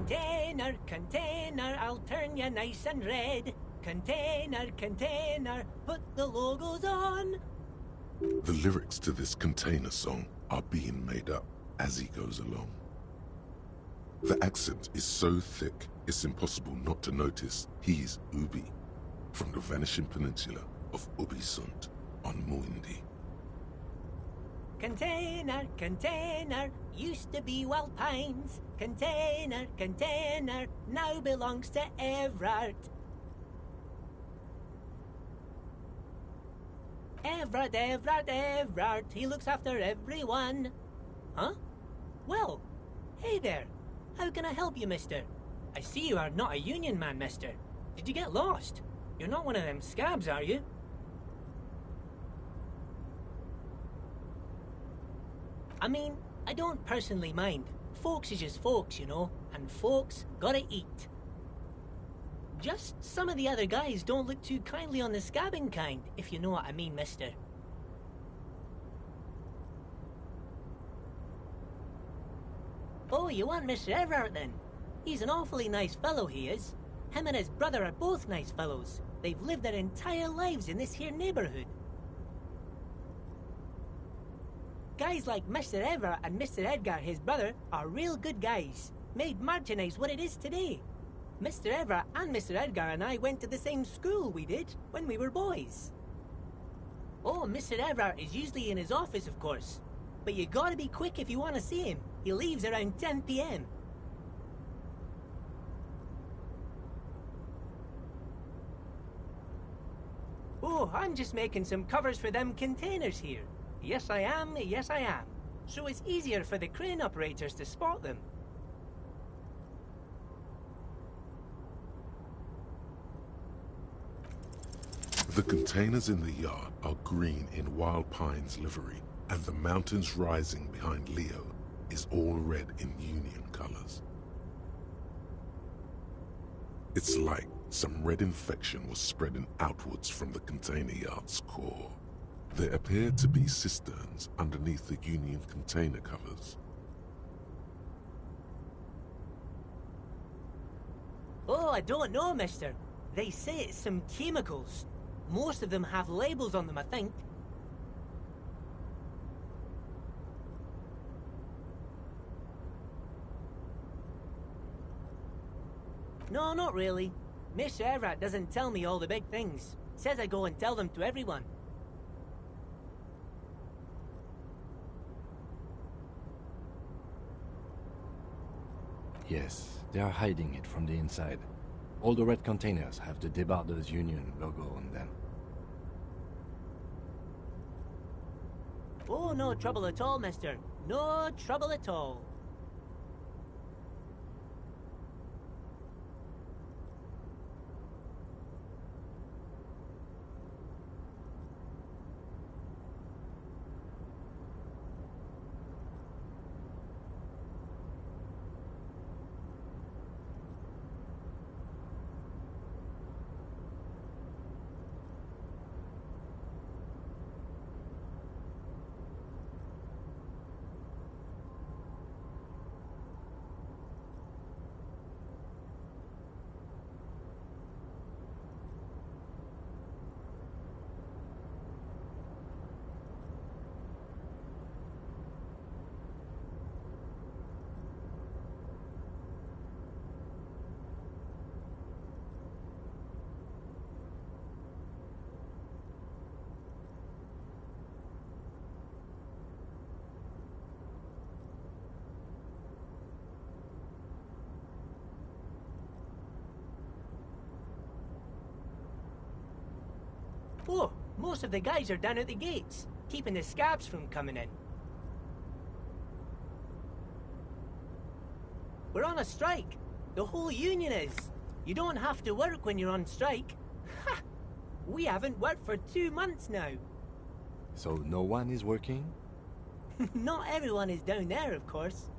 Container, container, I'll turn you nice and red. Container, container, put the logos on. The lyrics to this Container song are being made up as he goes along. The accent is so thick, it's impossible not to notice he's Ubi, from the vanishing peninsula of Ubisund on Muindi. Container, container, used to be Wild Pines. Container, container, now belongs to Everard. Everard, Everard, Everard, he looks after everyone. Huh? Well, hey there. How can I help you, mister? I see you are not a union man, mister. Did you get lost? You're not one of them scabs, are you? I mean, I don't personally mind. Folks is just folks, you know, and folks gotta eat. Just some of the other guys don't look too kindly on the scabbing kind, if you know what I mean, mister. Oh, you want Mr. Everard then? He's an awfully nice fellow, he is. Him and his brother are both nice fellows. They've lived their entire lives in this here neighbourhood. Guys like Mr. Everard and Mr. Edgar, his brother, are real good guys. Made Martinez what it is today. Mr. Everard and Mr. Edgar and I went to the same school, we did, when we were boys. Oh, Mr. Everard is usually in his office, of course. But you gotta be quick if you want to see him. He leaves around 10 p.m. Oh, I'm just making some covers for them containers here. Yes, I am, yes, I am. So it's easier for the crane operators to spot them. The containers in the yard are green in Wild Pine's livery, and the mountains rising behind Leo is all red in Union colors. It's like some red infection was spreading outwards from the container yard's core. There appear to be cisterns underneath the Union container covers. Oh, I don't know, mister. They say it's some chemicals. Most of them have labels on them, I think. No, not really. Mr. Everett doesn't tell me all the big things. Says I go and tell them to everyone. Yes, they are hiding it from the inside. All the red containers have the Debarders Union logo on them. Oh, no trouble at all, mister. No trouble at all. Oh, most of the guys are down at the gates, keeping the scabs from coming in. We're on a strike. The whole union is. You don't have to work when you're on strike. Ha! We haven't worked for 2 months now. So no one is working? Not everyone is down there, of course.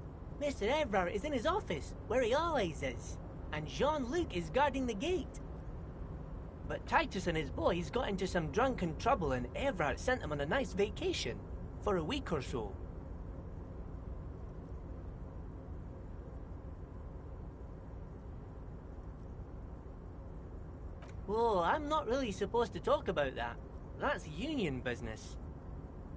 Mr. Everard is in his office, where he always is. And Jean-Luc is guarding the gate. But Titus and his boys got into some drunken trouble and Everard sent them on a nice vacation. For a week or so. Oh, I'm not really supposed to talk about that. That's union business.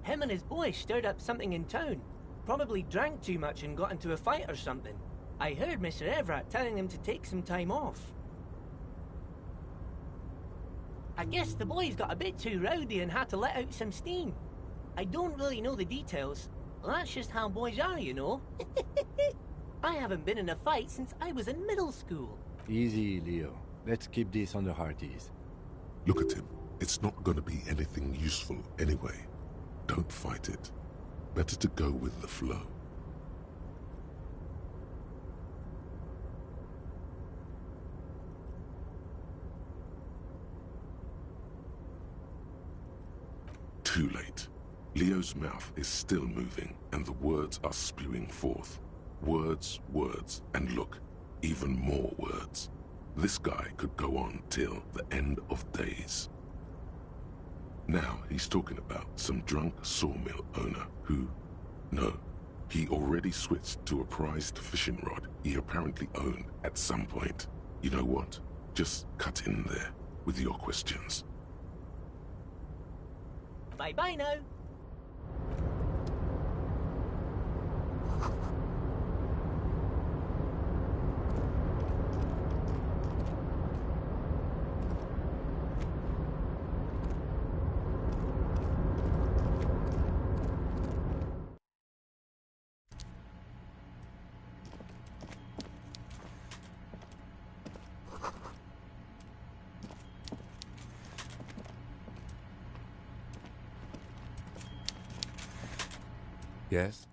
Him and his boy stirred up something in town. Probably drank too much and got into a fight or something. I heard Mr. Everett telling him to take some time off. I guess the boys got a bit too rowdy and had to let out some steam. I don't really know the details. That's just how boys are, you know. I haven't been in a fight since I was in middle school. Easy, Leo. Let's keep this on the hearties. Look at him. It's not gonna be anything useful anyway. Don't fight it. Better to go with the flow. Too late. Leo's mouth is still moving, and the words are spewing forth. Words, words, and look, even more words. This guy could go on till the end of days. Now he's talking about some drunk sawmill owner who... No, he already switched to a prized fishing rod he apparently owned at some point. You know what? Just cut in there with your questions. Bye-bye now. Yes?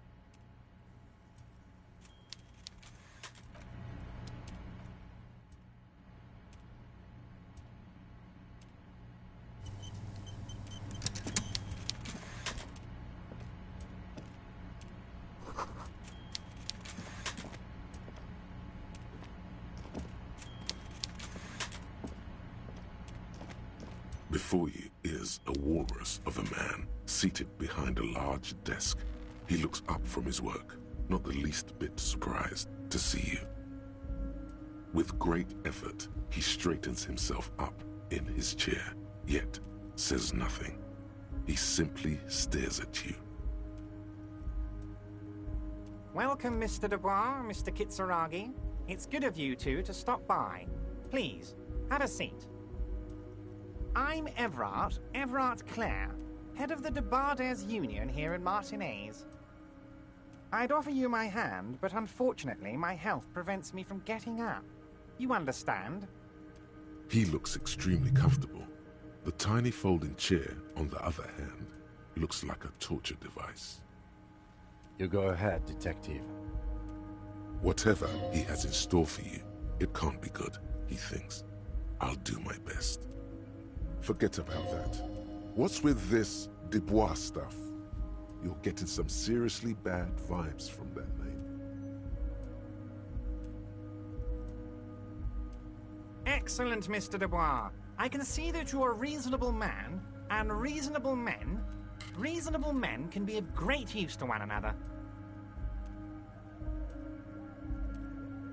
Before you is a walrus of a man seated behind a large desk. He looks up from his work, not the least bit surprised to see you. With great effort, he straightens himself up in his chair, yet says nothing. He simply stares at you. Welcome, Mr. Dubois, Mr. Kitsuragi. It's good of you two to stop by. Please, have a seat. I'm Everard Clare, head of the Debarders Union here in Martinez. I'd offer you my hand, but unfortunately my health prevents me from getting up. You understand? He looks extremely comfortable. The tiny folding chair, on the other hand, looks like a torture device. You go ahead, detective. Whatever he has in store for you, it can't be good, he thinks. I'll do my best. Forget about that. What's with this Dubois stuff? You're getting some seriously bad vibes from that name. Excellent, Mr. Dubois. I can see that you're a reasonable man, and reasonable men can be of great use to one another.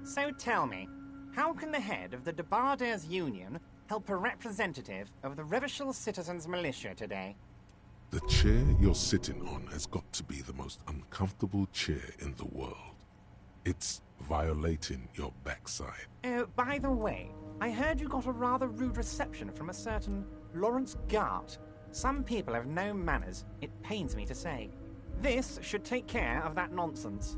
So tell me, how can the head of the Debarders Union help a representative of the Revachol Citizens Militia today? The chair you're sitting on has got to be the most uncomfortable chair in the world. It's violating your backside. Oh, by the way, I heard you got a rather rude reception from a certain Lawrence Gart. Some people have no manners, it pains me to say. This should take care of that nonsense.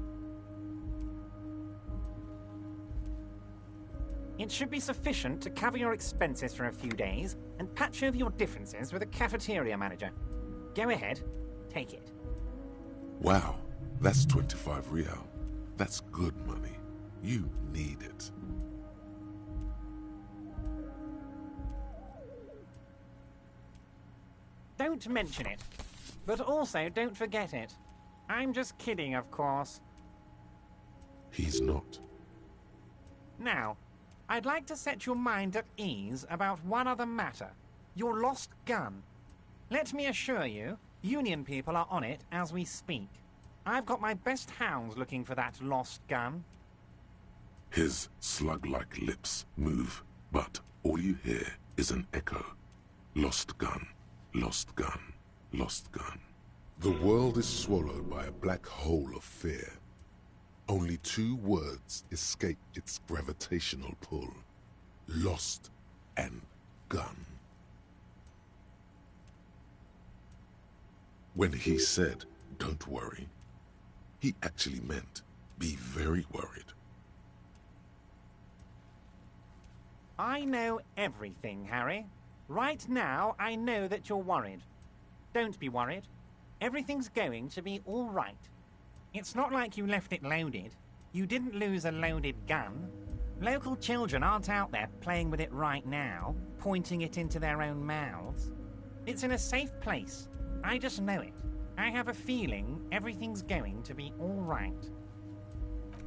It should be sufficient to cover your expenses for a few days and patch over your differences with a cafeteria manager. Go ahead, take it. Wow, that's 25 real. That's good money. You need it. Don't mention it, but also don't forget it. I'm just kidding, of course. He's not. Now, I'd like to set your mind at ease about one other matter. Your lost gun. Let me assure you, Union people are on it as we speak. I've got my best hounds looking for that lost gun. His slug-like lips move, but all you hear is an echo. Lost gun, lost gun, lost gun. The world is swallowed by a black hole of fear. Only 2 words escape its gravitational pull. Lost and gun. When he said, "Don't worry," he actually meant, be very worried. I know everything, Harry. Right now, I know that you're worried. Don't be worried. Everything's going to be all right. It's not like you left it loaded. You didn't lose a loaded gun. Local children aren't out there playing with it right now, pointing it into their own mouths. It's in a safe place. I just know it. I have a feeling everything's going to be all right.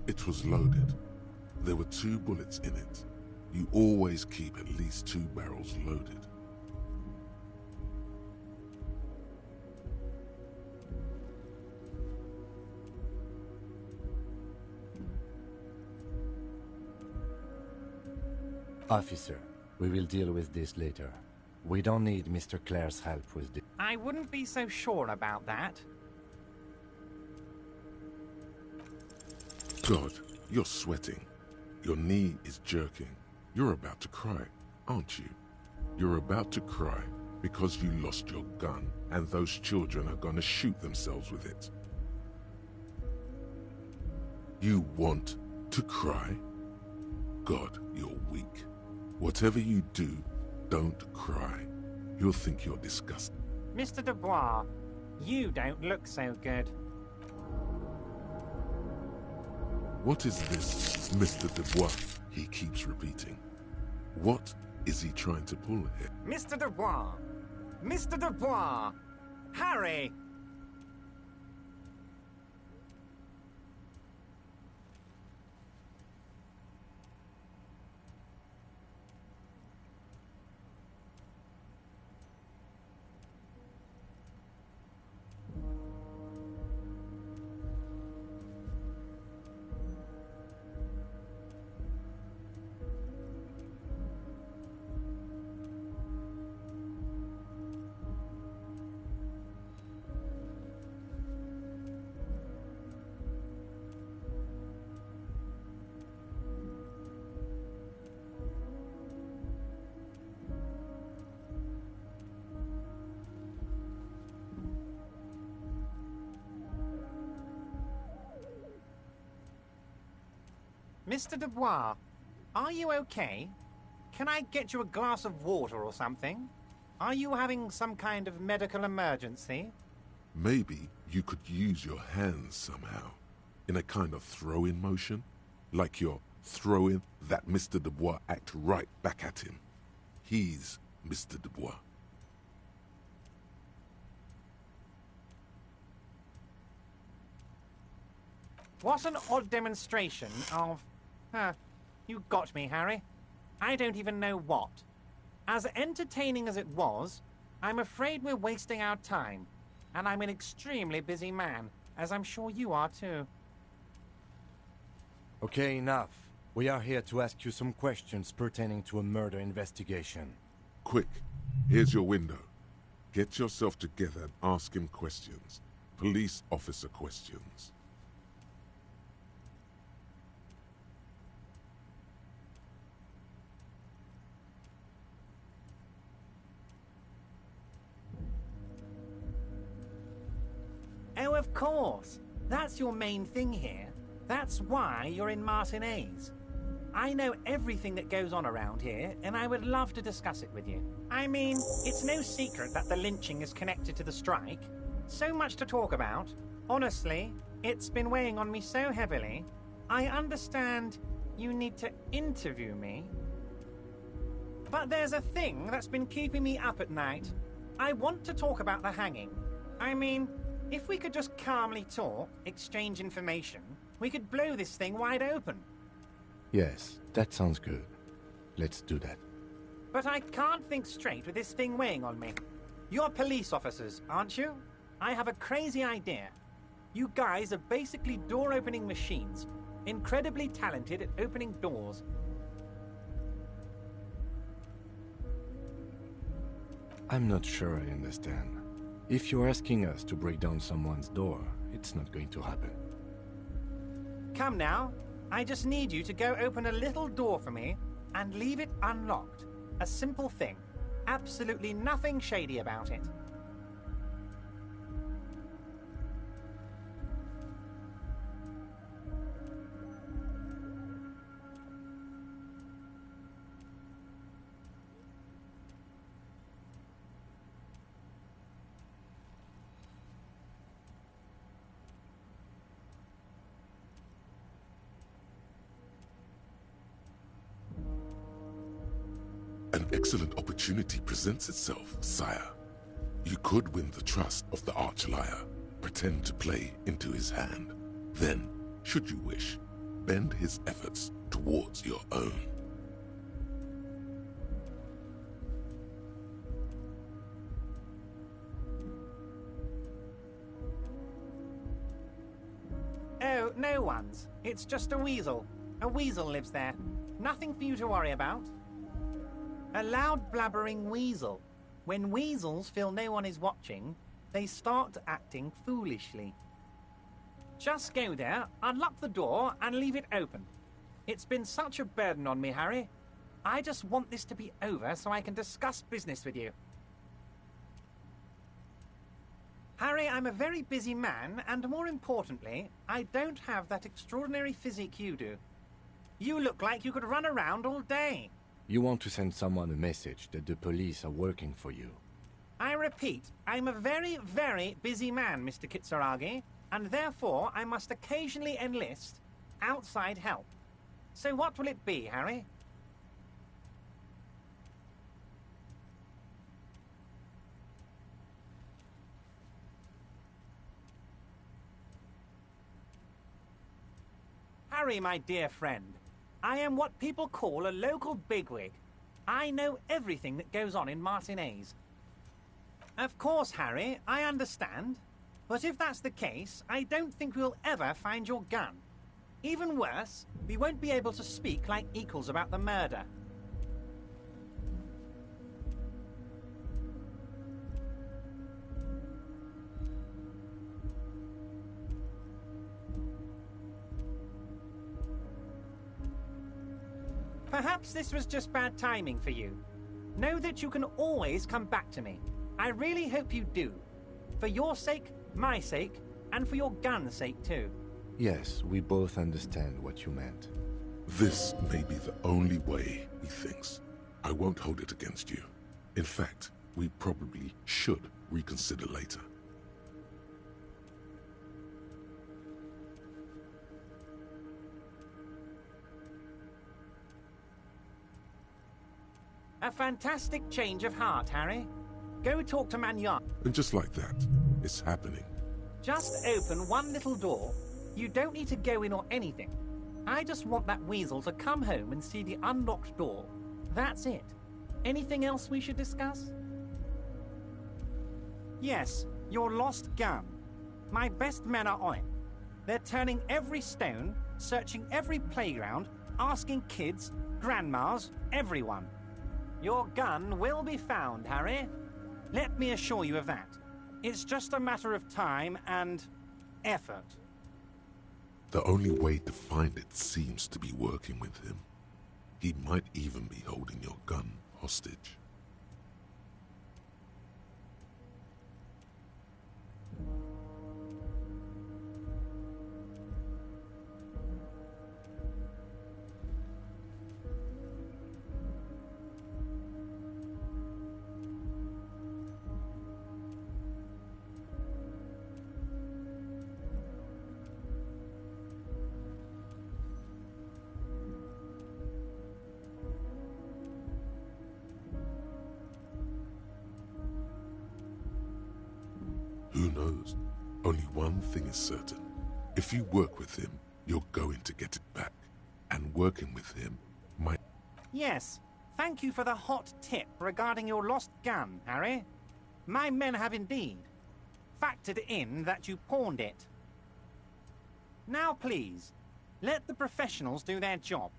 It was loaded. There were 2 bullets in it. You always keep at least 2 barrels loaded. Officer, we will deal with this later. We don't need Mr. Clare's help with this. I wouldn't be so sure about that. God, you're sweating. Your knee is jerking. You're about to cry, aren't you? You're about to cry because you lost your gun and those children are gonna shoot themselves with it. You want to cry? God, you're weak. Whatever you do, don't cry. You'll think you're disgusting. Mr. Dubois, you don't look so good. What is this, Mr. Dubois? He keeps repeating. What is he trying to pull here? Mr. Dubois! Mr. Dubois! Harry! Mr. Dubois, are you okay? Can I get you a glass of water or something? Are you having some kind of medical emergency? Maybe you could use your hands somehow, in a kind of throw-in motion, like you're throwing that Mr. Dubois act right back at him. He's Mr. Dubois. What an odd demonstration of... you got me, Harry. I don't even know what. As entertaining as it was, I'm afraid we're wasting our time. And I'm an extremely busy man, as I'm sure you are too. Okay, enough. We are here to ask you some questions pertaining to a murder investigation. Quick, here's your window. Get yourself together and ask him questions. Police officer questions. Oh, of course. That's your main thing here. That's why you're in Martinez. I know everything that goes on around here, and I would love to discuss it with you. I mean, it's no secret that the lynching is connected to the strike. So much to talk about. Honestly, it's been weighing on me so heavily. I understand you need to interview me. But there's a thing that's been keeping me up at night. I want to talk about the hanging. I mean, if we could just calmly talk, exchange information, we could blow this thing wide open. Yes, that sounds good. Let's do that. But I can't think straight with this thing weighing on me. You're police officers, aren't you? I have a crazy idea. You guys are basically door-opening machines, incredibly talented at opening doors. I'm not sure I understand. If you're asking us to break down someone's door, it's not going to happen. Come now. I just need you to go open a little door for me and leave it unlocked. A simple thing. Absolutely nothing shady about it. An excellent opportunity presents itself, sire. You could win the trust of the arch-liar, pretend to play into his hand. Then, should you wish, bend his efforts towards your own. Oh, no one's. It's just a weasel. A weasel lives there. Nothing for you to worry about. A loud blabbering weasel. When weasels feel no one is watching, they start acting foolishly. Just go there, unlock the door, and leave it open. It's been such a burden on me, Harry. I just want this to be over so I can discuss business with you. Harry, I'm a very busy man, and more importantly, I don't have that extraordinary physique you do. You look like you could run around all day. You want to send someone a message that the police are working for you. I repeat, I'm a very, very busy man, Mr. Kitsuragi, and therefore I must occasionally enlist outside help. So what will it be, Harry? Harry, my dear friend, I am what people call a local bigwig. I know everything that goes on in Martinez. Of course, Harry, I understand. But if that's the case, I don't think we'll ever find your gun. Even worse, we won't be able to speak like equals about the murder. Perhaps this was just bad timing for you. Know that you can always come back to me. I really hope you do. For your sake, my sake, and for your gun's sake too. Yes, we both understand what you meant. This may be the only way, he thinks. I won't hold it against you. In fact, we probably should reconsider later. A fantastic change of heart, Harry. Go talk to Magnan. And just like that, it's happening. Just open one little door. You don't need to go in or anything. I just want that weasel to come home and see the unlocked door. That's it. Anything else we should discuss? Yes, your lost gun. My best men are on it. They're turning every stone, searching every playground, asking kids, grandmas, everyone. Your gun will be found, Harry. Let me assure you of that. It's just a matter of time and effort. The only way to find it seems to be working with him. He might even be holding your gun hostage. Who knows? Only one thing is certain. If you work with him, you're going to get it back. And working with him might... Yes, thank you for the hot tip regarding your lost gun, Harry. My men have indeed factored in that you pawned it. Now please, let the professionals do their job.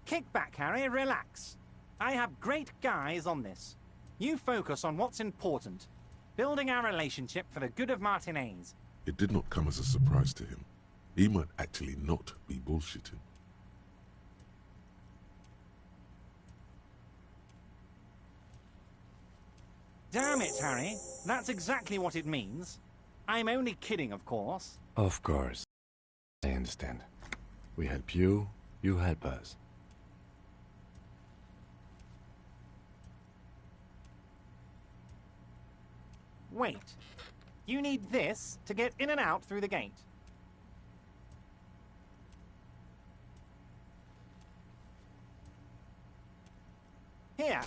Kick back, Harry, relax. I have great guys on this. You focus on what's important. Building our relationship for the good of Martinez. It did not come as a surprise to him. He might actually not be bullshitting. Damn it, Harry. That's exactly what it means. I'm only kidding, of course. Of course. I understand. We help you, you help us. Wait. You need this to get in and out through the gate. Here,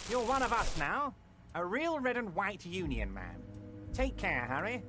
you're one of us now. A real red and white Union man. Take care, Harry.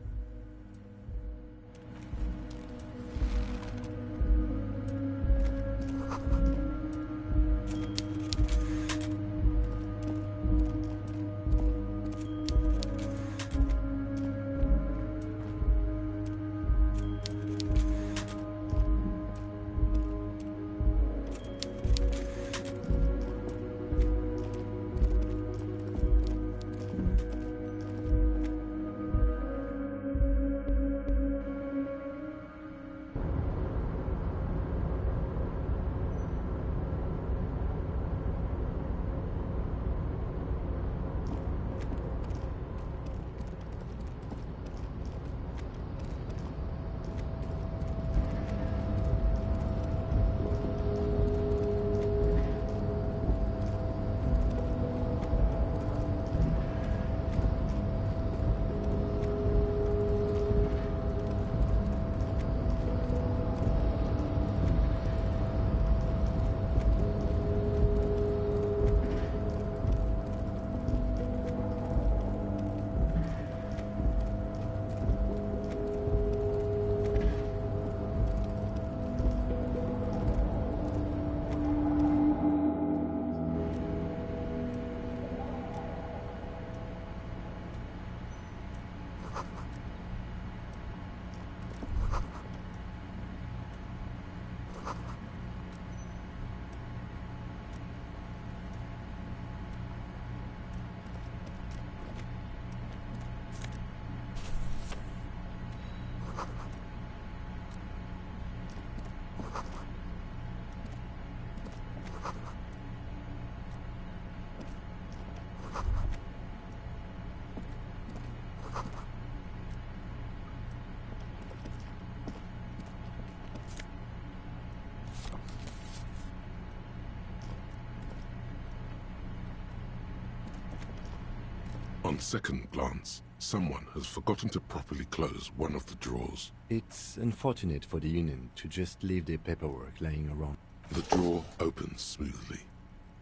On second glance, someone has forgotten to properly close one of the drawers. It's unfortunate for the Union to just leave their paperwork lying around. The drawer opens smoothly.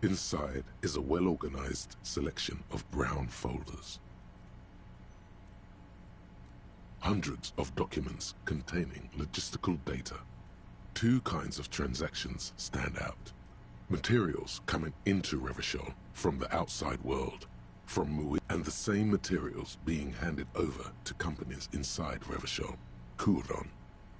Inside is a well-organized selection of brown folders. Hundreds of documents containing logistical data. Two kinds of transactions stand out. Materials coming into Revachol from the outside world, from Mui, and the same materials being handed over to companies inside Revachol. Couron,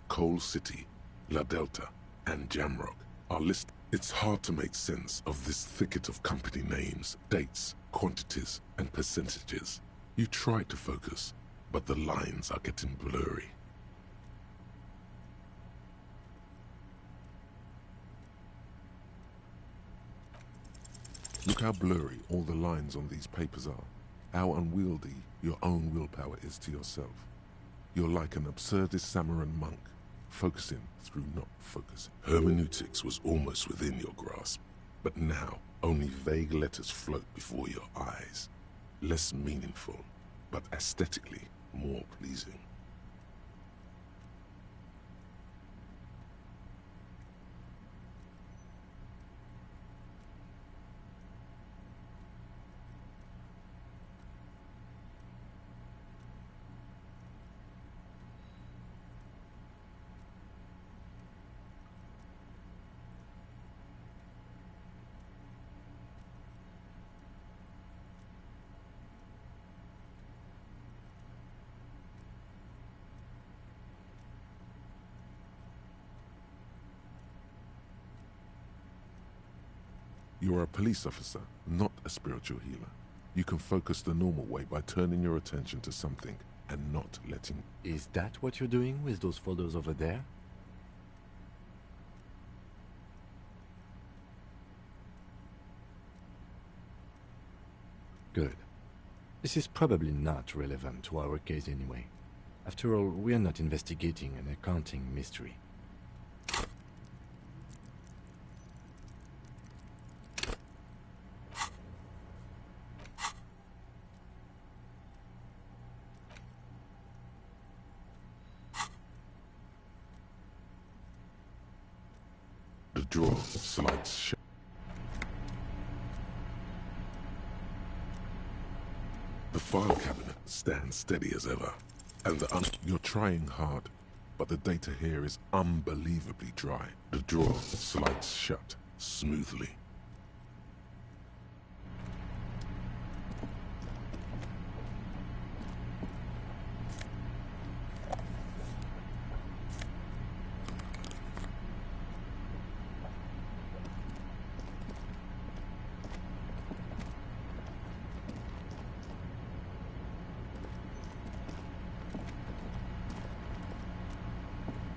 Coal City, La Delta, and Jamrock are listed. It's hard to make sense of this thicket of company names, dates, quantities, and percentages. You try to focus, but the lines are getting blurry. Look how blurry all the lines on these papers are. How unwieldy your own willpower is to yourself. You're like an absurdist Samaran monk, focusing through not focusing. Hermeneutics was almost within your grasp, but now only vague letters float before your eyes. Less meaningful, but aesthetically more pleasing. You're a police officer, not a spiritual healer. You can focus the normal way by turning your attention to something and not letting... Is that what you're doing with those photos over there? Good. This is probably not relevant to our case anyway. After all, we are not investigating an accounting mystery. The drawer slides shut. The file cabinet stands steady as ever, and you're trying hard, but the data here is unbelievably dry. The drawer slides shut smoothly.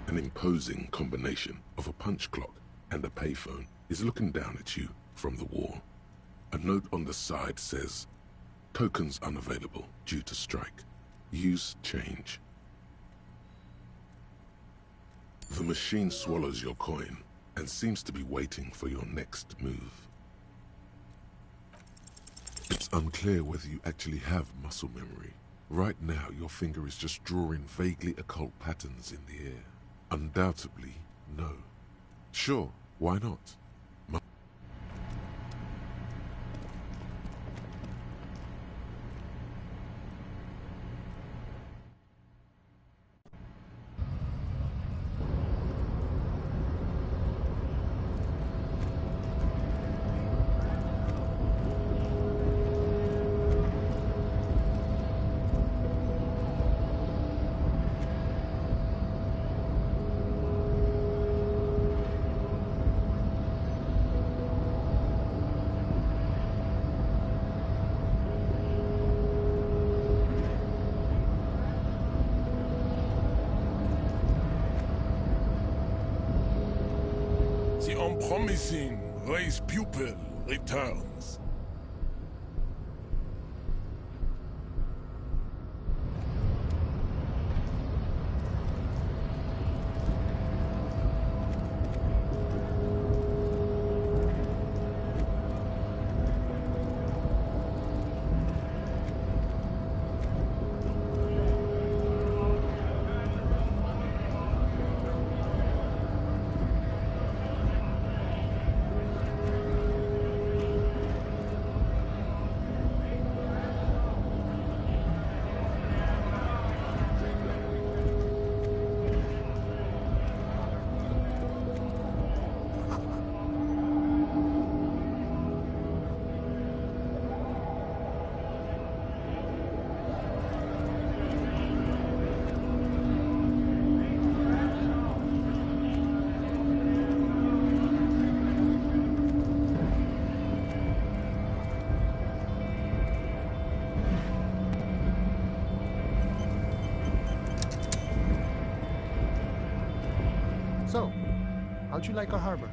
An imposing combination of a punch clock and a payphone is looking down at you from the wall. A note on the side says, "Tokens unavailable due to strike. Use change." The machine swallows your coin and seems to be waiting for your next move. It's unclear whether you actually have muscle memory. Right now, your finger is just drawing vaguely occult patterns in the air. Undoubtedly, no. Sure, why not? The unpromising race pupil returns. So, how'd you like our harbor?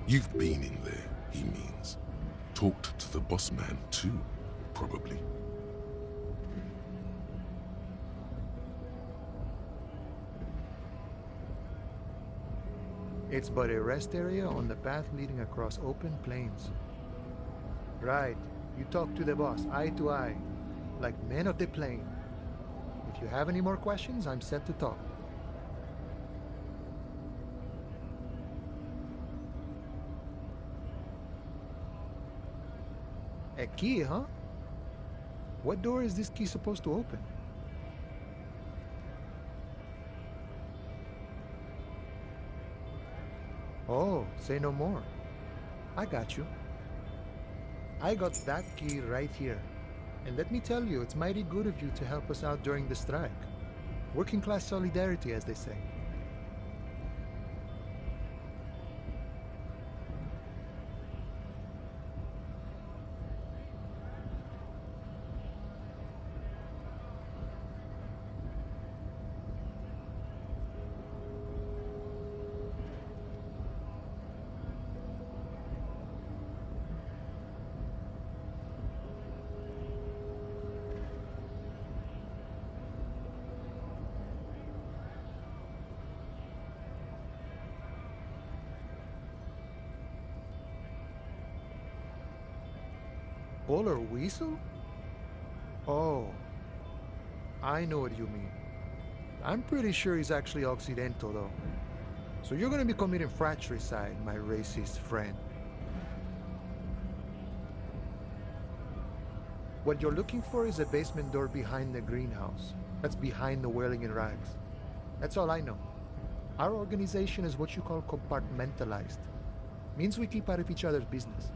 You've been in there, he means. Talked to the boss man too, probably. It's but a rest area on the path leading across open plains. Right, you talk to the boss eye to eye, like men of the plain. If you have any more questions, I'm set to talk. A key, huh? What door is this key supposed to open? Oh, say no more. I got you. I got that key right here. And let me tell you, it's mighty good of you to help us out during the strike. Working class solidarity, as they say. Polar weasel? Oh, I know what you mean. I'm pretty sure he's actually Occidental, though. So you're gonna be committing fratricide, my racist friend. What you're looking for is a basement door behind the greenhouse. That's behind the wailing in rags. That's all I know. Our organization is what you call compartmentalized. Means we keep out of each other's business.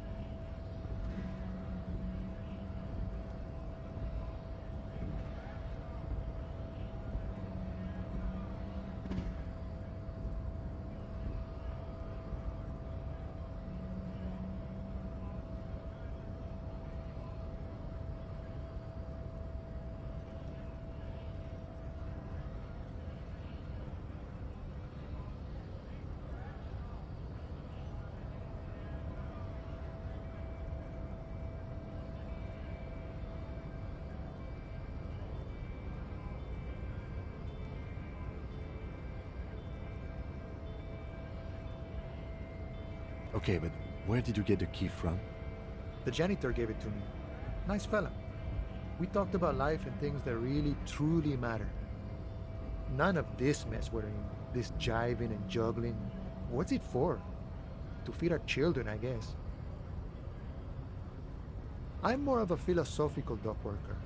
Okay, but where did you get the key from? The janitor gave it to me. Nice fella. We talked about life and things that really, truly matter. None of this mess we're in. This jiving and juggling. What's it for? To feed our children, I guess. I'm more of a philosophical dock worker.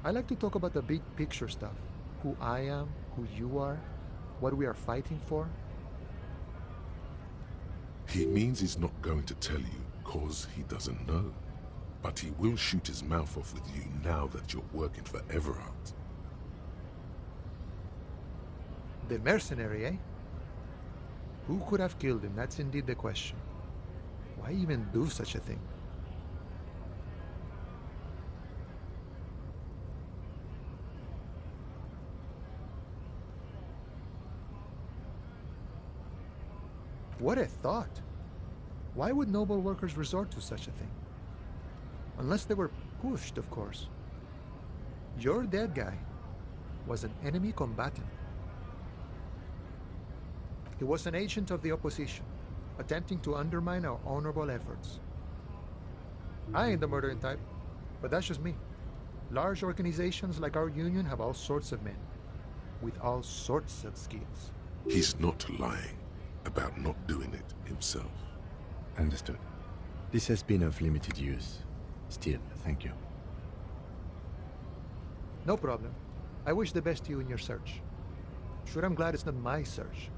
I like to talk about the big picture stuff. Who I am, who you are, what we are fighting for. He means he's not going to tell you, cause he doesn't know. But he will shoot his mouth off with you now that you're working for Everard. The mercenary, eh? Who could have killed him? That's indeed the question. Why even do such a thing? What a thought! Why would noble workers resort to such a thing? Unless they were pushed, of course. Your dead guy was an enemy combatant. He was an agent of the opposition, attempting to undermine our honorable efforts. I ain't the murdering type, but that's just me. Large organizations like our union have all sorts of men, with all sorts of skills. He's not lying about not doing it himself. Understood. This has been of limited use. Still, thank you. No problem. I wish the best to you in your search. Sure, I'm glad it's not my search.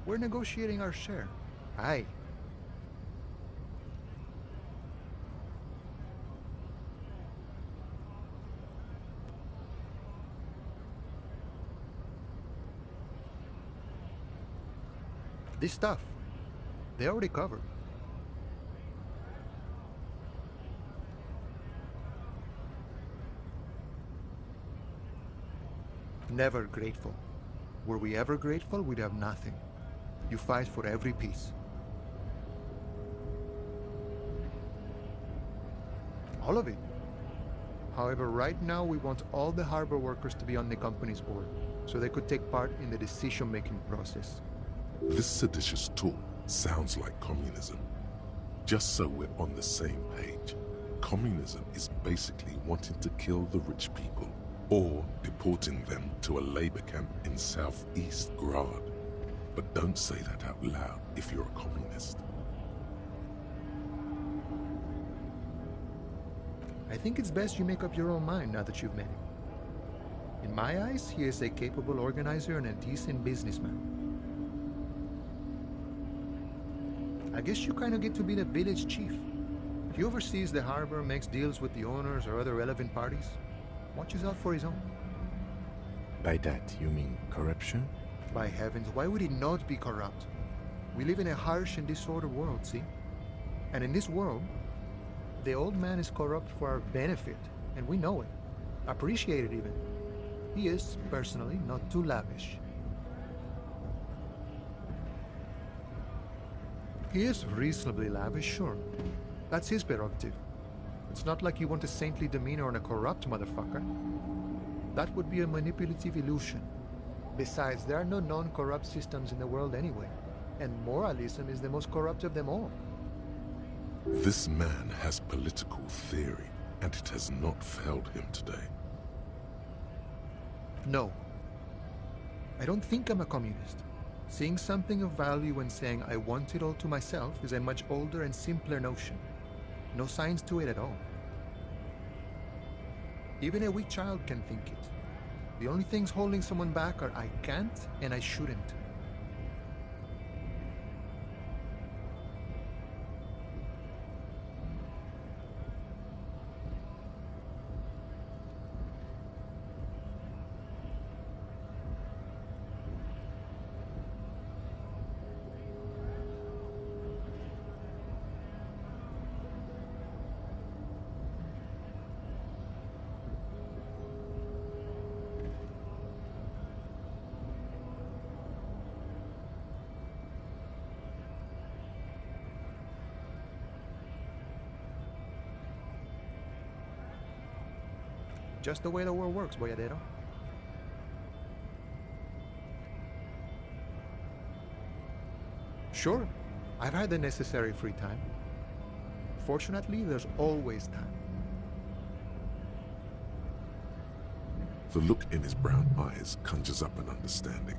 We're negotiating our share. Aye. This stuff, they already covered. Never grateful. Were we ever grateful, we'd have nothing. You fight for every piece. All of it. However, right now we want all the harbor workers to be on the company's board, so they could take part in the decision-making process. This seditious talk sounds like communism. Just so we're on the same page, communism is basically wanting to kill the rich people or deporting them to a labor camp in southeast Grad. But don't say that out loud if you're a communist. I think it's best you make up your own mind now that you've met him. In my eyes, he is a capable organizer and a decent businessman. I guess you kind of get to be the village chief. He oversees the harbor, makes deals with the owners or other relevant parties, watches out for his own. By that, you mean corruption? By heavens, why would he not be corrupt? We live in a harsh and disordered world, see? And in this world, the old man is corrupt for our benefit, and we know it. Appreciate it even. He is, personally, not too lavish. He is reasonably lavish, sure. That's his prerogative. It's not like you want a saintly demeanor on a corrupt motherfucker. That would be a manipulative illusion. Besides, there are no non-corrupt systems in the world anyway, and moralism is the most corrupt of them all. This man has political theory, and it has not failed him today. No. I don't think I'm a communist. Seeing something of value and saying I want it all to myself is a much older and simpler notion. No science to it at all. Even a weak child can think it. The only things holding someone back are I can't and I shouldn't. Just the way the world works, boyadero. Sure, I've had the necessary free time. Fortunately, there's always time. The look in his brown eyes conjures up an understanding.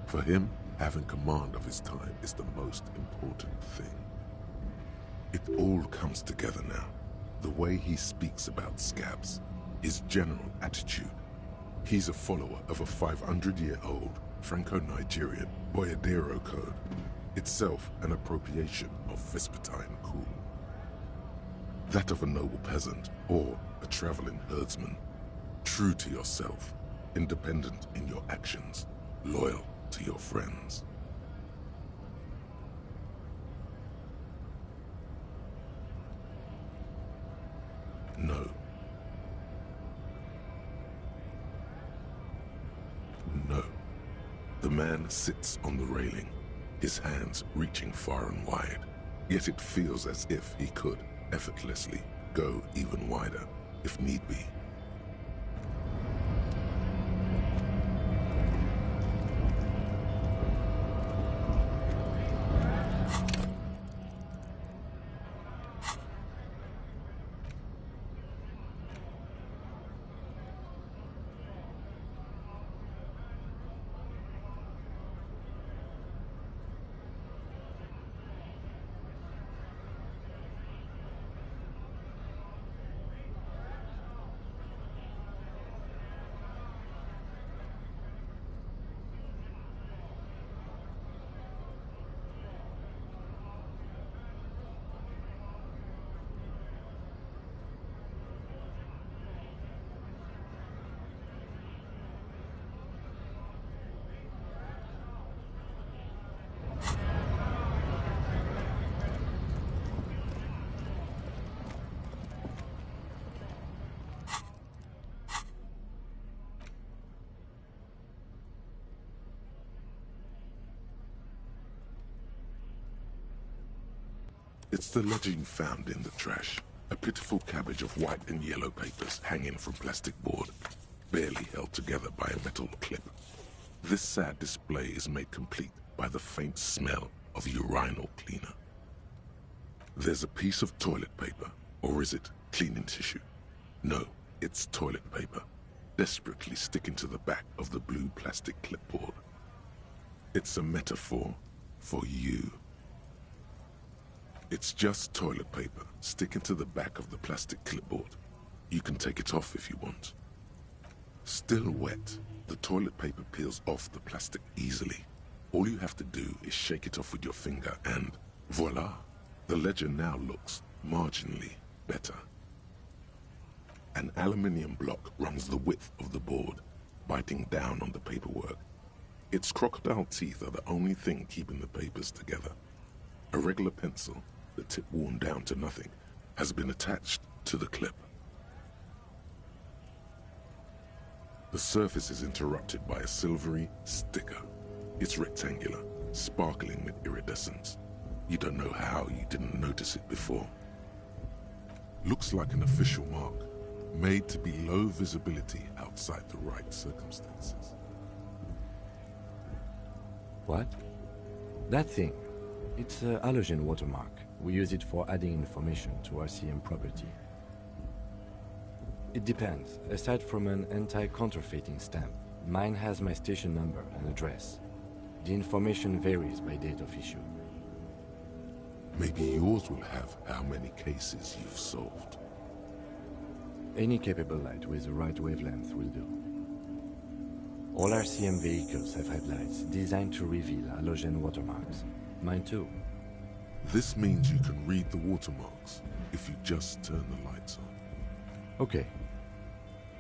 For him, having command of his time is the most important thing. It all comes together now. The way he speaks about scabs, his general attitude. He's a follower of a 500-year-old Franco-Nigerian boyadero code, itself an appropriation of Vespertine cool. That of a noble peasant or a traveling herdsman. True to yourself, independent in your actions, loyal to your friends. No. No. The man sits on the railing, his hands reaching far and wide, yet it feels as if he could effortlessly go even wider, if need be. It's the legend found in the trash. A pitiful cabbage of white and yellow papers hanging from plastic board, barely held together by a metal clip. This sad display is made complete by the faint smell of urinal cleaner. There's a piece of toilet paper, or is it cleaning tissue? No, it's toilet paper, desperately sticking to the back of the blue plastic clipboard. It's a metaphor for you. It's just toilet paper sticking to the back of the plastic clipboard. You can take it off if you want. Still wet, the toilet paper peels off the plastic easily. All you have to do is shake it off with your finger and voila! The ledger now looks marginally better. An aluminium block runs the width of the board, biting down on the paperwork. Its crocodile teeth are the only thing keeping the papers together. A regular pencil, the tip worn down to nothing, has been attached to the clip. The surface is interrupted by a silvery sticker. It's rectangular, sparkling with iridescence. You don't know how you didn't notice it before. Looks like an official mark, made to be low visibility outside the right circumstances. What? That thing. It's a halogen watermark. We use it for adding information to our CM property. It depends. Aside from an anti-counterfeiting stamp, mine has my station number and address. The information varies by date of issue. Maybe yours will have how many cases you've solved. Any capable light with the right wavelength will do. All our CM vehicles have headlights designed to reveal halogen watermarks. Mine too. This means you can read the watermarks if you just turn the lights on. Okay.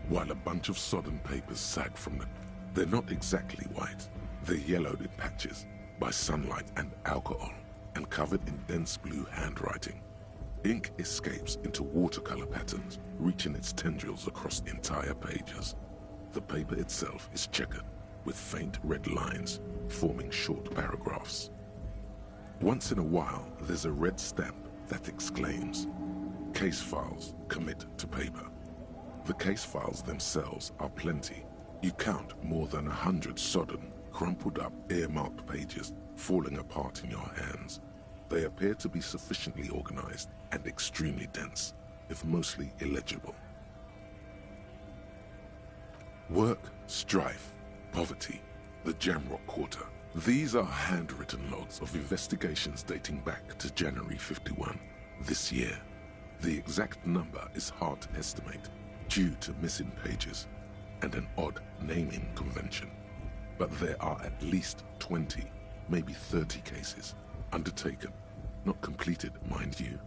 While a bunch of sodden papers sag from them, they're not exactly white. They're yellowed in patches by sunlight and alcohol, and covered in dense blue handwriting. Ink escapes into watercolor patterns, reaching its tendrils across entire pages. The paper itself is checkered, with faint red lines forming short paragraphs. Once in a while, there's a red stamp that exclaims, "Case files commit to paper." The case files themselves are plenty. You count more than 100 sodden, crumpled up, earmarked pages falling apart in your hands. They appear to be sufficiently organized and extremely dense, if mostly illegible. Work, strife, poverty, the Jamrock Quarter. These are handwritten logs of investigations dating back to January 51, this year. The exact number is hard to estimate due to missing pages and an odd naming convention. But there are at least 20, maybe 30 cases undertaken, not completed, mind you.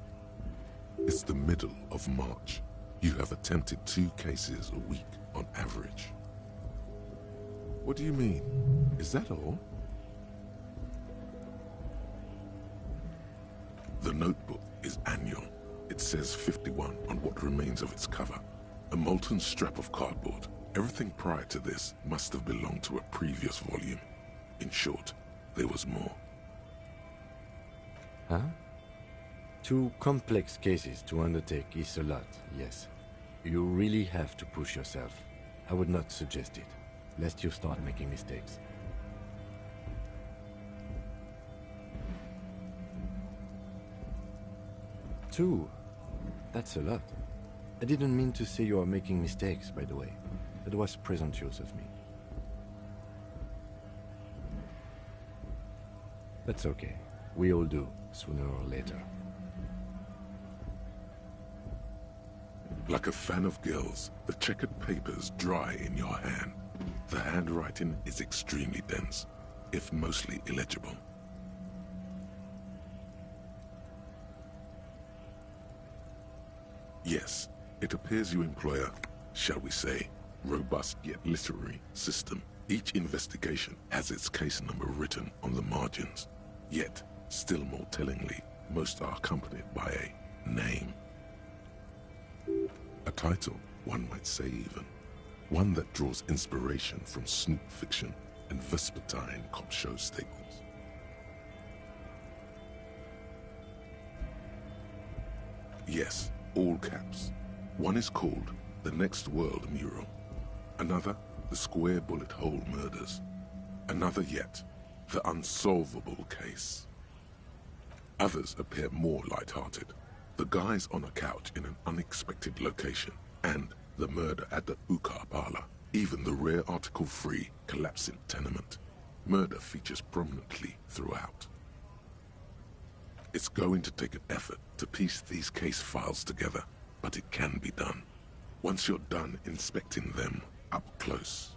It's the middle of March. You have attempted 2 cases a week on average. What do you mean? Is that all? The notebook is annual. It says 51 on what remains of its cover. A molten strap of cardboard. Everything prior to this must have belonged to a previous volume. In short, there was more. Huh? 2 complex cases to undertake is a lot, yes. You really have to push yourself. I would not suggest it, lest you start making mistakes. Two? That's a lot. I didn't mean to say you are making mistakes, by the way. That was presumptuous of me. That's okay. We all do, sooner or later. Like a fan of gills, the checkered papers dry in your hand. The handwriting is extremely dense, if mostly illegible. Yes, it appears you employ a, shall we say, robust yet literary system. Each investigation has its case number written on the margins. Yet, still more tellingly, most are accompanied by a name. A title, one might say even. One that draws inspiration from snoop fiction and vespertine cop show staples. Yes, all caps. One is called The Next World Mural. Another, The Square Bullet Hole Murders. Another yet, The Unsolvable Case. Others appear more light-hearted. The guys on a couch in an unexpected location, and the murder at the Ukar parlor. Even the rare article-free collapsing tenement. Murder features prominently throughout. It's going to take an effort to piece these case files together, but it can be done. Once you're done inspecting them up close.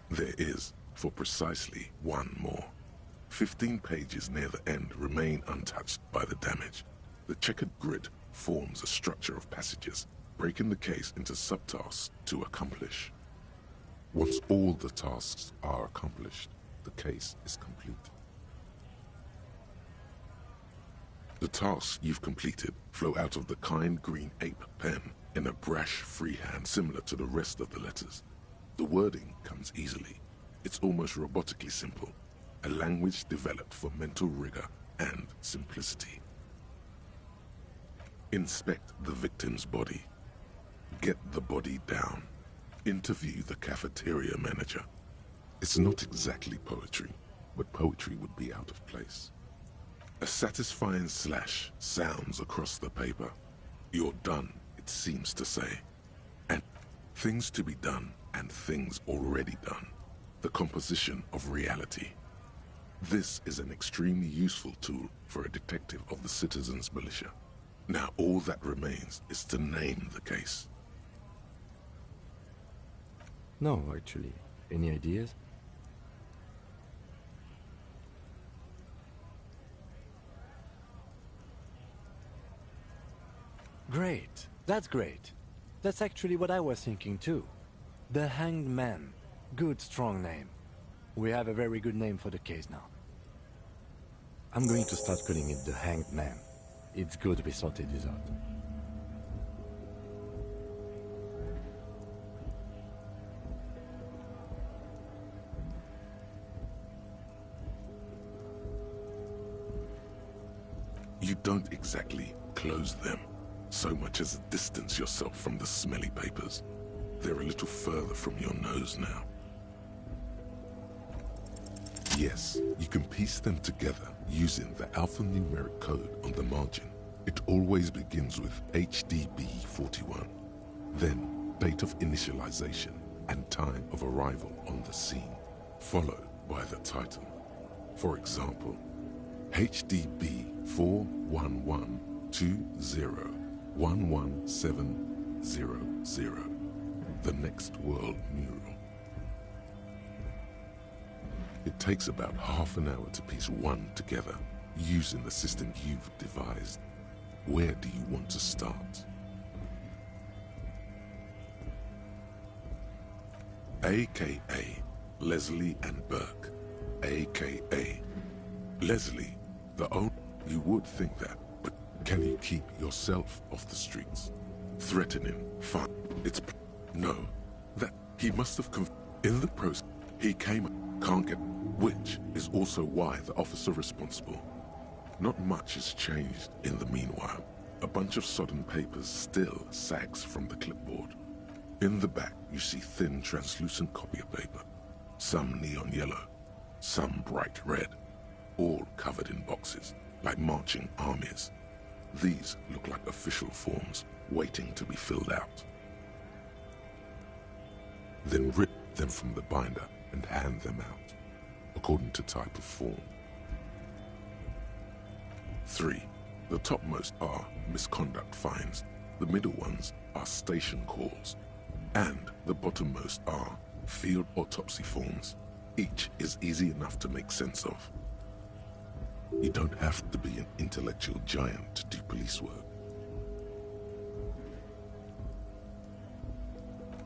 There is, for precisely one more. 15 pages near the end remain untouched by the damage. The checkered grid forms a structure of passages, breaking the case into subtasks to accomplish. Once all the tasks are accomplished, the case is complete. The tasks you've completed flow out of the kind green ape pen in a brash freehand similar to the rest of the letters. The wording comes easily. It's almost robotically simple, a language developed for mental rigor and simplicity. Inspect the victim's body. Get the body down. Interview the cafeteria manager. It's not exactly poetry, but poetry would be out of place. A satisfying slash sounds across the paper. You're done, it seems to say. And things to be done and things already done. The composition of reality. This is an extremely useful tool for a detective of the citizens' militia. Now all that remains is to name the case. No, actually. Any ideas? Great. That's great. That's actually what I was thinking too. The Hanged Man. Good, strong name. We have a very good name for the case now. I'm going to start calling it the Hanged Man. It's good we sorted this out. You don't exactly close them, so much as distance yourself from the smelly papers. They're a little further from your nose now. Yes, you can piece them together using the alphanumeric code on the margin. It always begins with HDB41, then date of initialization and time of arrival on the scene, followed by the title. For example, HDB 41120111700, the next world mural. It takes about half an hour to piece one together, using the system you've devised. Where do you want to start? AKA Leslie and Burke, AKA Leslie, the owner. You would think that, but can you keep yourself off the streets? Threatening, fine. It's no. That he must have in the process. He can't get, which is also why the officer responsible. Not much has changed in the meanwhile. A bunch of sodden papers still sags from the clipboard. In the back, you see thin, translucent copy of paper. Some neon yellow, some bright red, all covered in boxes, like marching armies. These look like official forms, waiting to be filled out. Then rip them from the binder and hand them out, according to type of form. 3. The topmost are misconduct fines, the middle ones are station calls, and the bottommost are field autopsy forms. Each is easy enough to make sense of. You don't have to be an intellectual giant to do police work.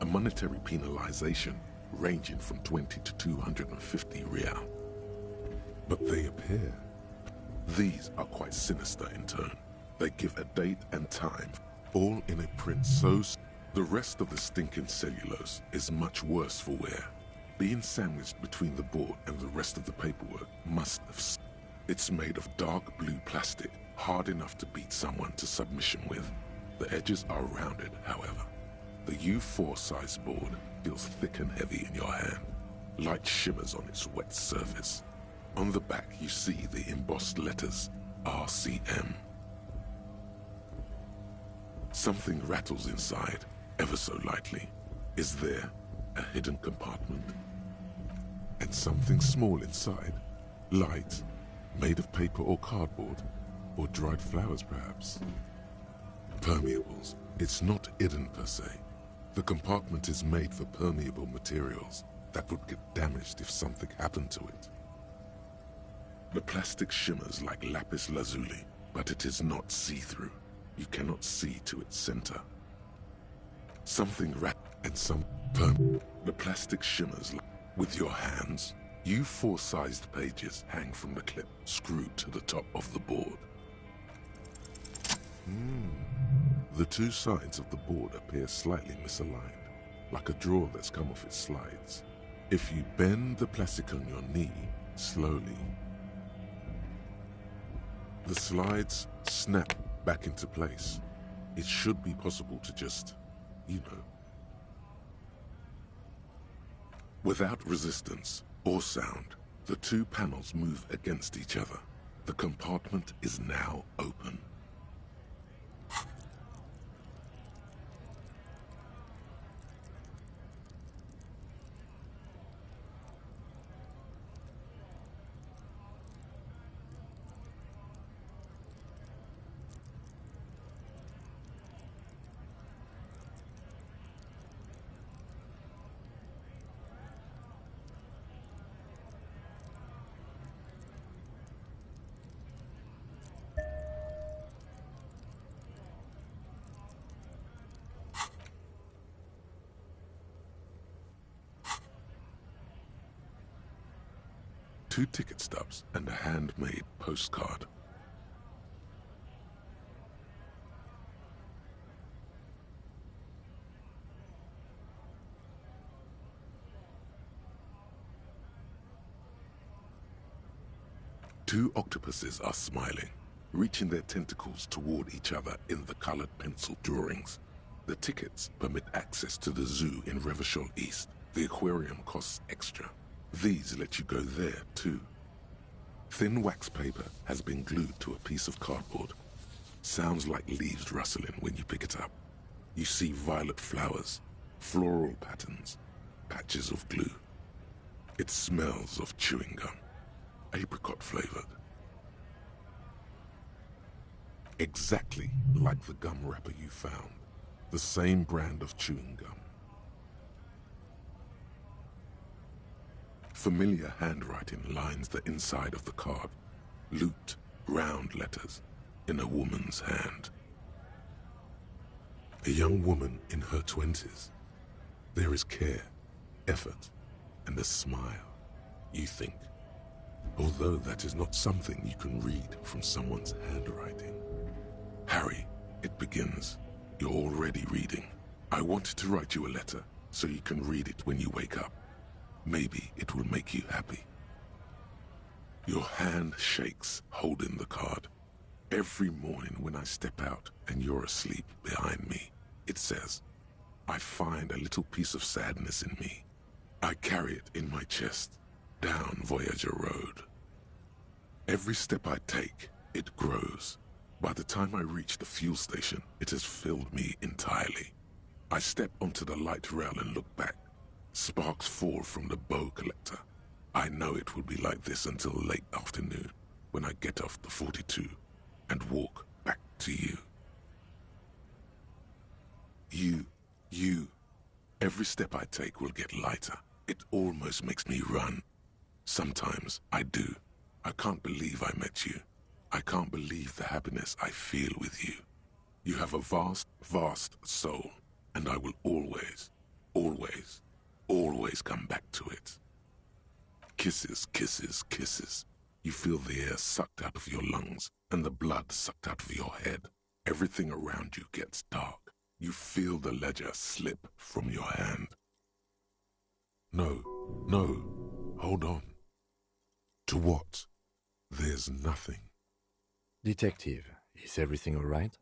A monetary penalization ranging from 20 to 250 real. But they appear. These are quite sinister in turn. They give a date and time, all in a print so the rest of the stinking cellulose is much worse for wear. Being sandwiched between the board and the rest of the paperwork must have. It's made of dark blue plastic, hard enough to beat someone to submission with. The edges are rounded, however. The U4 size board feels thick and heavy in your hand. Light shimmers on its wet surface. On the back you see the embossed letters, RCM. Something rattles inside, ever so lightly. Is there a hidden compartment? And something small inside, light, made of paper or cardboard, or dried flowers perhaps. Permeables. It's not hidden per se. The compartment is made for permeable materials that would get damaged if something happened to it. The plastic shimmers like lapis lazuli, but it is not see-through. You cannot see to its center. Something and some The plastic shimmers with your hands. U4-sized pages hang from the clip, screwed to the top of the board. The two sides of the board appear slightly misaligned, like a drawer that's come off its slides. If you bend the plastic on your knee slowly, the slides snap back into place. It should be possible to just, Without resistance or sound, the two panels move against each other. The compartment is now open. Two ticket stubs and a handmade postcard. Two octopuses are smiling, reaching their tentacles toward each other in the colored pencil drawings. The tickets permit access to the zoo in Revachol East. The aquarium costs extra. These let you go there, too. Thin wax paper has been glued to a piece of cardboard. Sounds like leaves rustling when you pick it up. You see violet flowers, floral patterns, patches of glue. It smells of chewing gum, apricot flavored. Exactly like the gum wrapper you found. The same brand of chewing gum. Familiar handwriting lines the inside of the card. Looped, round letters in a woman's hand. A young woman in her 20s. There is care, effort, and a smile, you think. Although that is not something you can read from someone's handwriting. Harry, it begins. You're already reading. I wanted to write you a letter so you can read it when you wake up. Maybe it will make you happy. Your hand shakes, holding the card. Every morning when I step out and you're asleep behind me, it says, I find a little piece of sadness in me. I carry it in my chest, down Voyager Road. Every step I take, it grows. By the time I reach the fuel station, it has filled me entirely. I step onto the light rail and look back. Sparks fall from the bow collector. I know it will be like this until late afternoon, when I get off the 42 and walk back to you. You. Every step I take will get lighter. It almost makes me run. Sometimes I do. I can't believe I met you. I can't believe the happiness I feel with you. You have a vast, vast soul, and I will always, always, always come back to it. Kisses, kisses, kisses. You feel the air sucked out of your lungs and the blood sucked out of your head. Everything around you gets dark. You feel the ledger slip from your hand. No, hold on. To what? There's nothing. Detective, is everything all right?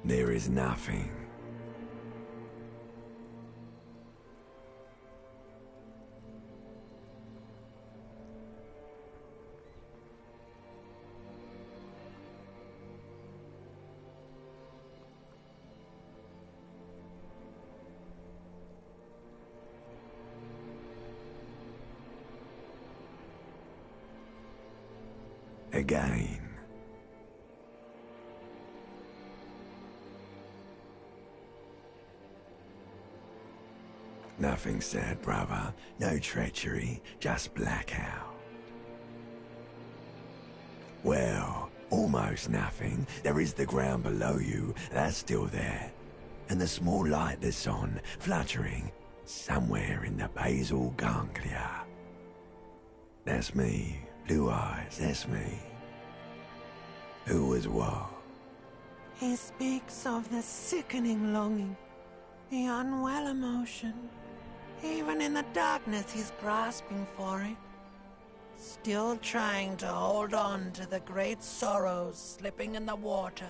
There is nothing. Again. Nothing said, brother. No treachery, just blackout. Well, almost nothing. There is the ground below you, that's still there. And the small light that's on, fluttering, somewhere in the basal ganglia. That's me. Blue eyes, that's me. Who was what? He speaks of the sickening longing, the unwell emotion. Even in the darkness, he's grasping for it. Still trying to hold on to the great sorrows slipping in the water.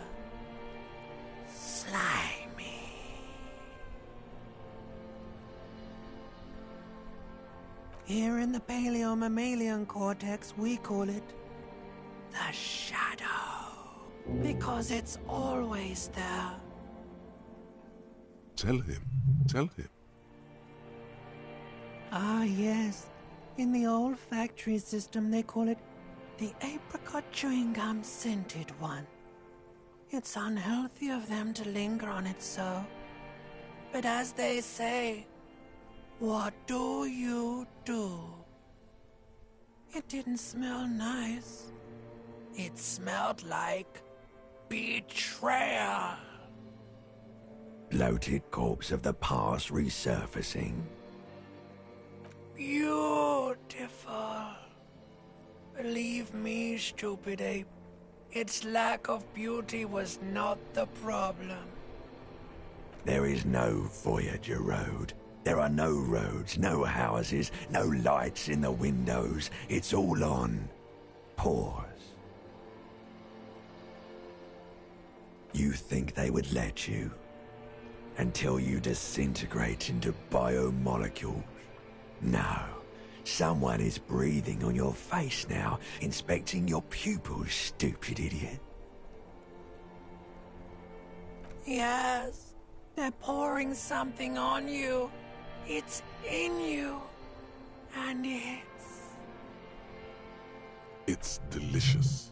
Slimy. Here in the paleo-mammalian cortex, we call it the shadow. Because it's always there. Tell him. Tell him. Ah, yes. In the olfactory system, they call it the apricot chewing gum scented one. It's unhealthy of them to linger on it so. But as they say, what do you do? It didn't smell nice. It smelled like betrayal. Bloated corpse of the past resurfacing. Beautiful. Believe me, stupid ape, its lack of beauty was not the problem. There is no Voyager Road. There are no roads, no houses, no lights in the windows. It's all on pause. You think they would let you? Until you disintegrate into biomolecules? No. Someone is breathing on your face now, inspecting your pupils, stupid idiot. Yes, they're pouring something on you. It's in you. And It's delicious.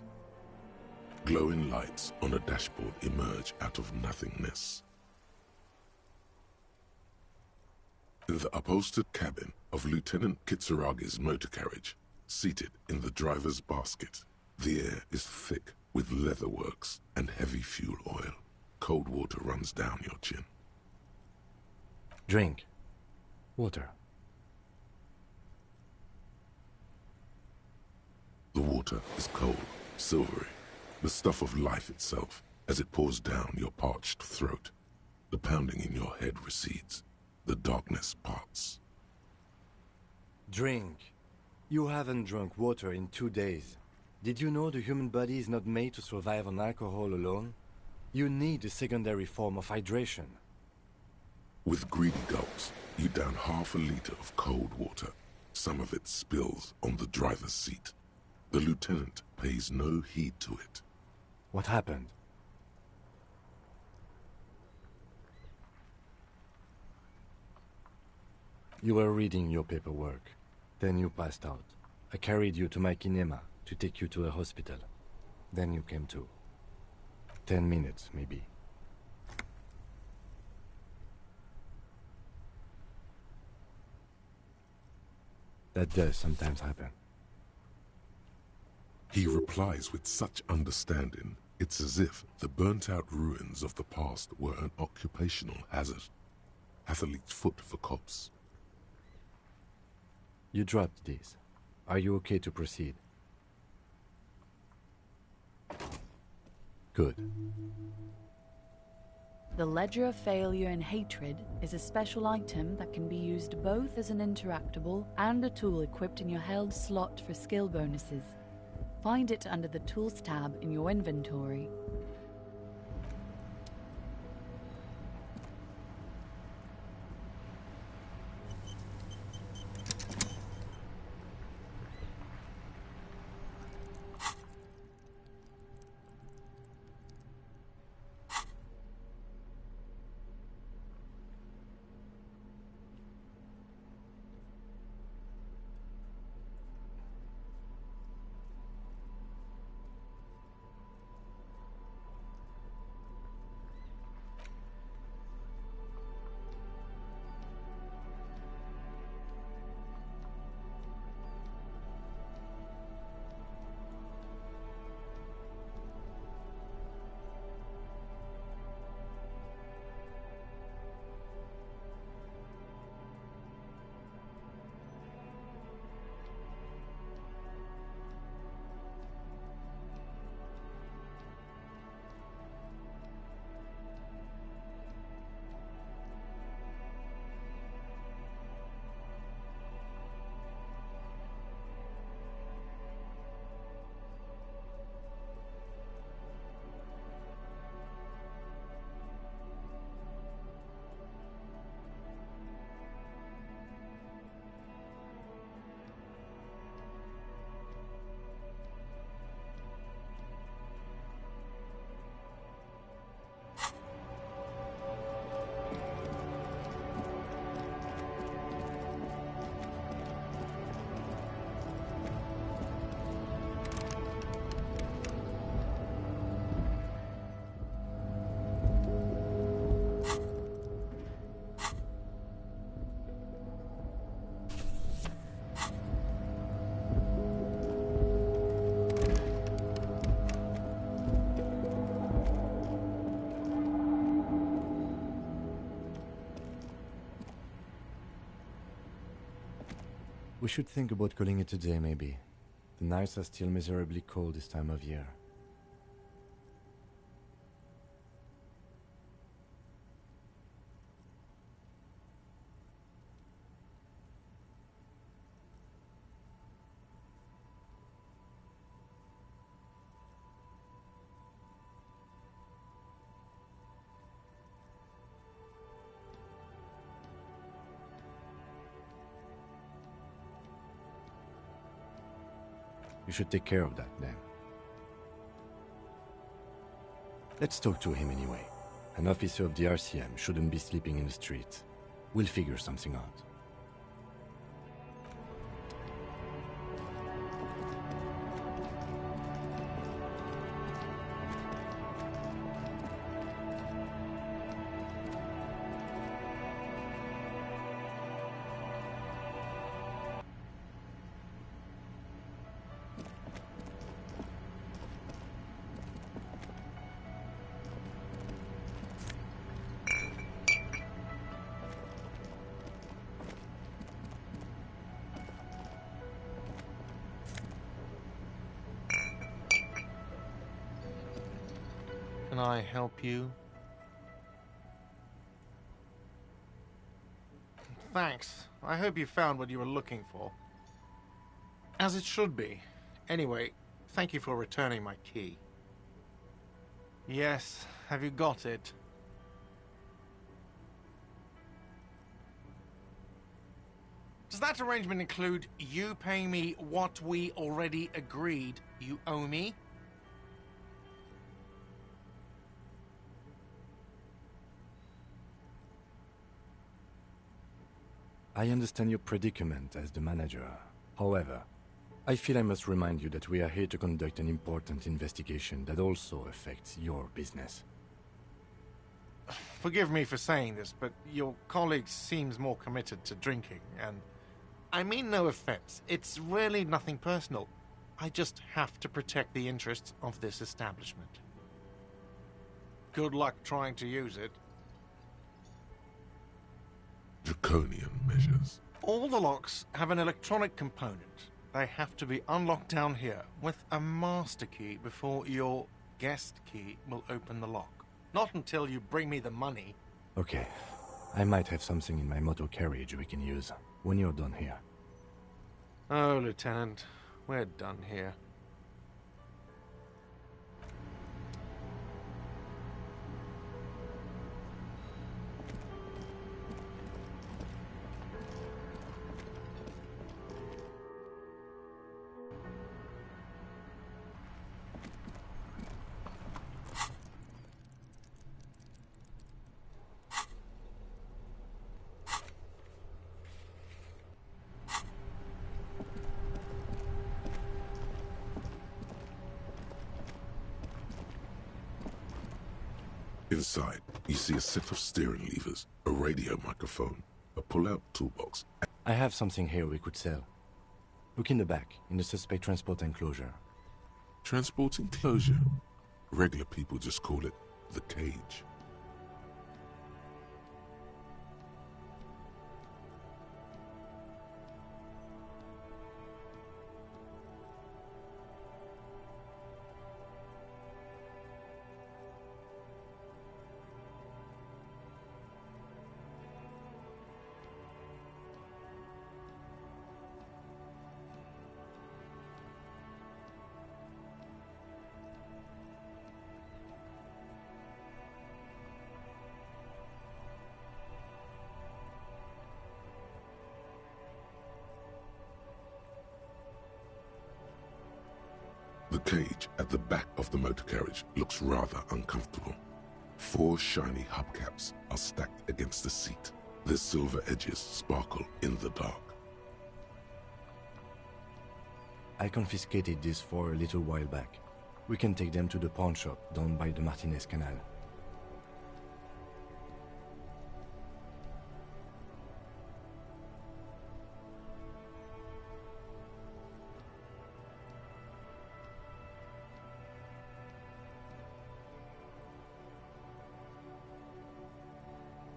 Glowing lights on a dashboard emerge out of nothingness. In the upholstered cabin of Lieutenant Kitsuragi's motor carriage, seated in the driver's basket, the air is thick with leatherworks and heavy fuel oil. Cold water runs down your chin. Drink. Water. The water is cold, silvery, the stuff of life itself, as it pours down your parched throat. The pounding in your head recedes. The darkness parts. Drink. You haven't drunk water in 2 days. Did you know the human body is not made to survive on alcohol alone? You need a secondary form of hydration. With greedy gulps, you down half a liter of cold water. Some of it spills on the driver's seat. The lieutenant pays no heed to it. What happened? You were reading your paperwork. Then you passed out. I carried you to my kinema to take you to a hospital. Then you came to. 10 minutes, maybe. That does sometimes happen. He replies with such understanding, it's as if the burnt-out ruins of the past were an occupational hazard. Athlete's foot for cops. You dropped these. Are you okay to proceed? Good. The Ledger of Failure and Hatred is a special item that can be used both as an interactable and a tool equipped in your held slot for skill bonuses. Find it under the Tools tab in your inventory. We should think about calling it a day, maybe. The nights are still miserably cold this time of year. You should take care of that, then. Let's talk to him anyway. An officer of the RCM shouldn't be sleeping in the streets. We'll figure something out. Can I help you? Thanks. I hope you found what you were looking for. As it should be. Anyway, thank you for returning my key. Yes, have you got it? Does that arrangement include you paying me what we already agreed you owe me? I understand your predicament as the manager. However, I feel I must remind you that we are here to conduct an important investigation that also affects your business. Forgive me for saying this, but your colleague seems more committed to drinking, and I mean no offense. It's really nothing personal. I just have to protect the interests of this establishment. Good luck trying to use it. Draconian measures. All the locks have an electronic component. They have to be unlocked down here with a master key before your guest key will open the lock. Not until you bring me the money. Okay. I might have something in my motor carriage we can use when you're done here. Oh, Lieutenant, we're done here. Inside, you see a set of steering levers, a radio microphone, a pull-out toolbox. I have something here we could sell. Look in the back, in the suspect transport enclosure. Transport enclosure? Regular people just call it the cage. The cage at the back of the motor carriage looks rather uncomfortable. 4 shiny hubcaps are stacked against the seat. Their silver edges sparkle in the dark. I confiscated these 4 a little while back. We can take them to the pawn shop down by the Martinez Canal.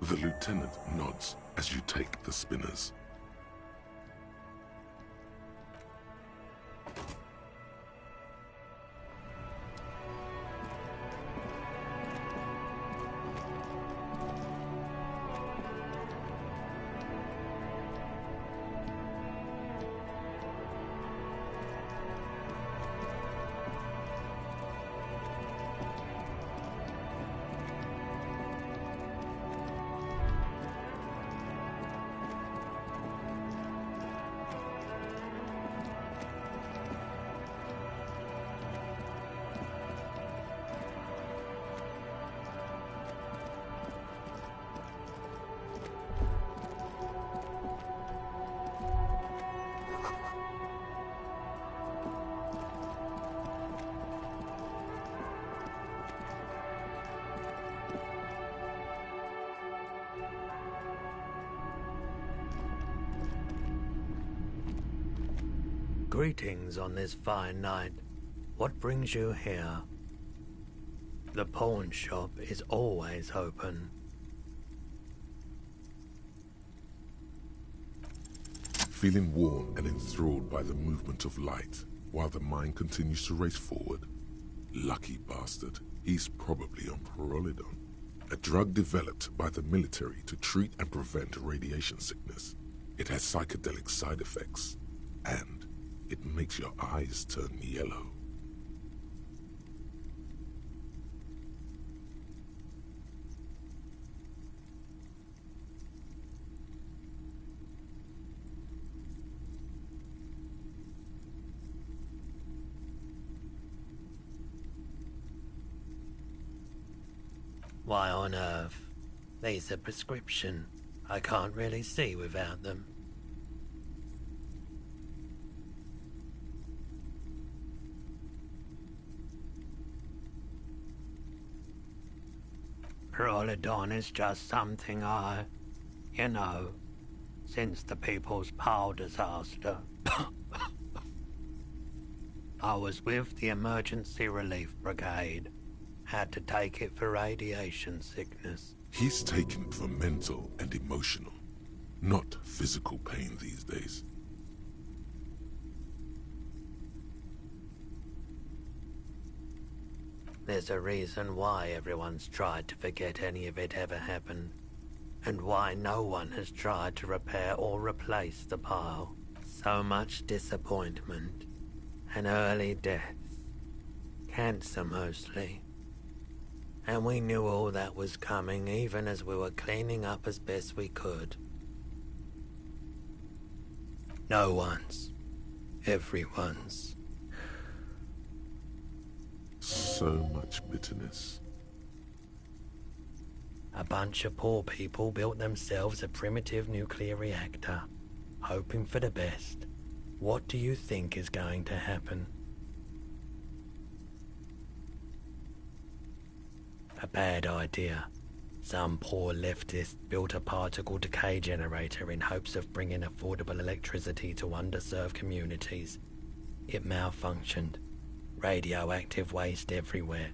The lieutenant nods as you take the spinners. Greetings on this fine night. What brings you here? The pawn shop is always open. Feeling warm and enthralled by the movement of light, while the mind continues to race forward. Lucky bastard, he's probably on Prolidon, a drug developed by the military to treat and prevent radiation sickness. It has psychedelic side effects, and it makes your eyes turn yellow. Why on earth? These are prescription. I can't really see without them. Prolidon is just something you know, since the People's Power disaster. I was with the Emergency Relief Brigade. Had to take it for radiation sickness. He's taken it for mental and emotional, not physical pain these days. There's a reason why everyone's tried to forget any of it ever happened, and why no one has tried to repair or replace the pile. So much disappointment, and early death. Cancer mostly. And we knew all that was coming even as we were cleaning up as best we could. No one's. Everyone's. So much bitterness. A bunch of poor people built themselves a primitive nuclear reactor, hoping for the best. What do you think is going to happen? A bad idea. Some poor leftist built a particle decay generator in hopes of bringing affordable electricity to underserved communities. It malfunctioned. Radioactive waste everywhere.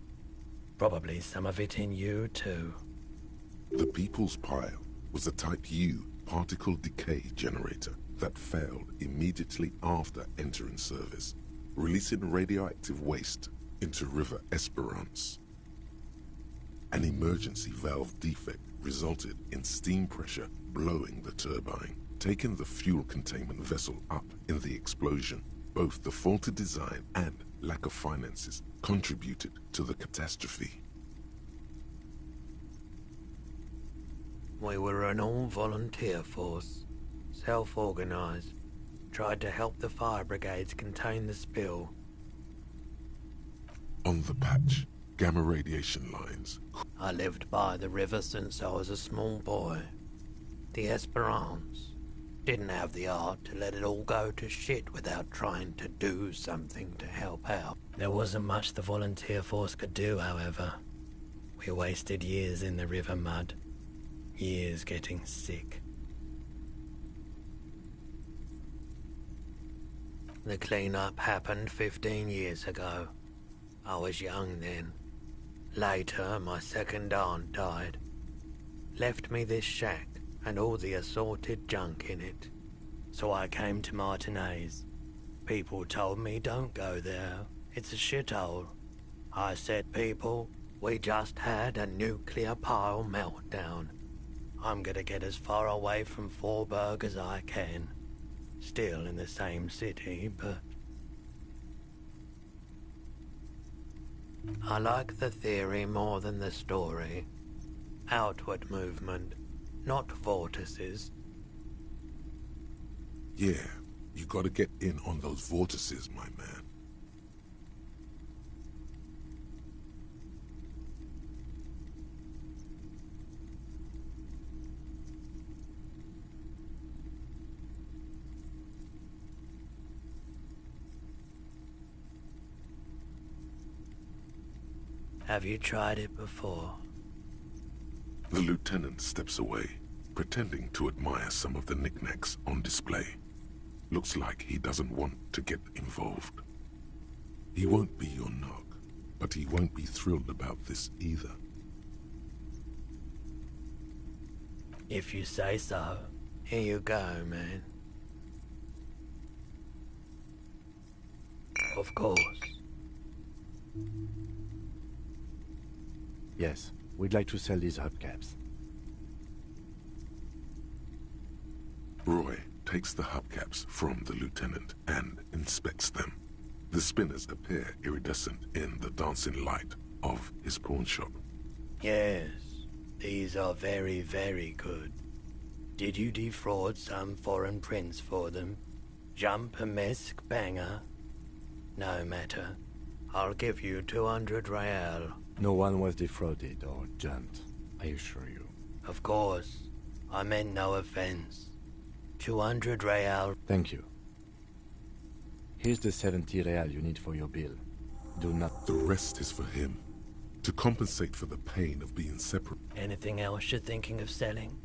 Probably some of it in you too. The People's Pile was a Type U particle decay generator that failed immediately after entering service, releasing radioactive waste into River Esperance. An emergency valve defect resulted in steam pressure blowing the turbine, taking the fuel containment vessel up in the explosion. Both the faulty design and lack of finances contributed to the catastrophe. We were an all-volunteer force, self-organized, tried to help the fire brigades contain the spill. On the patch, gamma radiation lines. I lived by the river since I was a small boy. The Esperance. Didn't have the art to let it all go to shit without trying to do something to help out. There wasn't much the volunteer force could do, however. We wasted years in the river mud. Years getting sick. The cleanup happened 15 years ago. I was young then. Later, my second aunt died. Left me this shack and all the assorted junk in it. So I came to Martinez. People told me don't go there. It's a shithole. I said, people, we just had a nuclear pile meltdown. I'm gonna get as far away from Forburg as I can. Still in the same city, but... I like the theory more than the story. Outward movement, not vortices. Yeah, you gotta get in on those vortices, my man. Have you tried it before? The lieutenant steps away, pretending to admire some of the knickknacks on display. Looks like he doesn't want to get involved. He won't be your knock, but he won't be thrilled about this either. If you say so. Here you go, man. Of course. Yes, we'd like to sell these hubcaps. Roy takes the hubcaps from the lieutenant and inspects them. The spinners appear iridescent in the dancing light of his pawn shop. Yes, these are very, very good. Did you defraud some foreign prince for them? Jump a mesk banger? No matter. I'll give you 200 real. No one was defrauded or jumped, I assure you. Of course. I meant no offense. 200 real. Thank you. Here's the 70 real you need for your bill. Do not... The rest is for him, to compensate for the pain of being separate. Anything else you're thinking of selling?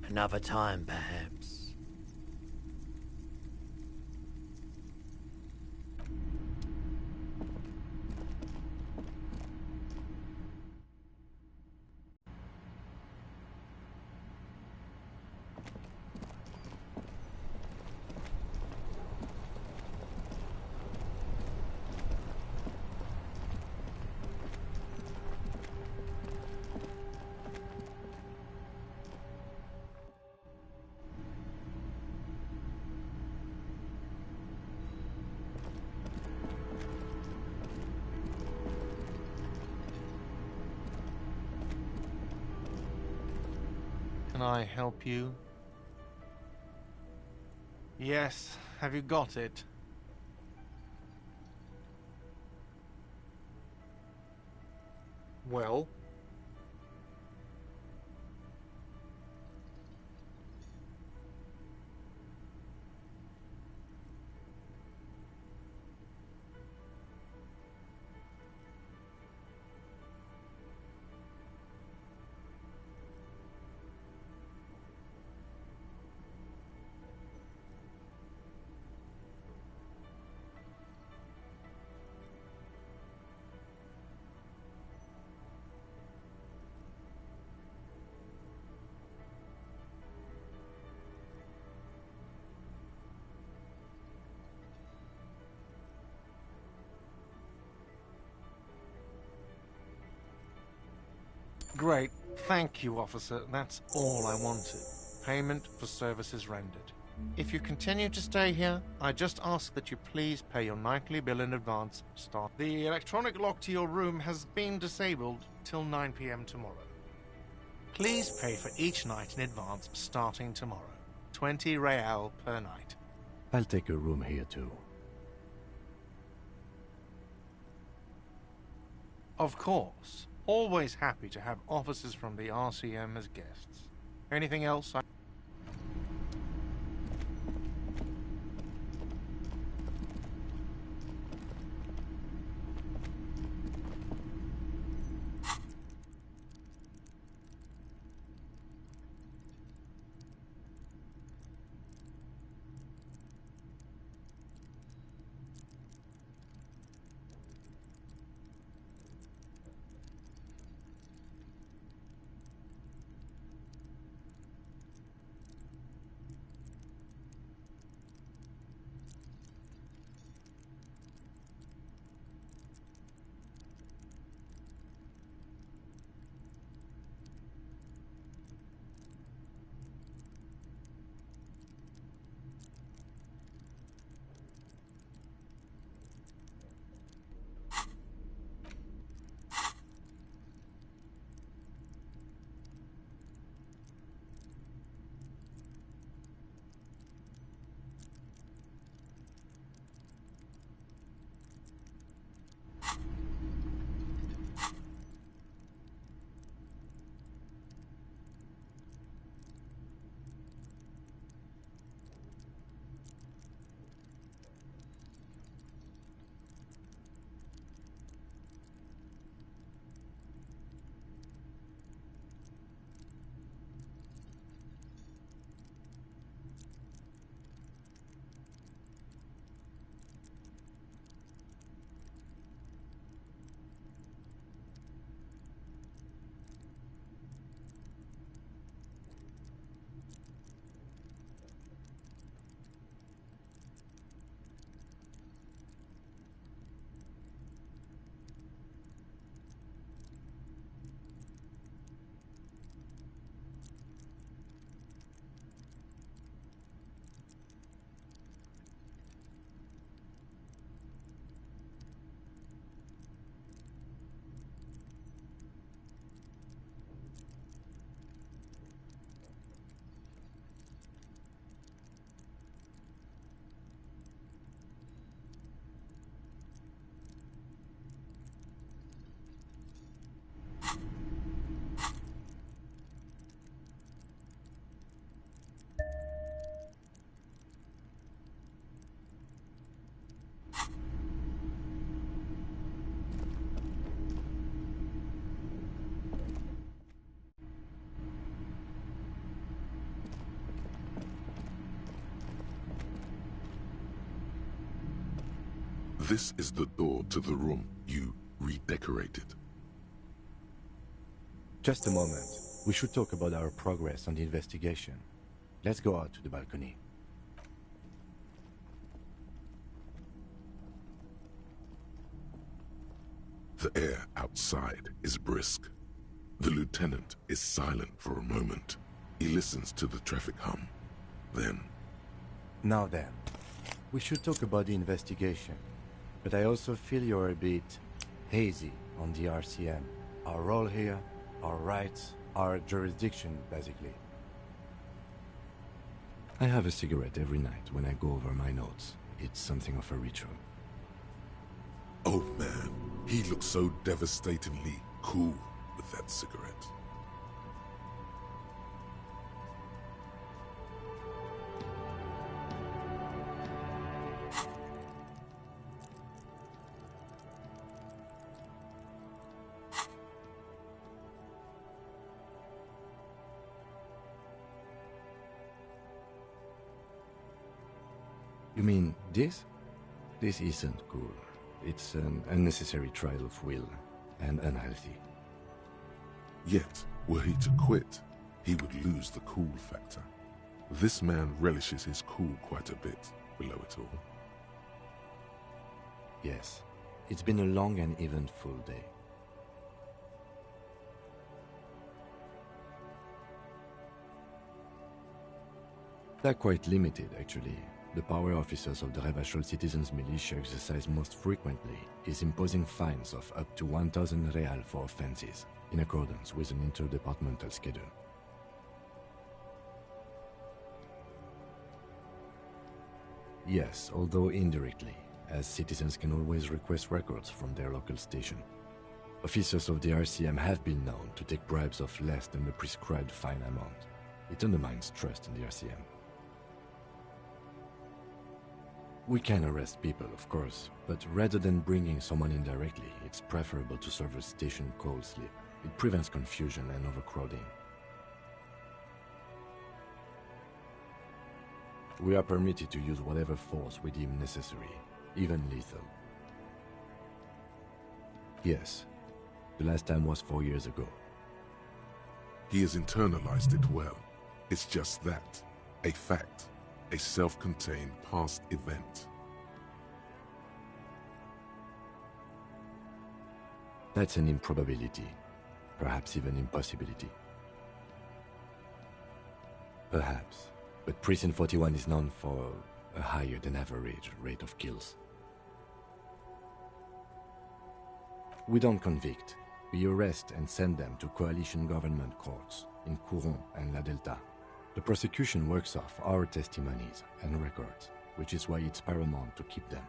Another time, perhaps. Can I help you? Yes, have you got it? Well? Great. Thank you, officer. That's all I wanted. Payment for services rendered. If you continue to stay here, I just ask that you please pay your nightly bill in advance. Start. The electronic lock to your room has been disabled till 9 p.m. tomorrow. Please pay for each night in advance starting tomorrow. 20 real per night. I'll take a room here too. Of course. Always happy to have officers from the RCM as guests. Anything else? This is the door to the room you redecorated. Just a moment. We should talk about our progress on the investigation. Let's go out to the balcony. The air outside is brisk. The lieutenant is silent for a moment. He listens to the traffic hum. Then... Now then, we should talk about the investigation. But I also feel you're a bit hazy on the RCM. Our role here, our rights, our jurisdiction, basically. I have a cigarette every night when I go over my notes. It's something of a ritual. Oh man, he looks so devastatingly cool with that cigarette. You mean this? This isn't cool. It's an unnecessary trial of will, and unhealthy. Yet, were he to quit, he would lose the cool factor. This man relishes his cool quite a bit below it all. Yes, it's been a long and eventful day. They're quite limited, actually. The power officers of the Revachol Citizens Militia exercise most frequently is imposing fines of up to 1,000 real for offenses, in accordance with an interdepartmental schedule. Yes, although indirectly, as citizens can always request records from their local station. Officers of the RCM have been known to take bribes of less than the prescribed fine amount. It undermines trust in the RCM. We can arrest people, of course, but rather than bringing someone in directly, it's preferable to serve a station call slip. It prevents confusion and overcrowding. We are permitted to use whatever force we deem necessary, even lethal. Yes, the last time was 4 years ago. He has internalized it well. It's just that, a fact. A self-contained past event. That's an improbability, perhaps even impossibility. Perhaps, but Precinct 41 is known for a higher than average rate of kills. We don't convict, we arrest and send them to coalition government courts in Couron and La Delta. The prosecution works off our testimonies and records, which is why it's paramount to keep them.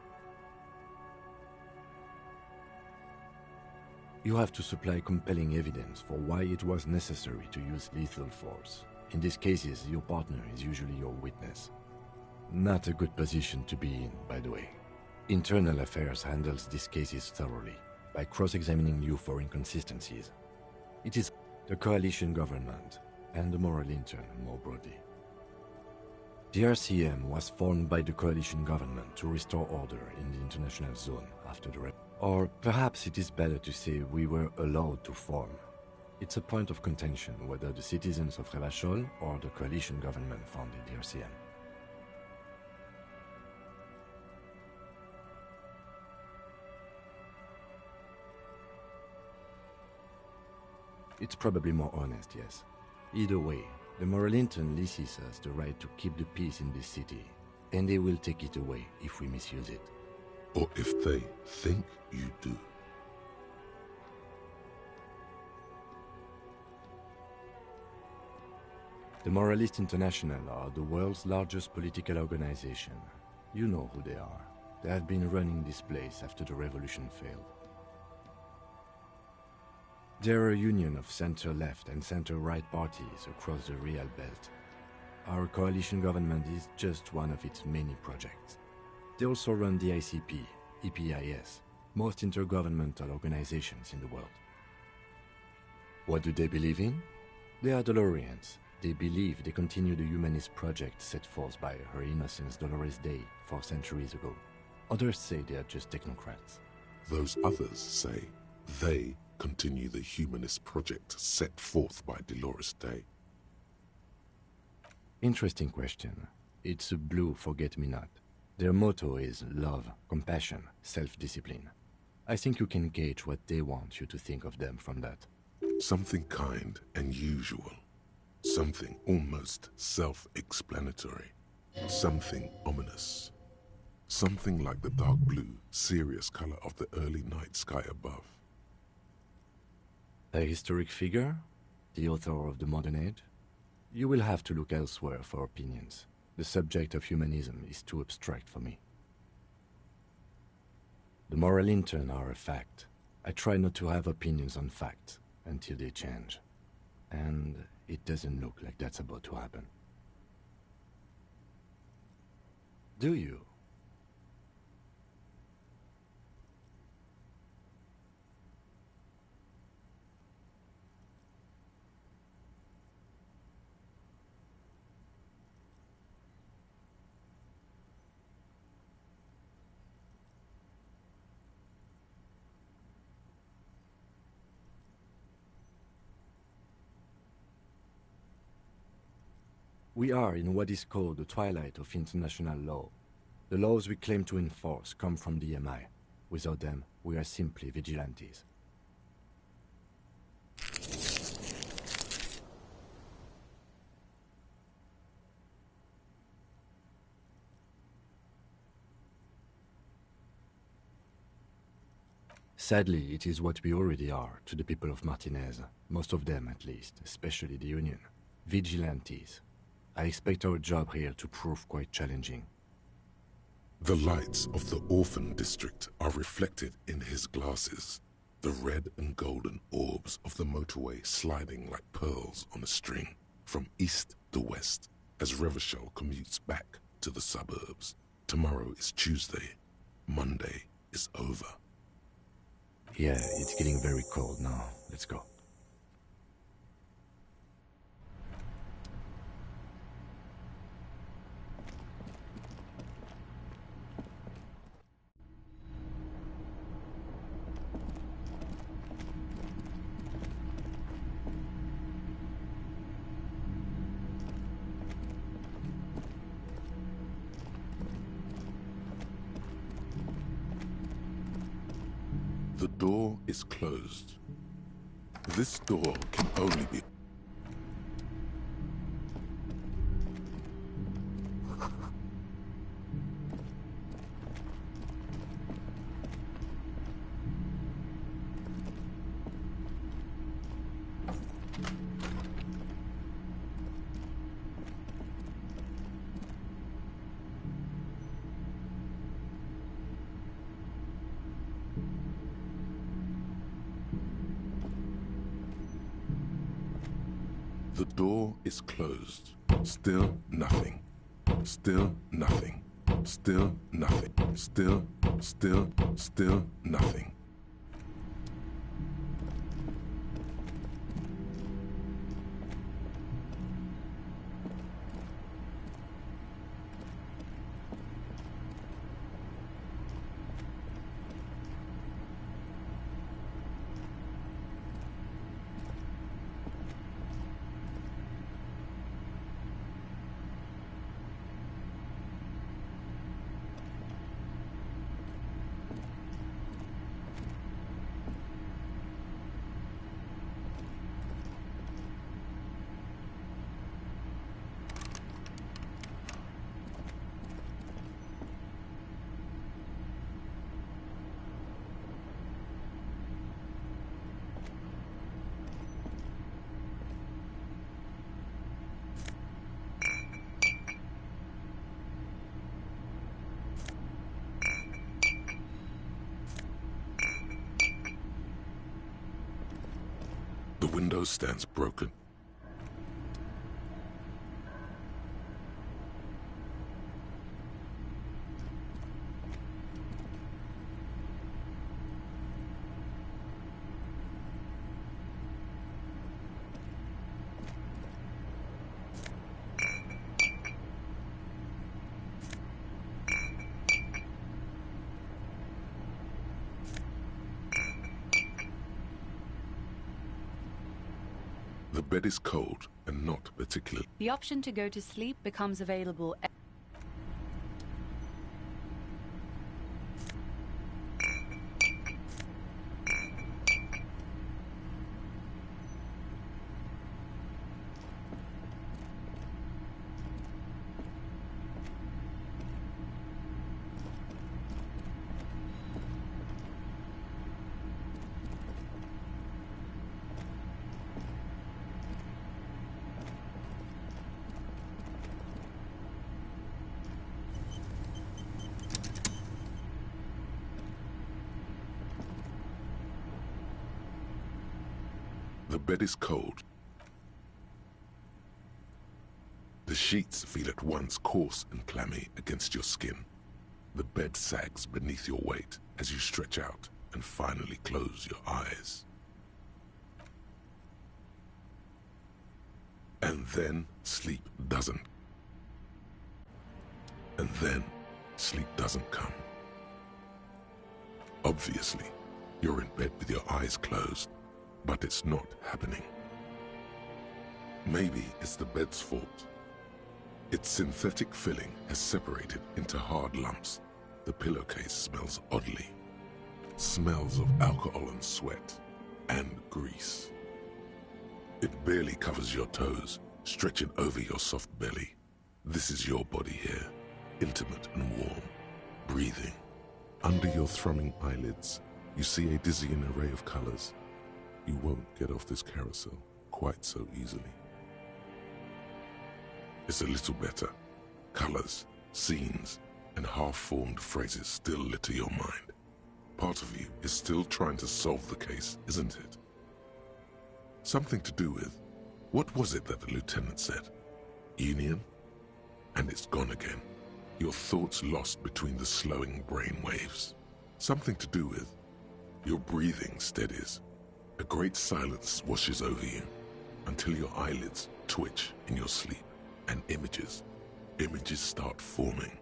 You have to supply compelling evidence for why it was necessary to use lethal force. In these cases, your partner is usually your witness. Not a good position to be in, by the way. Internal Affairs handles these cases thoroughly, by cross-examining you for inconsistencies. It is the coalition government and the moral intern more broadly. The RCM was formed by the coalition government to restore order in the international zone after the or perhaps it is better to say we were allowed to form. It's a point of contention whether the citizens of Revachol or the coalition government founded the RCM. It's probably more honest, yes. Either way, the moral intern leases us the right to keep the peace in this city, and they will take it away if we misuse it. Or if they think you do. The Moralist International are the world's largest political organization. You know who they are. They have been running this place after the revolution failed. They're a union of center-left and center-right parties across the Real Belt. Our coalition government is just one of its many projects. They also run the ICP, EPIS, most intergovernmental organizations in the world. What do they believe in? They are Dolorians. They believe they continue the humanist project set forth by Her Innocence Dolores Day 4 centuries ago. Others say they are just technocrats. Those others say they continue the humanist project set forth by Dolores Day. Interesting question. It's a blue forget-me-not. Their motto is love, compassion, self-discipline. I think you can gauge what they want you to think of them from that. Something kind and usual. Something almost self-explanatory. Something ominous. Something like the dark blue, serious color of the early night sky above. A historic figure? The author of the modern age? You will have to look elsewhere for opinions. The subject of humanism is too abstract for me. The moral intern are a fact. I try not to have opinions on facts until they change. And it doesn't look like that's about to happen. Do you? We are in what is called the twilight of international law. The laws we claim to enforce come from the MI. Without them, we are simply vigilantes. Sadly, it is what we already are to the people of Martinez, most of them at least, especially the Union. Vigilantes. I expect our job here to prove quite challenging. The lights of the orphan district are reflected in his glasses, the red and golden orbs of the motorway sliding like pearls on a string, from east to west, as Revachol commutes back to the suburbs. Tomorrow is Tuesday. Monday is over. Yeah, it's getting very cold now. Let's go. The door is closed. This door can only be... The door is closed. Still nothing. Still nothing. Still nothing. Still nothing. The window stands broken. bed is cold and not particularly. The option to go to sleep becomes available. The bed is cold. The sheets feel at once coarse and clammy against your skin. The bed sags beneath your weight as you stretch out and finally close your eyes. And then sleep doesn't. And then sleep doesn't come. Obviously, you're in bed with your eyes closed. But it's not happening. Maybe it's the bed's fault. Its synthetic filling has separated into hard lumps. The pillowcase smells oddly. Smells of alcohol and sweat and grease. It barely covers your toes, stretching over your soft belly. This is your body here, intimate and warm, breathing. Under your thrumming eyelids, you see a dizzying array of colors. You won't get off this carousel quite so easily. It's a little better. Colors, scenes, and half-formed phrases still litter your mind. Part of you is still trying to solve the case, isn't it? Something to do with, what was it that the lieutenant said? Union? And it's gone again. Your thoughts lost between the slowing brain waves. Something to do with, your breathing steadies. A great silence washes over you until your eyelids twitch in your sleep and images start forming.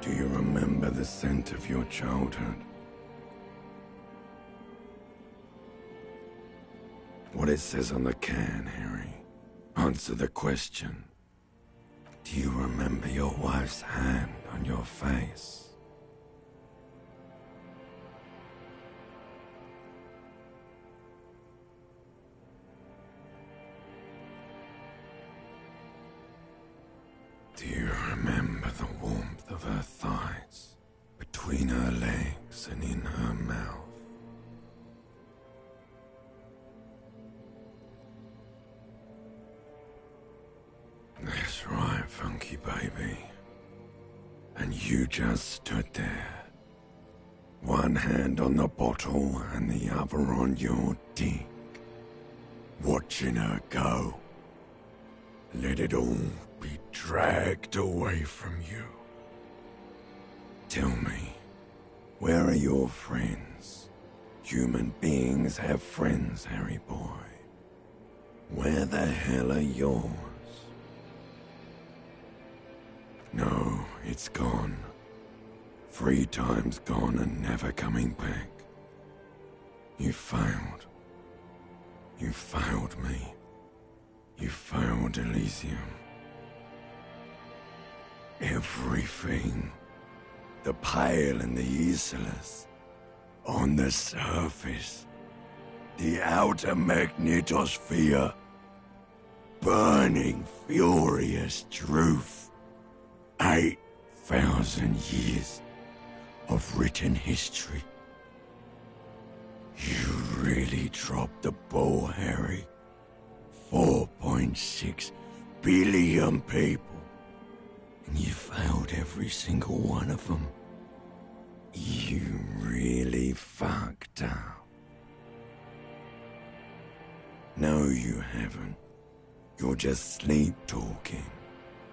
Do you remember the scent of your childhood? What it says on the can, Harry. Answer the question. Do you remember your wife's hand on your face? Do you remember the warmth of her thighs, between her legs and in her mouth? That's right, funky baby. And you just stood there. One hand on the bottle and the other on your dick. Watching her go. Let it all be dragged away from you. Tell me, where are your friends? Human beings have friends, Harry boy. Where the hell are yours? No, it's gone. 3 times gone and never coming back. You failed. You failed me. You failed Elysium. Everything. The Pale and the Islas. On the surface. The outer magnetosphere. Burning, furious truth. 8 4,000 years of written history. You really dropped the ball, Harry. 4.6 billion people. And you failed every single one of them. You really fucked up. No, you haven't. You're just sleep-talking.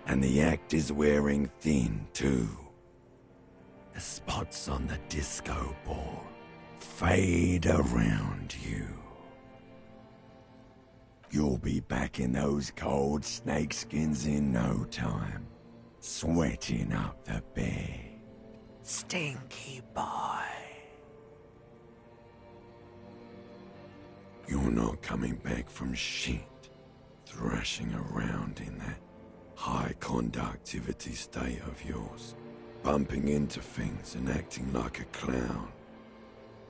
And the act is wearing thin, too. The spots on the disco ball fade around you. You'll be back in those cold snakeskins in no time, sweating up the bed. Stinky boy. You're not coming back from shit, thrashing around in that high conductivity state of yours, bumping into things and acting like a clown.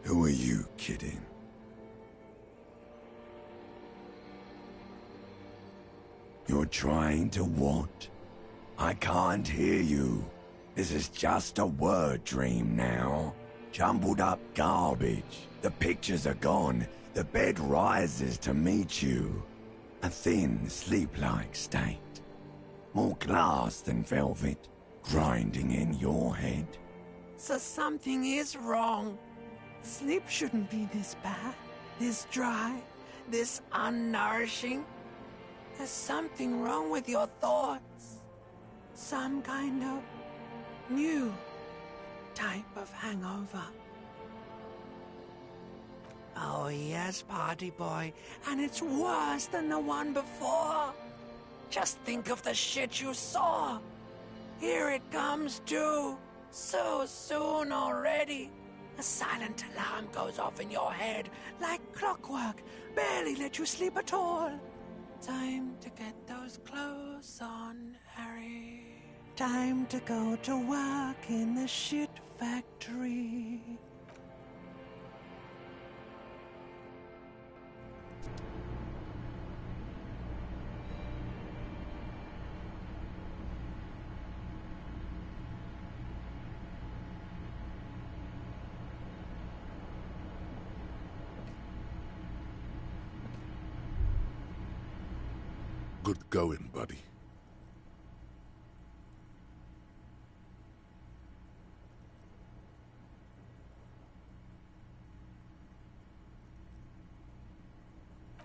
Who are you kidding? You're trying to what? I can't hear you. This is just a word dream now. Jumbled up garbage. The pictures are gone. The bed rises to meet you. A thin, sleep-like state. More glass than velvet, grinding in your head. So something is wrong. Sleep shouldn't be this bad, this dry, this unnourishing. There's something wrong with your thoughts. Some kind of new type of hangover. Oh yes, party boy, and it's worse than the one before. Just think of the shit you saw. Here it comes too, so soon already. A silent alarm goes off in your head like clockwork, barely let you sleep at all. Time to get those clothes on, Harry. Time to go to work in the shit factory. Good going, buddy.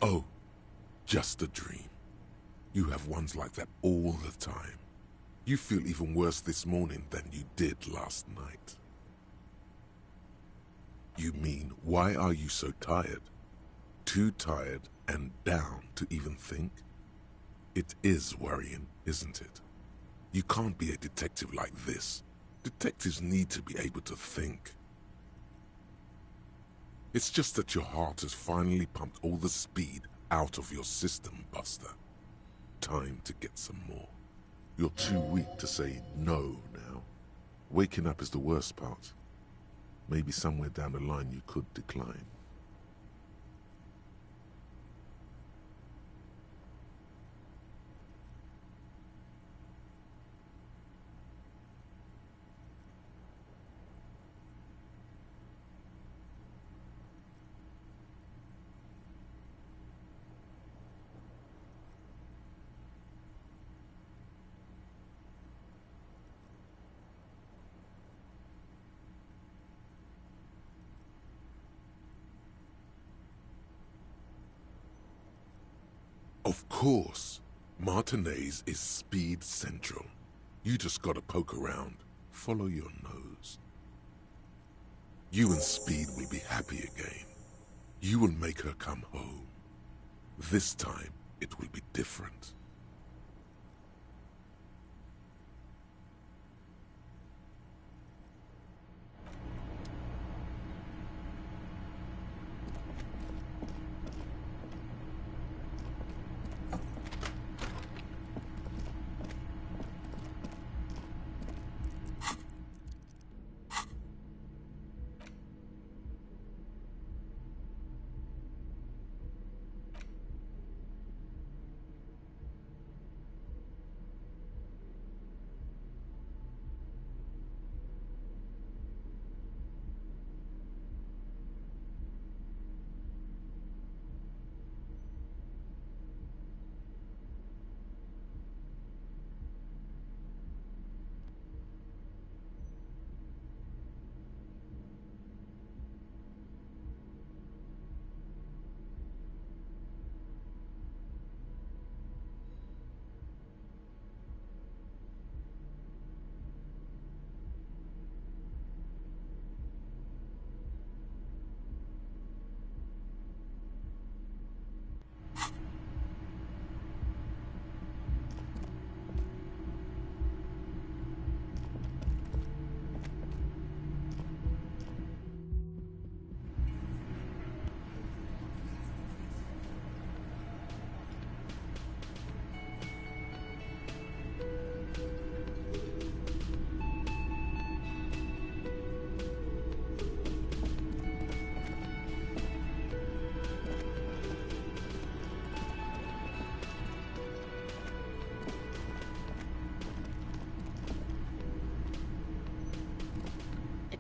Oh, just a dream. You have ones like that all the time. You feel even worse this morning than you did last night. You mean, why are you so tired? Too tired and down to even think? It is worrying, isn't it? You can't be a detective like this. Detectives need to be able to think. It's just that your heart has finally pumped all the speed out of your system, Buster. Time to get some more. You're too weak to say no now. Waking up is the worst part. Maybe somewhere down the line you could decline. Of course, Martinez is speed central. You just gotta poke around, follow your nose. You and Speed will be happy again. You will make her come home. This time, it will be different.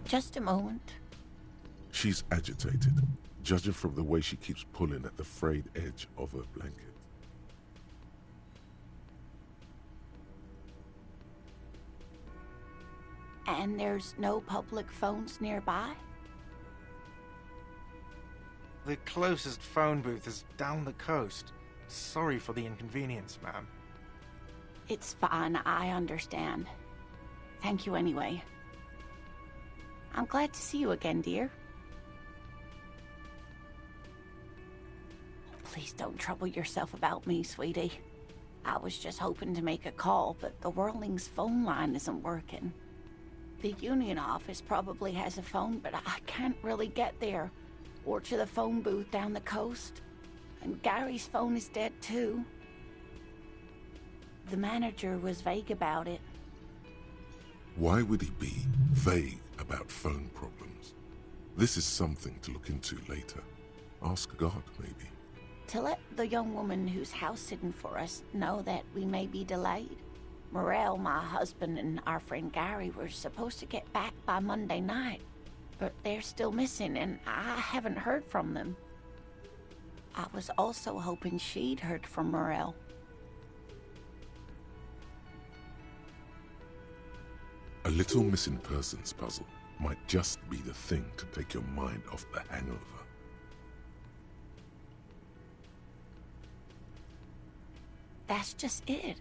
Just a moment. She's agitated, judging from the way she keeps pulling at the frayed edge of her blanket. And there's no public phones nearby? The closest phone booth is down the coast. Sorry for the inconvenience, ma'am. It's fine, I understand. Thank you anyway. I'm glad to see you again, dear. Please don't trouble yourself about me, sweetie. I was just hoping to make a call, but the Whirling's phone line isn't working. The union office probably has a phone, but I can't really get there, or to the phone booth down the coast. And Gary's phone is dead too. The manager was vague about it. Why would he be vague about phone problems? This is something to look into later. Ask God, maybe. To let the young woman who's house-sitting for us know that we may be delayed. Morel, my husband, and our friend Gary were supposed to get back by Monday night, but they're still missing, and I haven't heard from them. I was also hoping she'd heard from Morel. A little missing persons puzzle might just be the thing to take your mind off the hangover. That's just it.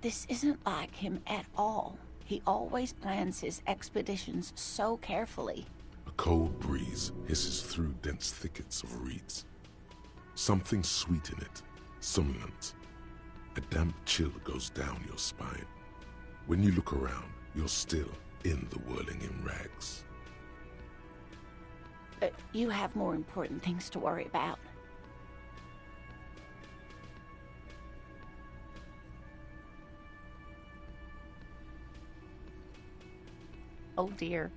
This isn't like him at all. He always plans his expeditions so carefully. A cold breeze hisses through dense thickets of reeds. Something sweet in it, somnolent. A damp chill goes down your spine. When you look around, you're still in the whirling in rags. You have more important things to worry about. Oh dear,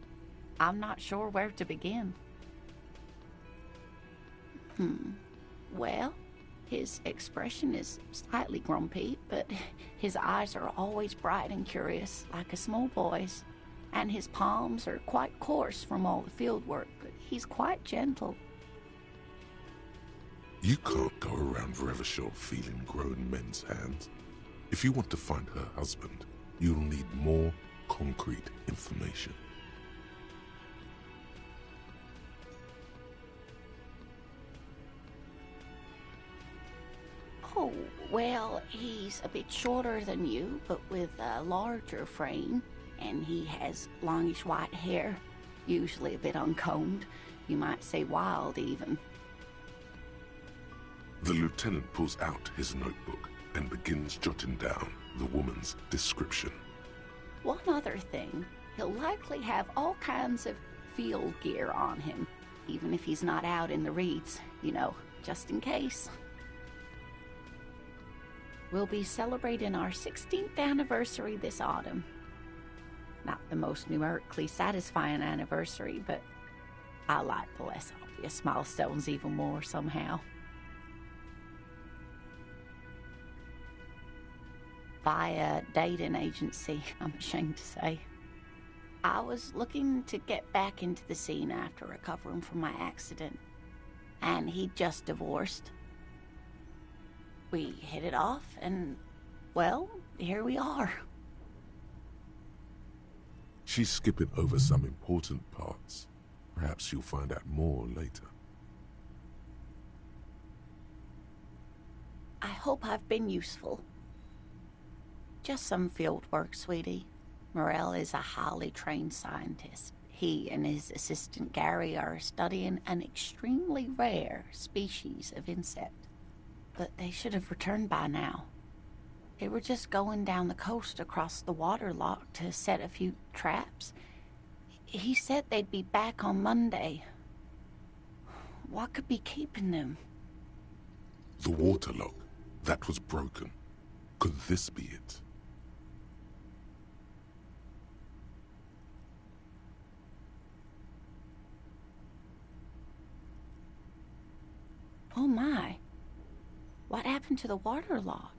I'm not sure where to begin. Well, his expression is slightly grumpy, but his eyes are always bright and curious, like a small boy's. And his palms are quite coarse from all the field work, but he's quite gentle. You can't go around Revachol feeling grown men's hands. If you want to find her husband, you'll need more concrete information. Oh, well, he's a bit shorter than you, but with a larger frame, and he has longish white hair, usually a bit uncombed. You might say wild, even. The lieutenant pulls out his notebook and begins jotting down the woman's description. One other thing, he'll likely have all kinds of field gear on him, even if he's not out in the reeds, you know, just in case. We'll be celebrating our 16th anniversary this autumn. Not the most numerically satisfying anniversary, but I like the less obvious milestones even more somehow. Via dating agency, I'm ashamed to say. I was looking to get back into the scene after recovering from my accident, and he'd just divorced. We hit it off, and, well, here we are. She's skipping over some important parts. Perhaps you'll find out more later. I hope I've been useful. Just some field work, sweetie. Morel is a highly trained scientist. He and his assistant Gary are studying an extremely rare species of insect. But they should have returned by now. They were just going down the coast across the water lock to set a few traps. He said they'd be back on Monday. What could be keeping them? The water lock. That was broken. Could this be it? Oh my. What happened to the water lock?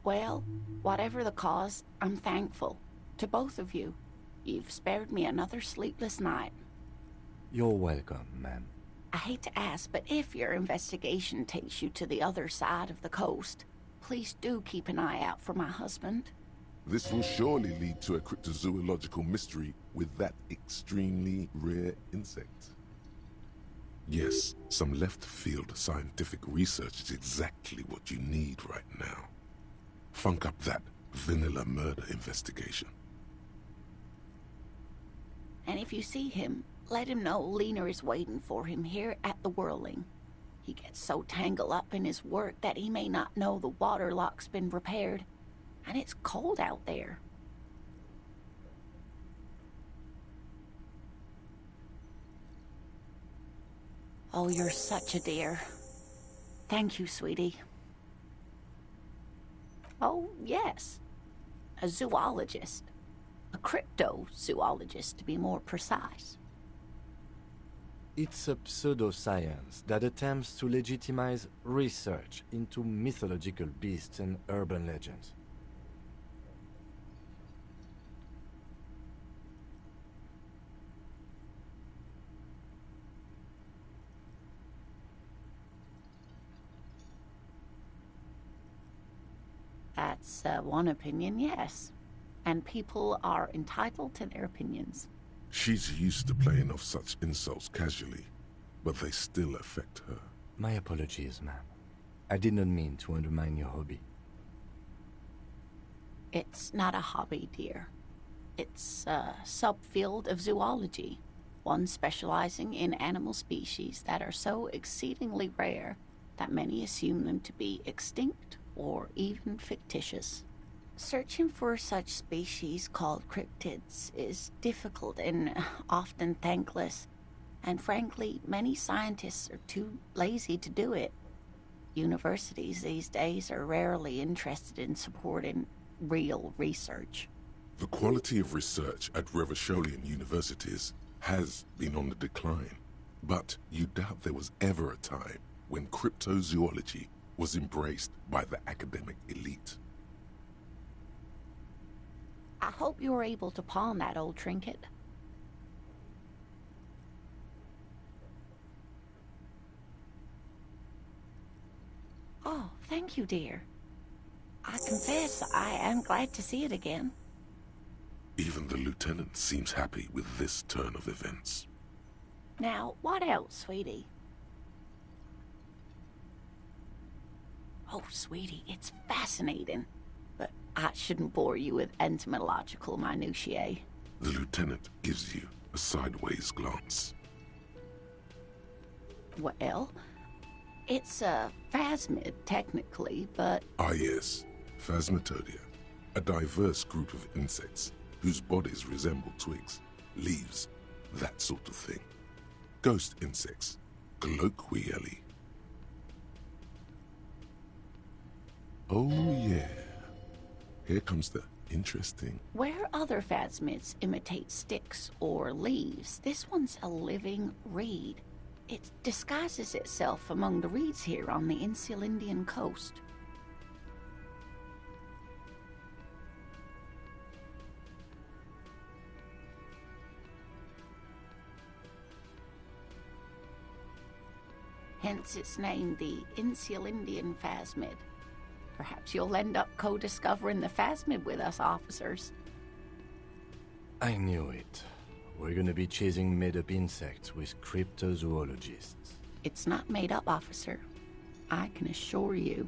Well, whatever the cause, I'm thankful. To both of you. You've spared me another sleepless night. You're welcome, ma'am. I hate to ask, but if your investigation takes you to the other side of the coast, please do keep an eye out for my husband. This will surely lead to a cryptozoological mystery with that extremely rare insect. Yes, some left-field scientific research is exactly what you need right now. Funk up that vanilla murder investigation. And if you see him, let him know Lena is waiting for him here at the Whirling. He gets so tangled up in his work that he may not know the water lock's been repaired. And it's cold out there. Oh, you're such a dear. Thank you, sweetie. Oh, yes. A zoologist. A cryptozoologist, to be more precise. It's a pseudoscience that attempts to legitimize research into mythological beasts and urban legends. That's one opinion, yes. And people are entitled to their opinions. She's used to playing off such insults casually, but they still affect her. My apologies, ma'am. I did not mean to undermine your hobby. It's not a hobby, dear. It's a subfield of zoology, one specializing in animal species that are so exceedingly rare that many assume them to be extinct or even fictitious. Searching for such species called cryptids is difficult and often thankless, and frankly, many scientists are too lazy to do it. Universities these days are rarely interested in supporting real research. The quality of research at Revacholian universities has been on the decline, but you doubt there was ever a time when cryptozoology was embraced by the academic elite. I hope you were able to pawn that old trinket. Oh, thank you, dear. I confess I am glad to see it again. Even the lieutenant seems happy with this turn of events. Now, what else, sweetie? Oh, sweetie, it's fascinating. But I shouldn't bore you with entomological minutiae. The lieutenant gives you a sideways glance. Well, it's a phasmid, technically, but... Ah, yes. Phasmatodia. A diverse group of insects whose bodies resemble twigs, leaves, that sort of thing. Ghost insects, colloquially. Oh, yeah. Here comes the interesting. Where other phasmids imitate sticks or leaves, this one's a living reed. It disguises itself among the reeds here on the Insulindian coast. Hence its name, the Insulindian phasmid. Perhaps you'll end up co-discovering the phasmid with us, officers. I knew it. We're gonna be chasing made-up insects with cryptozoologists. It's not made up, officer. I can assure you.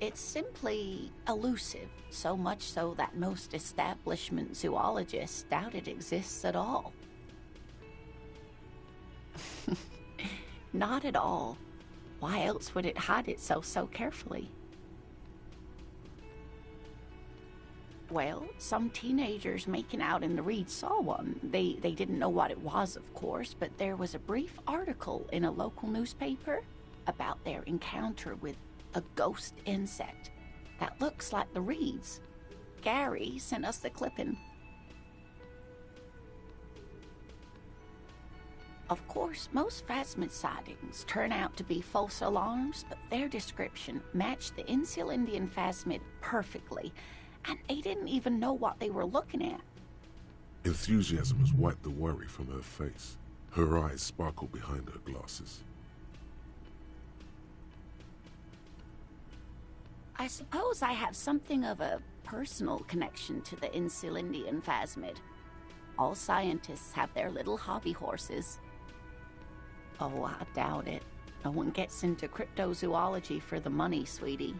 It's simply elusive, so much so that most establishment zoologists doubt it exists at all. Not at all. Why else would it hide itself so carefully? Well, some teenagers making out in the reeds saw one. They didn't know what it was, of course, but there was a brief article in a local newspaper about their encounter with a ghost insect that looks like the reeds. Gary sent us the clipping. Of course, most phasmid sightings turn out to be false alarms, but their description matched the Insulindian phasmid perfectly, and they didn't even know what they were looking at. Enthusiasm has wiped the worry from her face. Her eyes sparkle behind her glasses. I suppose I have something of a personal connection to the Insulindian phasmid. All scientists have their little hobby horses. Oh, I doubt it. No one gets into cryptozoology for the money, sweetie.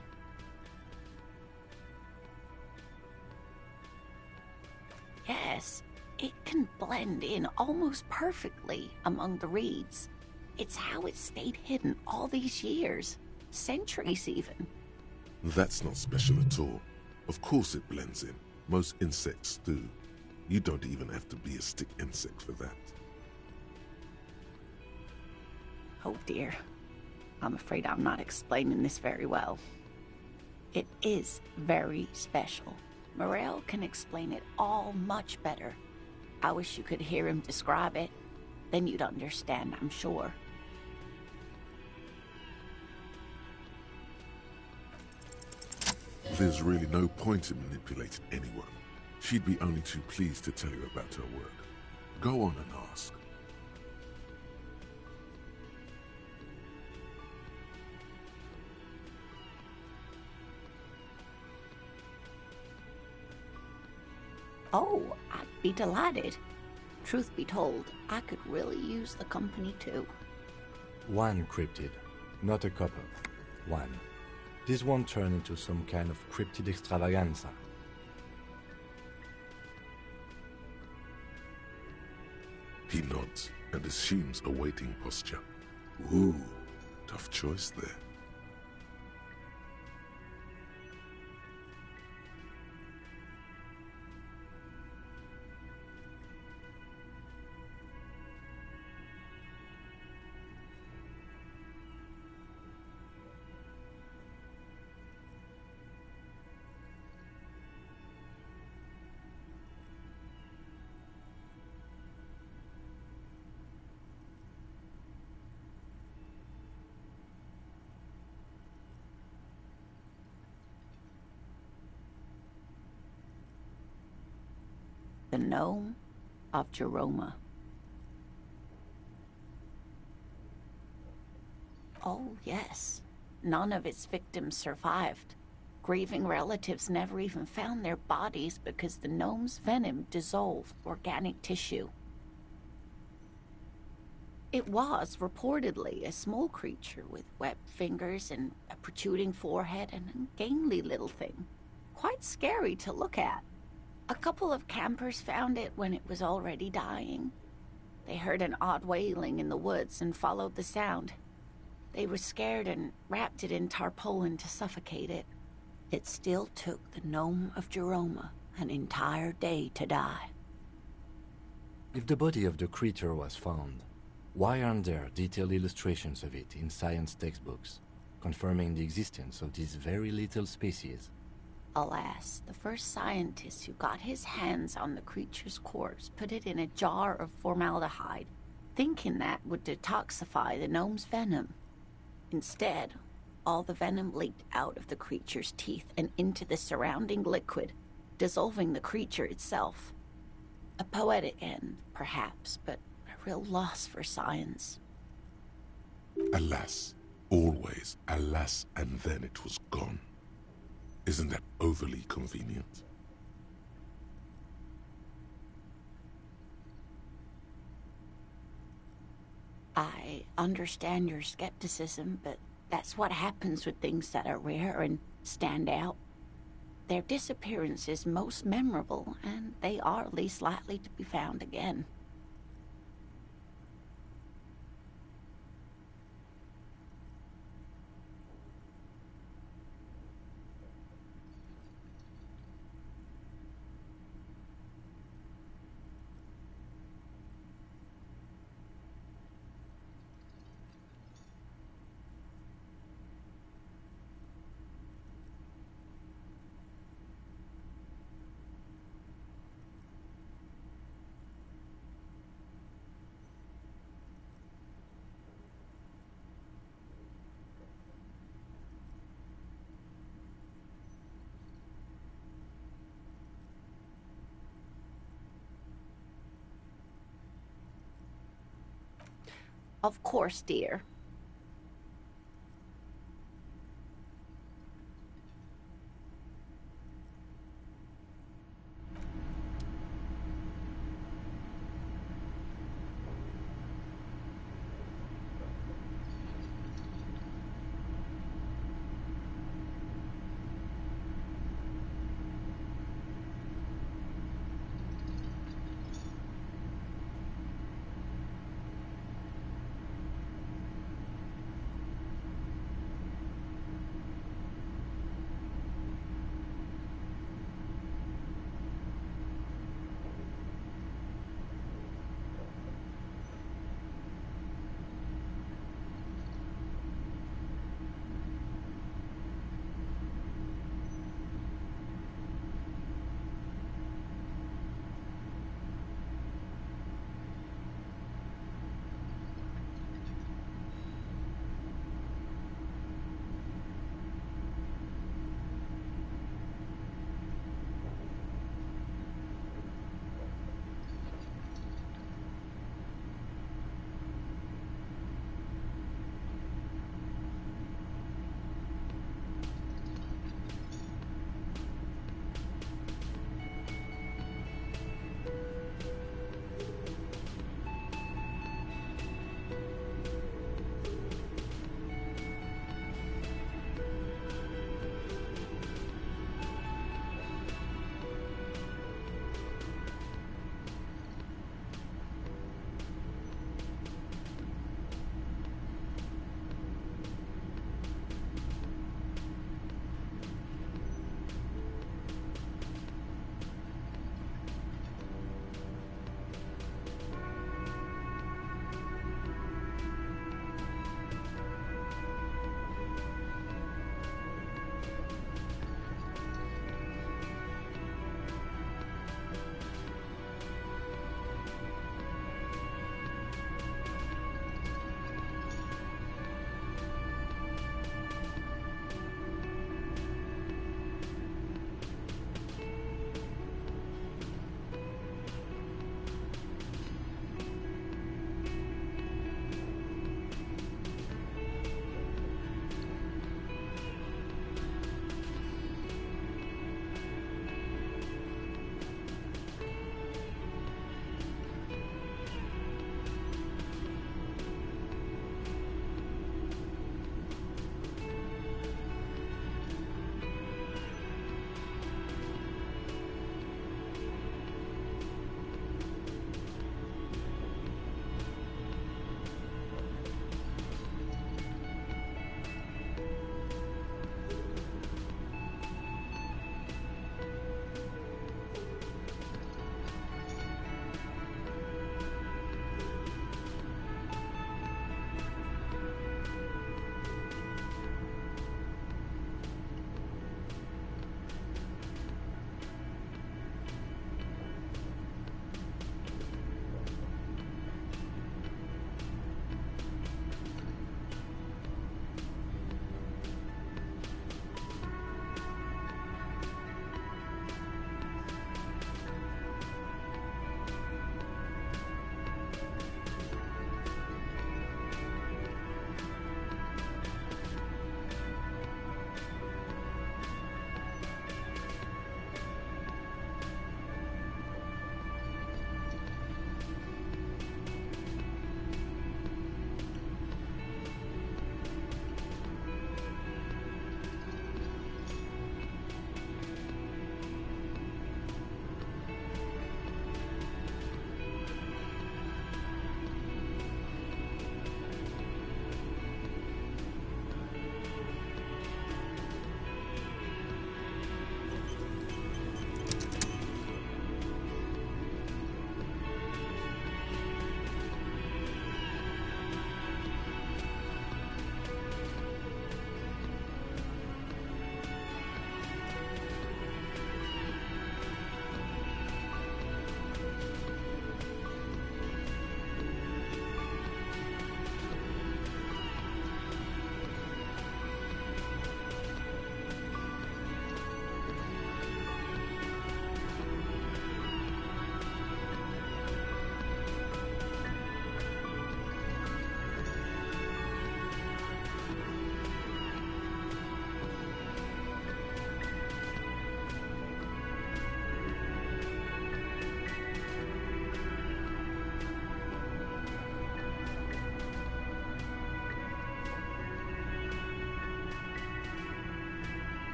Yes, it can blend in almost perfectly among the reeds. It's how it's stayed hidden all these years, centuries even. That's not special at all. Of course it blends in. Most insects do. You don't even have to be a stick insect for that. Oh dear. I'm afraid I'm not explaining this very well. It is very special. Morel can explain it all much better. I wish you could hear him describe it. Then you'd understand, I'm sure. There's really no point in manipulating anyone. She'd be only too pleased to tell you about her work. Go on and ask. Oh, I'd be delighted. Truth be told, I could really use the company too. One cryptid, not a couple. One. This won't turn into some kind of cryptid extravaganza. He nods and assumes a waiting posture. Ooh, tough choice there. The Gnome of Jeroma. Oh, yes. None of its victims survived. Grieving relatives never even found their bodies because the gnome's venom dissolved organic tissue. It was reportedly a small creature with webbed fingers and a protruding forehead and an ungainly little thing. Quite scary to look at. A couple of campers found it when it was already dying. They heard an odd wailing in the woods and followed the sound. They were scared and wrapped it in tarpaulin to suffocate it. It still took the Gnome of Jeroma an entire day to die. If the body of the creature was found, why aren't there detailed illustrations of it in science textbooks, confirming the existence of this very little species? Alas, the first scientist who got his hands on the creature's corpse put it in a jar of formaldehyde, thinking that would detoxify the gnome's venom. Instead, all the venom leaked out of the creature's teeth and into the surrounding liquid, dissolving the creature itself. A poetic end, perhaps, but a real loss for science. Alas, always alas, and then it was gone. Isn't that overly convenient? I understand your skepticism, but that's what happens with things that are rare and stand out. Their disappearance is most memorable, and they are least likely to be found again. Of course, dear.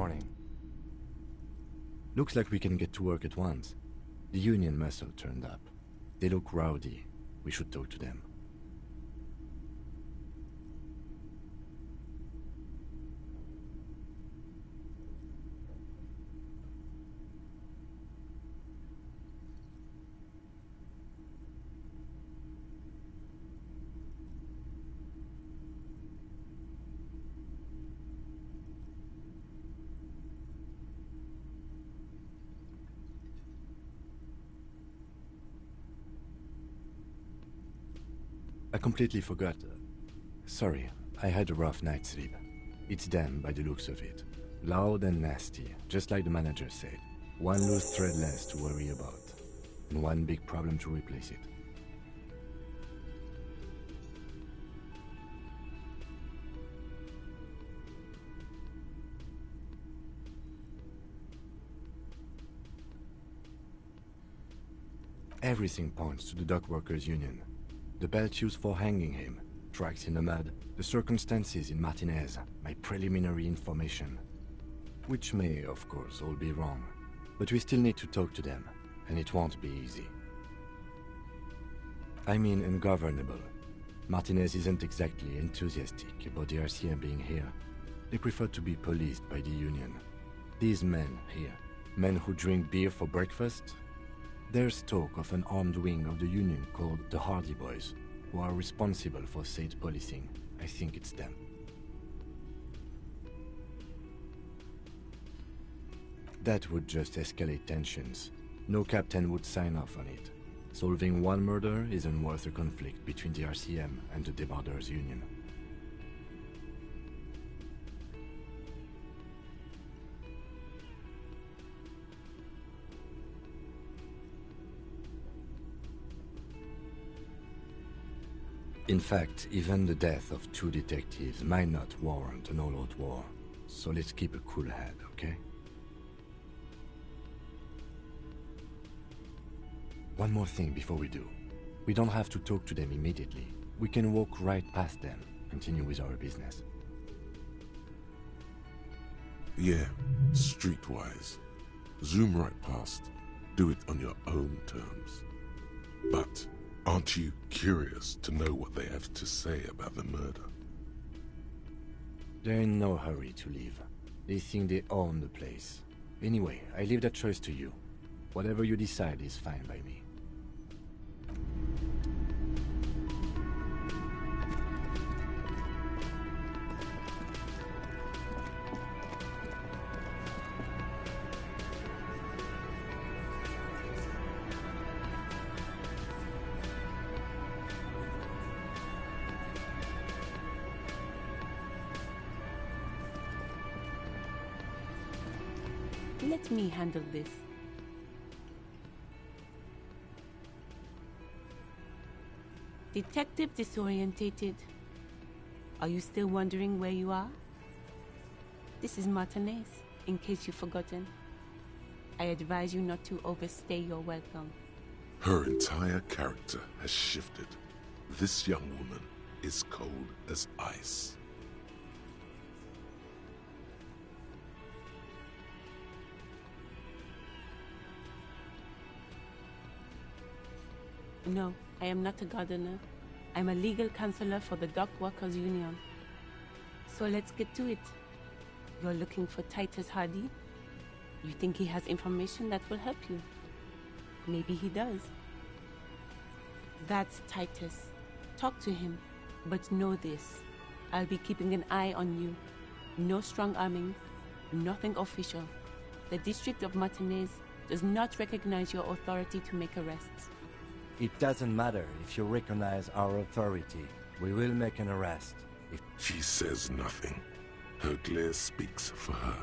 Morning. Looks like we can get to work at once. The Union muscle turned up. They look rowdy. We should talk to them. I completely forgot. Sorry, I had a rough night's sleep. It's them by the looks of it. Loud and nasty, just like the manager said. One loose thread less to worry about, and one big problem to replace it. Everything points to the dock workers' union. The belt used for hanging him, tracks in the mud, the circumstances in Martinez, my preliminary information. Which may, of course, all be wrong. But we still need to talk to them, and it won't be easy. I mean ungovernable. Martinez isn't exactly enthusiastic about the RCM being here. They prefer to be policed by the Union. These men here, men who drink beer for breakfast, there's talk of an armed wing of the Union called the Hardy Boys, who are responsible for said policing. I think it's them. That would just escalate tensions. No captain would sign off on it. Solving one murder isn't worth a conflict between the RCM and the Debarders Union. In fact, even the death of 2 detectives might not warrant an all-out war. So let's keep a cool head, okay? One more thing before we do. We don't have to talk to them immediately. We can walk right past them, continue with our business. Yeah, streetwise. Zoom right past. Do it on your own terms. But aren't you curious to know what they have to say about the murder? They're in no hurry to leave. They think they own the place. Anyway, I leave that choice to you. Whatever you decide is fine by me. Let me handle this. Detective Disorientated. Are you still wondering where you are? This is Martinez, in case you've forgotten. I advise you not to overstay your welcome. Her entire character has shifted. This young woman is cold as ice. No, I am not a gardener. I'm a legal counselor for the Dock Workers Union. So let's get to it. You're looking for Titus Hardy? You think he has information that will help you? Maybe he does. That's Titus. Talk to him, but know this. I'll be keeping an eye on you. No strong arming, nothing official. The District of Martinez does not recognize your authority to make arrests. It doesn't matter if you recognize our authority. We will make an arrest. If she says nothing, her glare speaks for her.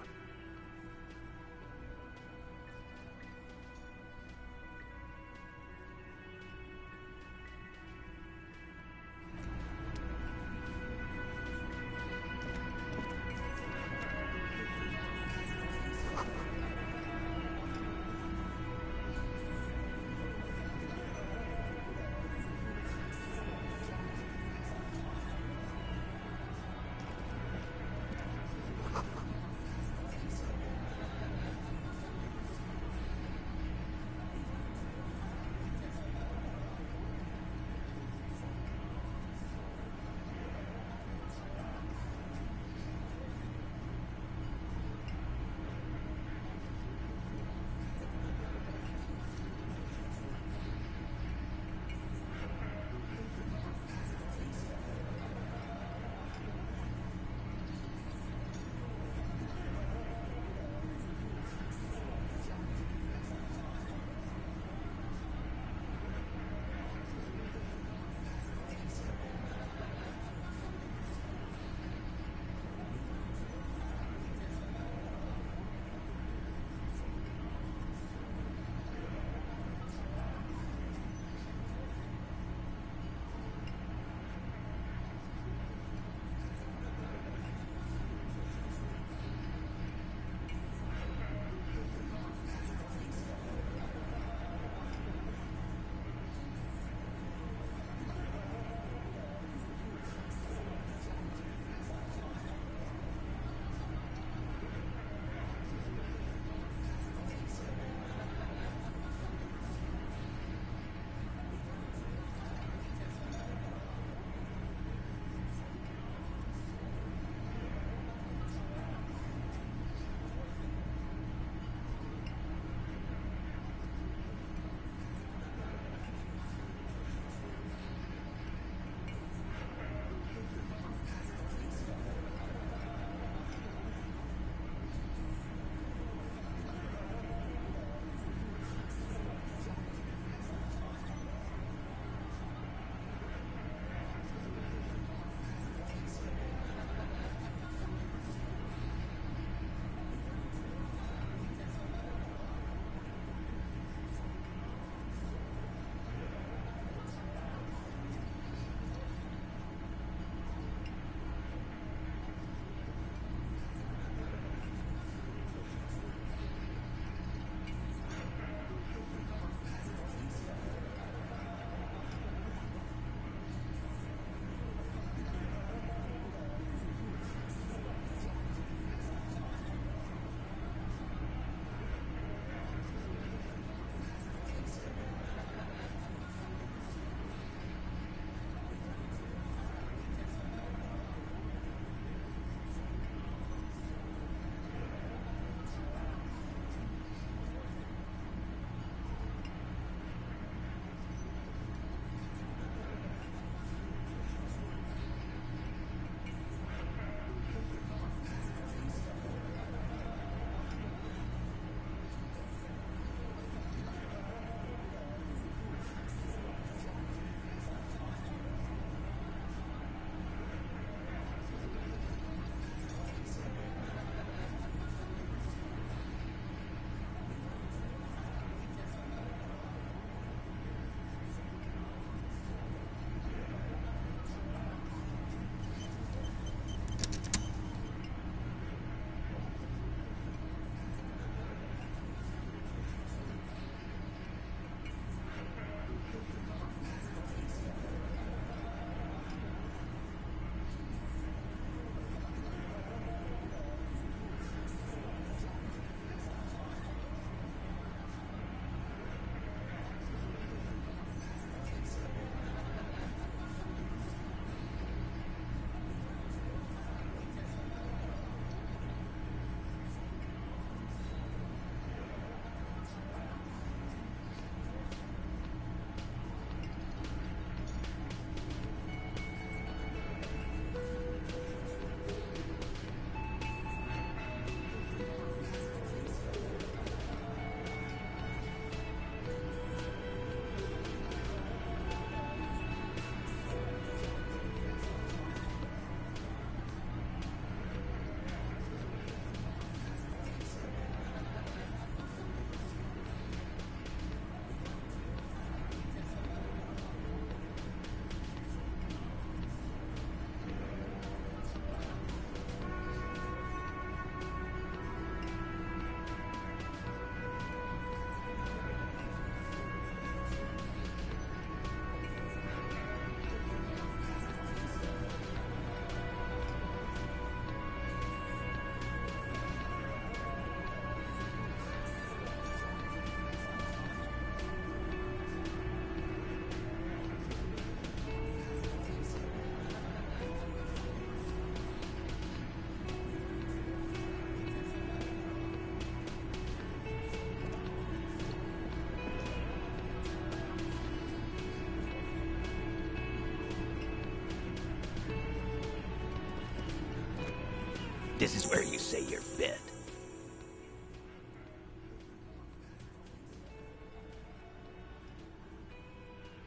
This is where you say your bit.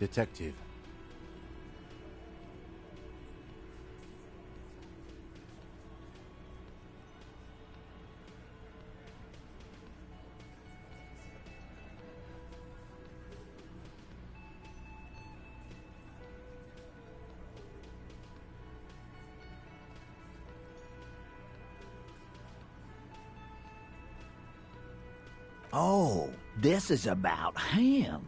Detective. Oh, this is about him.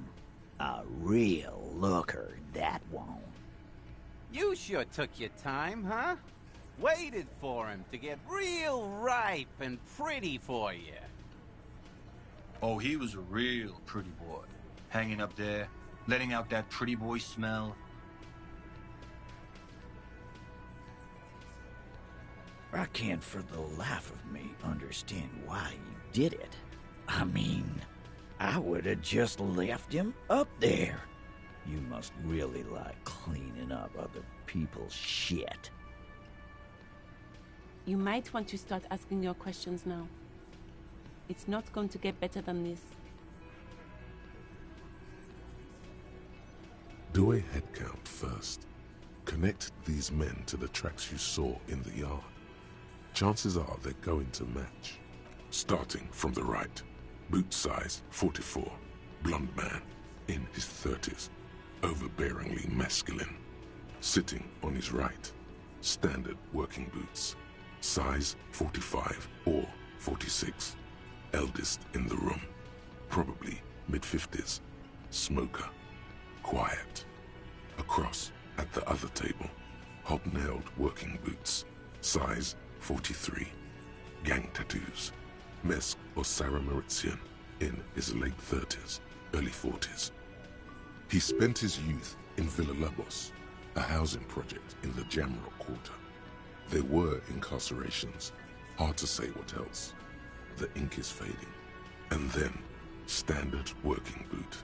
A real looker, that won't. You sure took your time, huh? Waited for him to get real ripe and pretty for you. Oh, he was a real pretty boy. Hanging up there, letting out that pretty boy smell. I can't for the life of me understand why you did it. I mean, I would have just left him up there. You must really like cleaning up other people's shit. You might want to start asking your questions now. It's not going to get better than this. Do a head count first. Connect these men to the tracks you saw in the yard. Chances are they're going to match. Starting from the right. Boot size 44. Blonde man. In his 30s. Overbearingly masculine. Sitting on his right. Standard working boots. Size 45 or 46. Eldest in the room. Probably mid-50s. Smoker. Quiet. Across at the other table. Hobnailed working boots. Size 43. Gang tattoos. Mesk or Sarah Mauritian. In his late 30s, early 40s. He spent his youth in Villa Labos, a housing project in the Jamrock Quarter. There were incarcerations. Hard to say what else. The ink is fading. And then, standard working boot.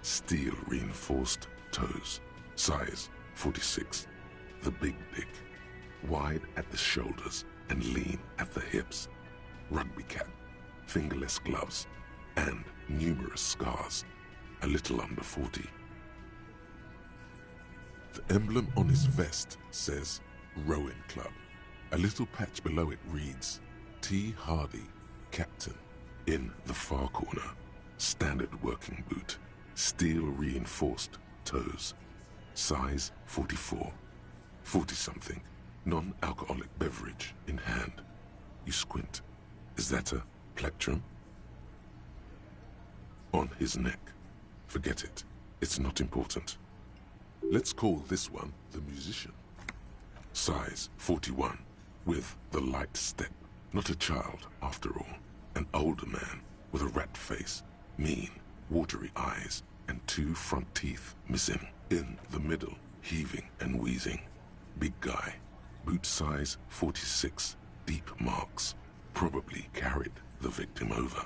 Steel reinforced toes. Size 46. The big dick. Wide at the shoulders and lean at the hips. Rugby cap. Fingerless gloves. And numerous scars. A little under 40. The emblem on his vest says Rowing Club. A little patch below it reads T. Hardy, Captain. In the far corner, standard working boot. Steel reinforced toes. Size 44. 40-something. Non-alcoholic beverage in hand. You squint. Is that a plectrum? On his neck. Forget it. It's not important. Let's call this one the musician. Size 41. With the light step. Not a child, after all. An older man with a rat face. Mean, watery eyes, and 2 front teeth missing. In the middle, heaving and wheezing. Big guy. Boot size 46. Deep marks. Probably carried the victim over.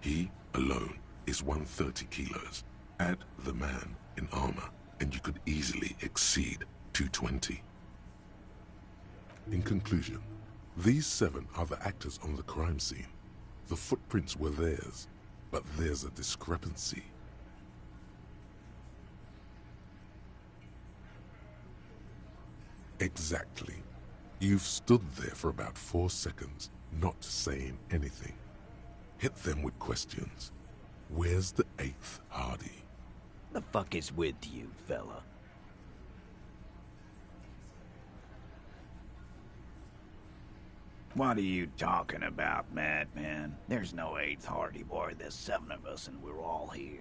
He, alone, is 130 kilos. Add the man in armor, and you could easily exceed 220. In conclusion, these 7 are the actors on the crime scene. The footprints were theirs, but there's a discrepancy. Exactly. You've stood there for about 4 seconds, not saying anything. Hit them with questions. Where's the 8th Hardy? The fuck is with you, fella? What are you talking about, madman? There's no 8th Hardy boy. There's 7 of us and we're all here.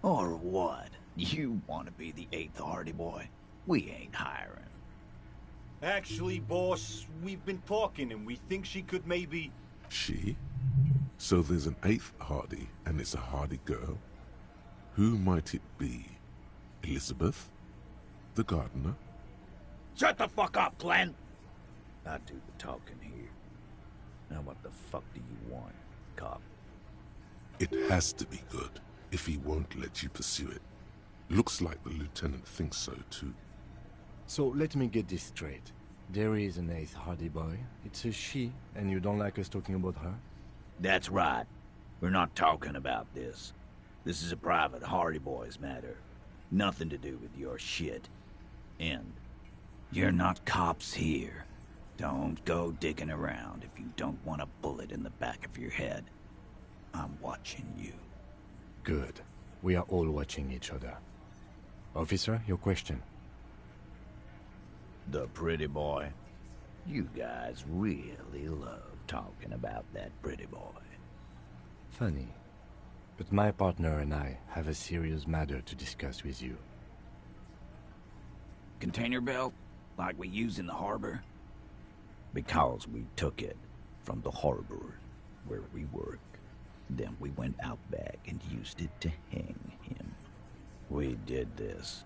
Or what? You want to be the 8th Hardy boy? We ain't hiring. Actually, boss, we've been talking and we think she could maybe... She? So there's an 8th Hardy, and it's a Hardy girl? Who might it be? Elizabeth? The gardener? Shut the fuck up, Glenn! I do the talking here. Now what the fuck do you want, cop? It has to be good, if he won't let you pursue it. Looks like the lieutenant thinks so, too. So let me get this straight. There is an eighth Hardy boy. It's a she, and you don't like us talking about her? That's right. We're not talking about this. This is a private Hardy Boys matter. Nothing to do with your shit. And you're not cops here. Don't go digging around if you don't want a bullet in the back of your head. I'm watching you. Good. We are all watching each other. Officer, your question. The pretty boy. You guys really love talking about that pretty boy. Funny. But my partner and I have a serious matter to discuss with you. Container belt? Like we use in the harbor? Because we took it from the harbor where we work. Then we went out back and used it to hang him. We did this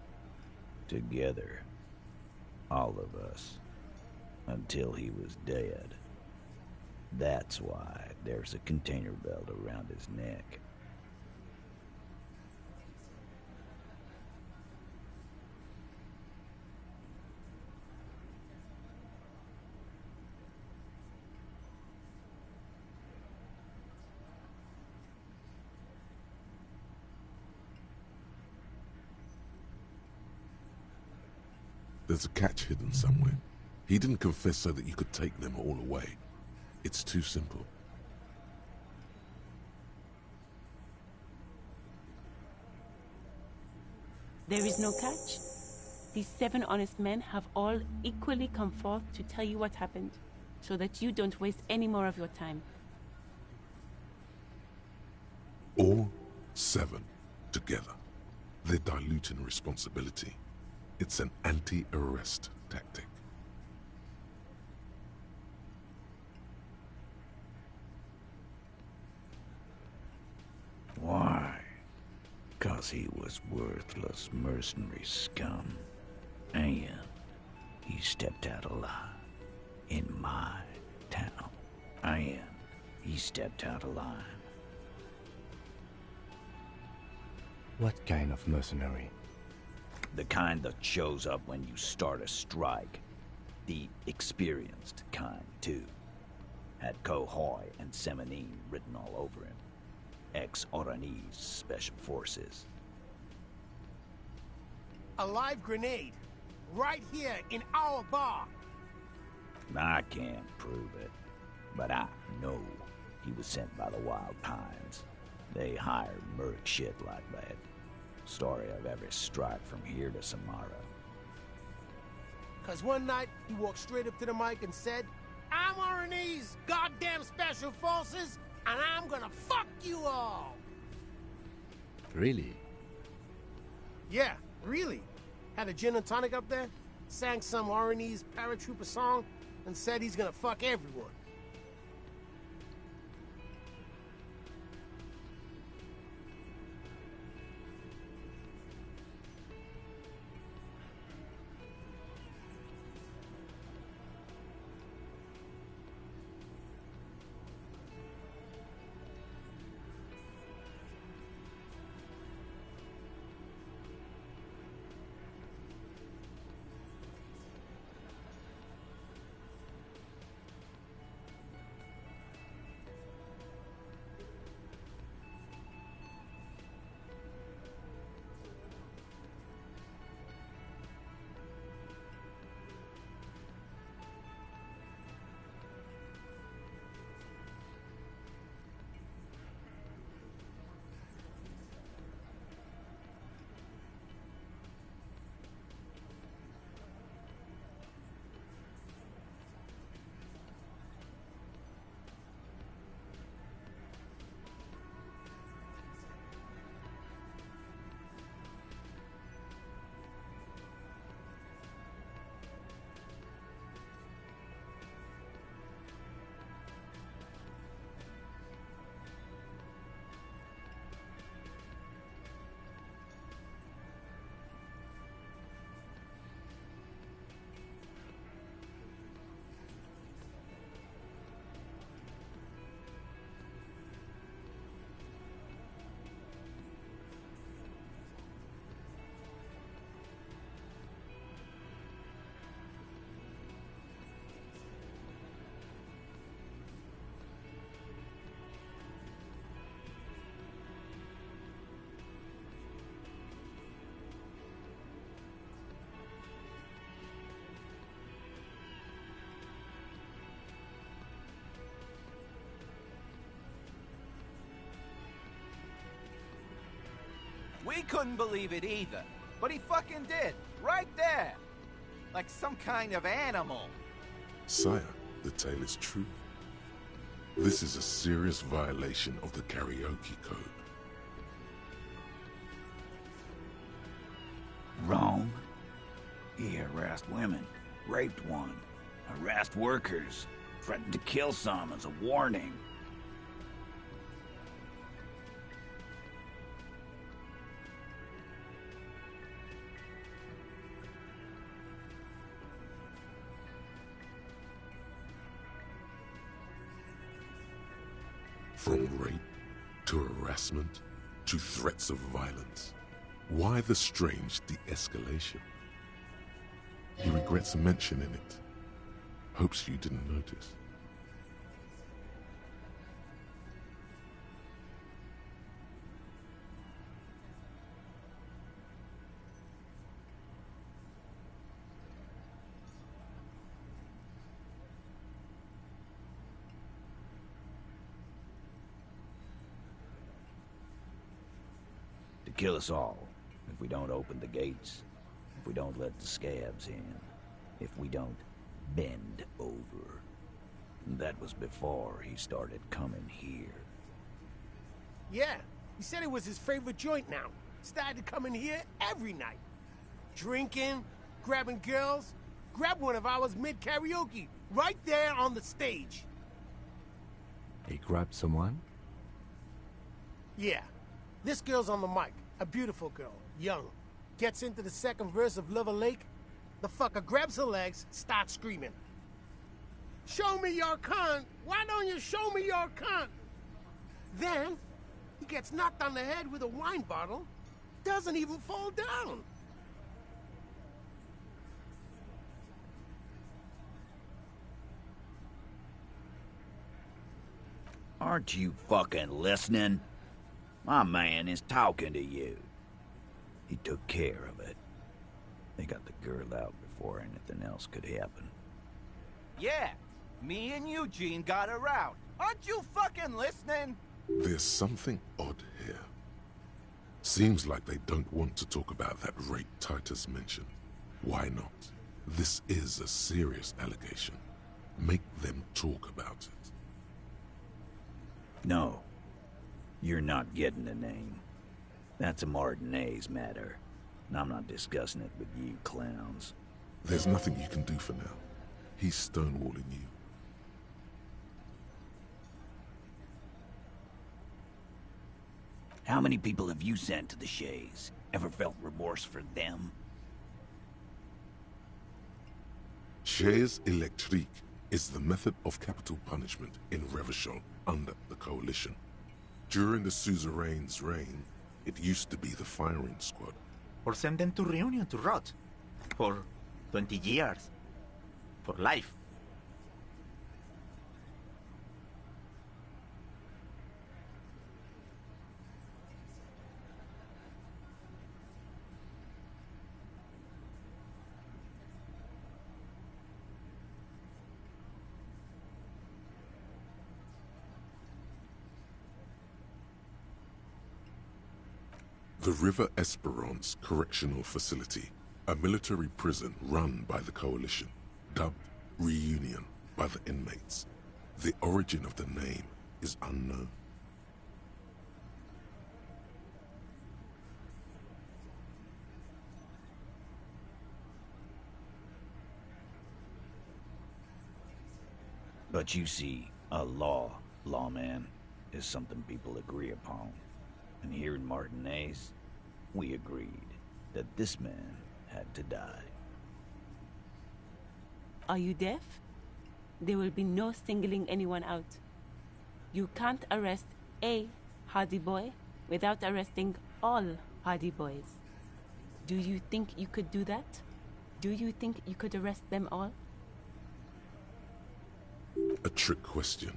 together. All of us. Until he was dead. That's why there's a container belt around his neck. There's a catch hidden somewhere. He didn't confess so that you could take them all away. It's too simple. There is no catch. These 7 honest men have all equally come forth to tell you what happened, so that you don't waste any more of your time. All 7 together. They're diluting responsibility. It's an anti-arrest tactic. Why? 'Cause he was worthless mercenary scum. And he stepped out alive in my town. And he stepped out alive. What kind of mercenary? The kind that shows up when you start a strike. The experienced kind, too. Had Kohoy and Semenine written all over him. Ex-Oranese Special Forces. A live grenade. Right here in our bar. I can't prove it, but I know he was sent by the Wild Pines. They hired merc shit like that. Story of every strike from here to Samara. 'Cause one night, he walked straight up to the mic and said, I'm Oranese goddamn Special Forces, and I'm gonna fuck you all! Really? Yeah, really. Had a gin and tonic up there, sang some Oranese paratrooper song, and said he's gonna fuck everyone. We couldn't believe it either. But he fucking did. Right there. Like some kind of animal. Sire, the tale is true. This is a serious violation of the karaoke code. Wrong. He harassed women, raped one, harassed workers, threatened to kill some as a warning. From rape to harassment to threats of violence. Why the strange de-escalation? He regrets mentioning it. Hopes you didn't notice. To kill us all, if we don't open the gates, if we don't let the scabs in, if we don't bend over. That was before he started coming here. Yeah, he said it was his favorite joint now. Started coming here every night. Drinking, grabbing girls. Grabbed one of ours mid-karaoke, right there on the stage. He grabbed someone? Yeah, this girl's on the mic. A beautiful girl, young. Gets into the second verse of Lover Lake. The fucker grabs her legs, starts screaming. Show me your cunt! Why don't you show me your cunt? Then, he gets knocked on the head with a wine bottle. Doesn't even fall down. Aren't you fucking listening? My man is talking to you. He took care of it. They got the girl out before anything else could happen. Yeah, me and Eugene got her out. Aren't you fucking listening? There's something odd here. Seems like they don't want to talk about that rape Titus mentioned. Why not? This is a serious allegation. Make them talk about it. No. You're not getting a name. That's a Martinez matter. And I'm not discussing it with you clowns. There's nothing you can do for now. He's stonewalling you. How many people have you sent to the Shays? Ever felt remorse for them? Chaise électrique is the method of capital punishment in Revachol under the Coalition. During the suzerain's reign, it used to be the firing squad. Or send them to Reunion to rot. For 20 years. For life. The River Esperance Correctional Facility, a military prison run by the Coalition, dubbed Reunion by the inmates. The origin of the name is unknown. But you see, a lawman, is something people agree upon. And here in Martinez, we agreed that this man had to die. Are you deaf? There will be no singling anyone out. You can't arrest a Hardy Boy without arresting all Hardy Boys. Do you think you could do that? Do you think you could arrest them all? A trick question.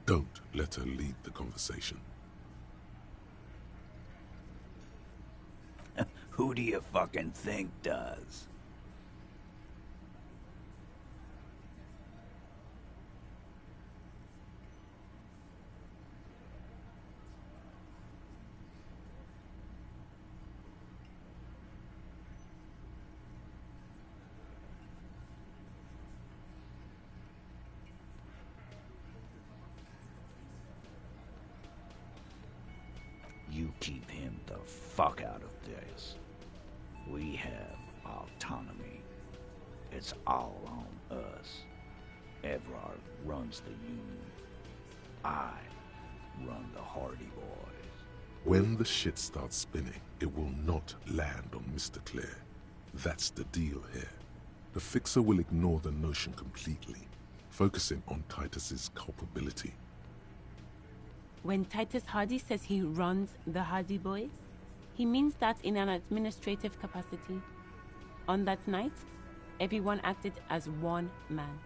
Don't let her lead the conversation. Who do you fucking think does? keep him the fuck out of this. We have autonomy. It's all on us. Everard runs the union. I run the Hardy Boys. When the shit starts spinning, it will not land on Mr. Clare. That's the deal here. The Fixer will ignore the notion completely, focusing on Titus's culpability. When Titus Hardy says he runs the Hardy Boys, he means that in an administrative capacity. On that night, everyone acted as one man.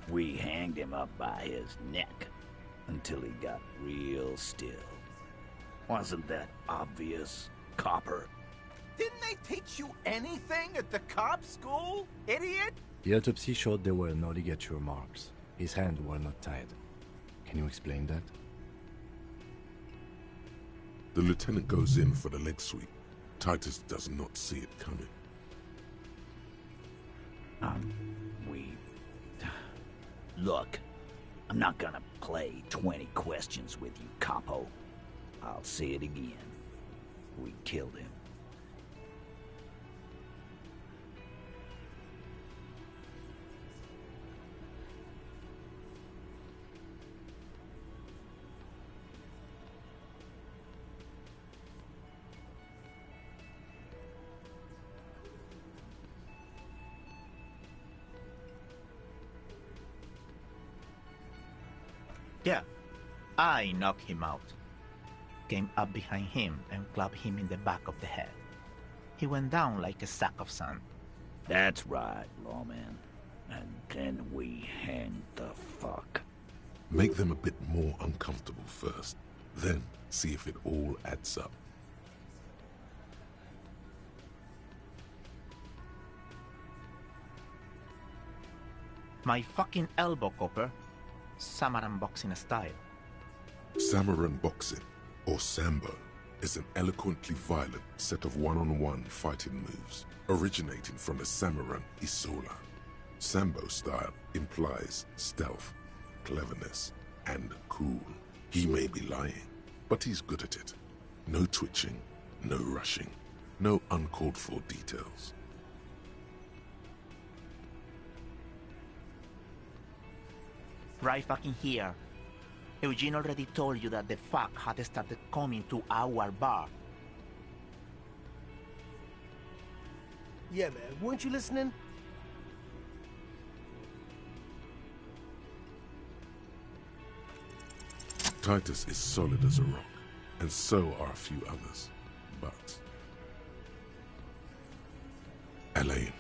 We hanged him up by his neck until he got real still. Wasn't that obvious, Copper? Didn't they teach you anything at the cop school, idiot? The autopsy showed there were no ligature marks. His hands were not tied. Can you explain that? The lieutenant goes in for the leg sweep. Titus does not see it coming. Look, I'm not gonna play 20 questions with you, Capo. I'll say it again. We killed him. Yeah, I knocked him out. Came up behind him and clubbed him in the back of the head. He went down like a sack of sand. That's right, lawman. And then we hanged the fuck. Make them a bit more uncomfortable first, then see if it all adds up. My fucking elbow, Copper. Samaran boxing style. Samaran boxing, or Sambo, is an eloquently violent set of one-on-one fighting moves, originating from the Samaran Isola. Sambo style implies stealth, cleverness, and cool. He may be lying, but he's good at it. No twitching, no rushing, no uncalled for details. Right fucking here. Eugene already told you that the fuck had started coming to our bar. Yeah, man. Weren't you listening? Titus is solid as a rock, and so are a few others. But Elaine,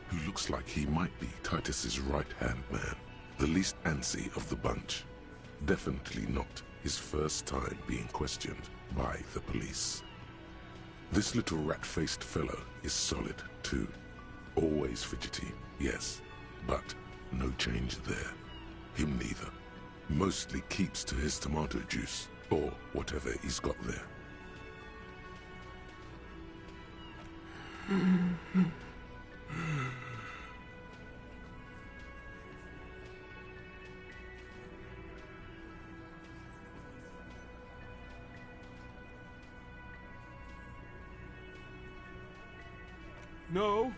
who looks like he might be Titus's right-hand man, the least antsy of the bunch. Definitely not his first time being questioned by the police. This little rat-faced fellow is solid, too. Always fidgety, yes, but no change there. Him neither. Mostly keeps to his tomato juice, or whatever he's got there. No.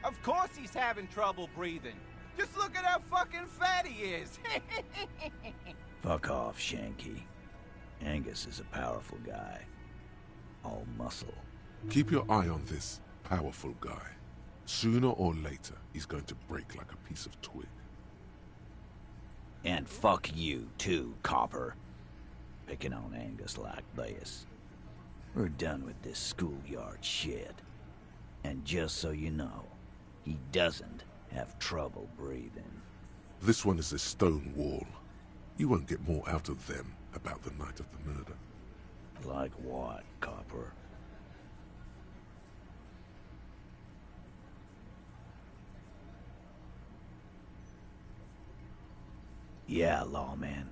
Of course he's having trouble breathing. Just look at how fucking fat he is. Fuck off, Shanky. Angus is a powerful guy. All muscle. Keep your eye on this powerful guy. Sooner or later, he's going to break like a piece of twig. And fuck you, too, Copper. Picking on Angus like this. We're done with this schoolyard shit. And just so you know, he doesn't have trouble breathing. This one is a stone wall. You won't get more out of them about the night of the murder. Like what, Copper? Yeah, lawman.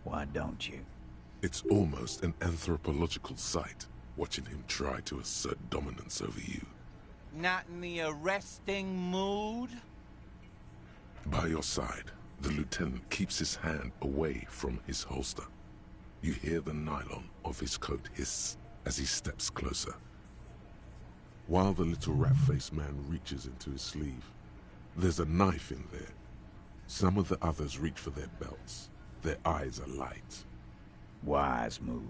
Why don't you? It's almost an anthropological sight, watching him try to assert dominance over you. Not in the arresting mood? By your side, the lieutenant keeps his hand away from his holster. You hear the nylon of his coat hiss as he steps closer. While the little rat-faced man reaches into his sleeve, there's a knife in there. Some of the others reach for their belts. Their eyes are light. Wise move.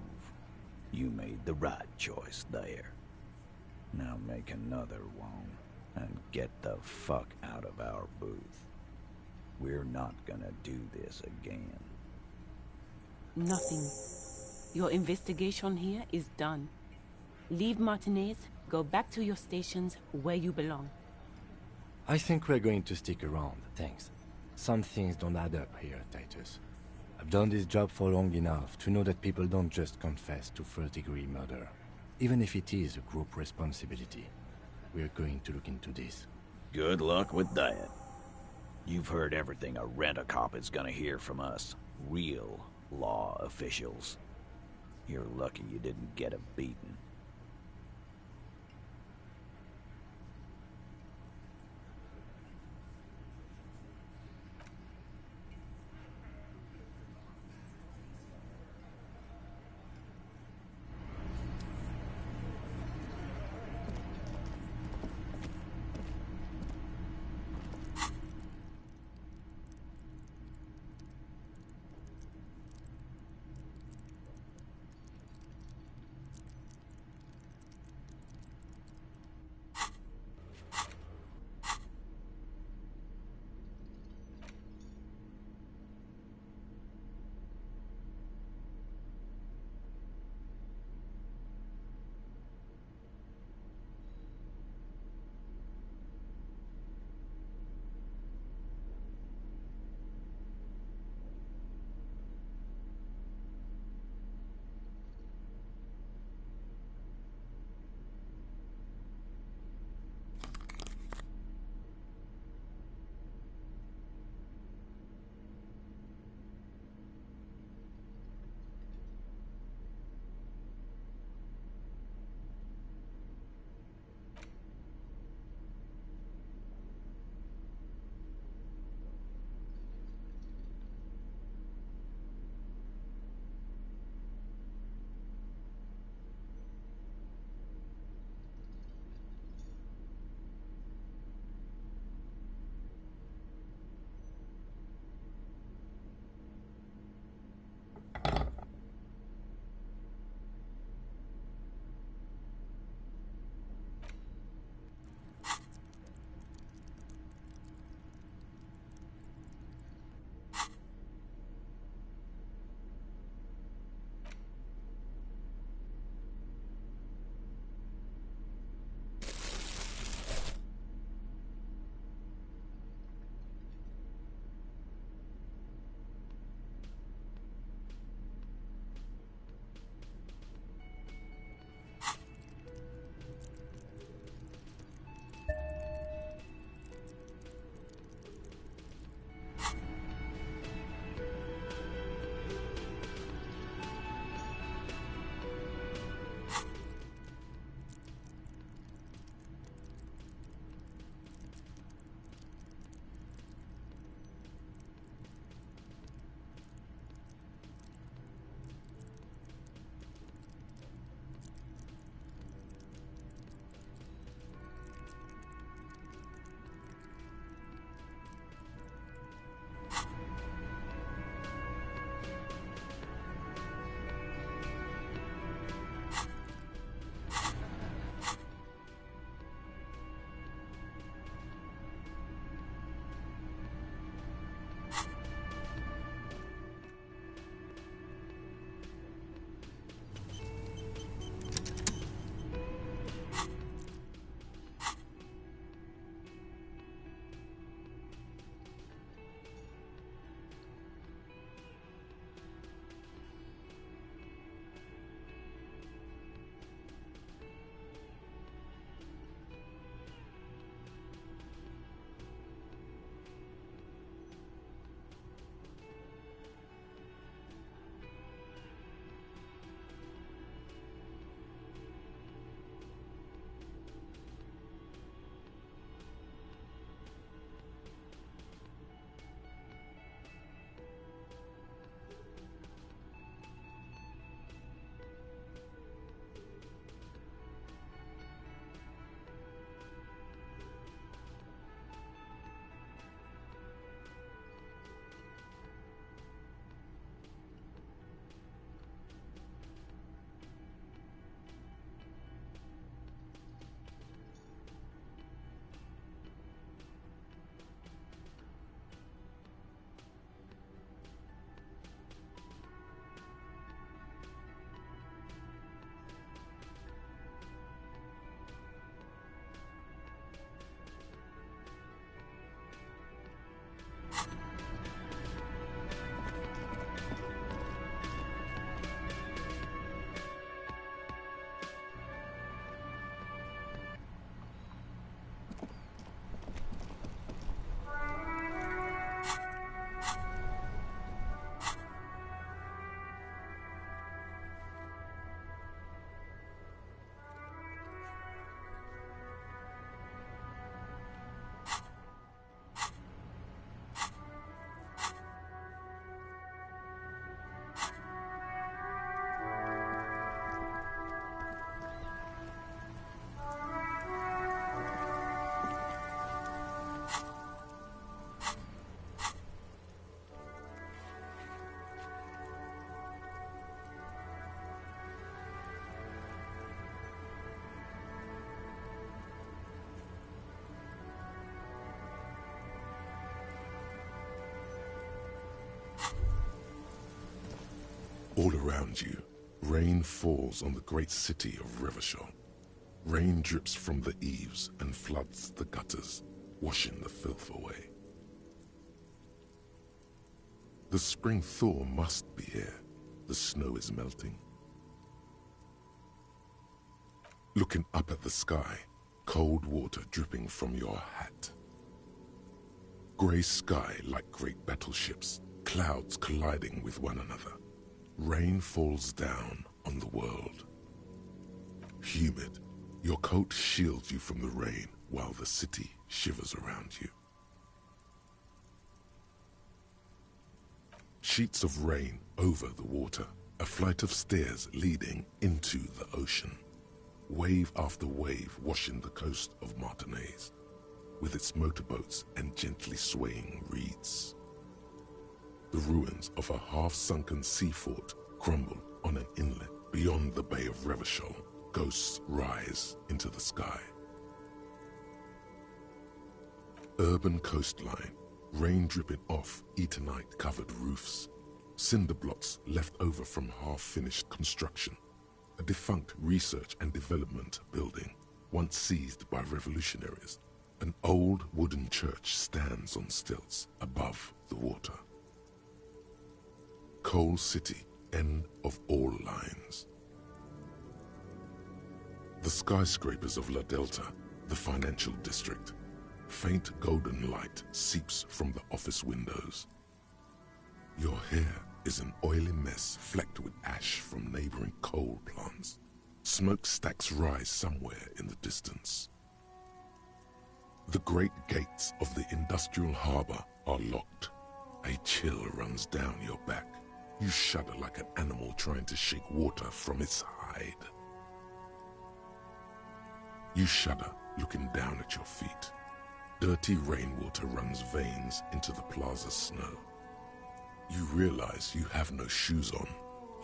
You made the right choice there. Now make another one and get the fuck out of our booth. We're not gonna do this again. Nothing. Your investigation here is done. Leave Martinez, go back to your stations where you belong. I think we're going to stick around, thanks. Some things don't add up here, Titus. I've done this job for long enough to know that people don't just confess to first-degree murder, even if it is a group responsibility. We're going to look into this. Good luck with that. You've heard everything a rent-a-cop is gonna hear from us. Real law officials. You're lucky you didn't get a beating. All around you, rain falls on the great city of Revachol. Rain drips from the eaves and floods the gutters, washing the filth away. The spring thaw must be here. The snow is melting. Looking up at the sky, cold water dripping from your hat. Grey sky like great battleships, clouds colliding with one another. Rain falls down on the world. Humid, your coat shields you from the rain while the city shivers around you. Sheets of rain over the water, a flight of stairs leading into the ocean. Wave after wave washing the coast of Martinaise, with its motorboats and gently swaying reeds. The ruins of a half-sunken sea fort crumble on an inlet beyond the Bay of Revachol. Ghosts rise into the sky. Urban coastline, rain dripping off Eternite-covered roofs, cinder blocks left over from half-finished construction, a defunct research and development building, once seized by revolutionaries. An old wooden church stands on stilts above the water. Coal City, end of all lines. The skyscrapers of La Delta, the financial district. Faint golden light seeps from the office windows. Your hair is an oily mess flecked with ash from neighboring coal plants. Smokestacks rise somewhere in the distance. The great gates of the industrial harbor are locked. A chill runs down your back. You shudder like an animal trying to shake water from its hide. You shudder looking down at your feet. Dirty rainwater runs veins into the plaza's snow. You realize you have no shoes on.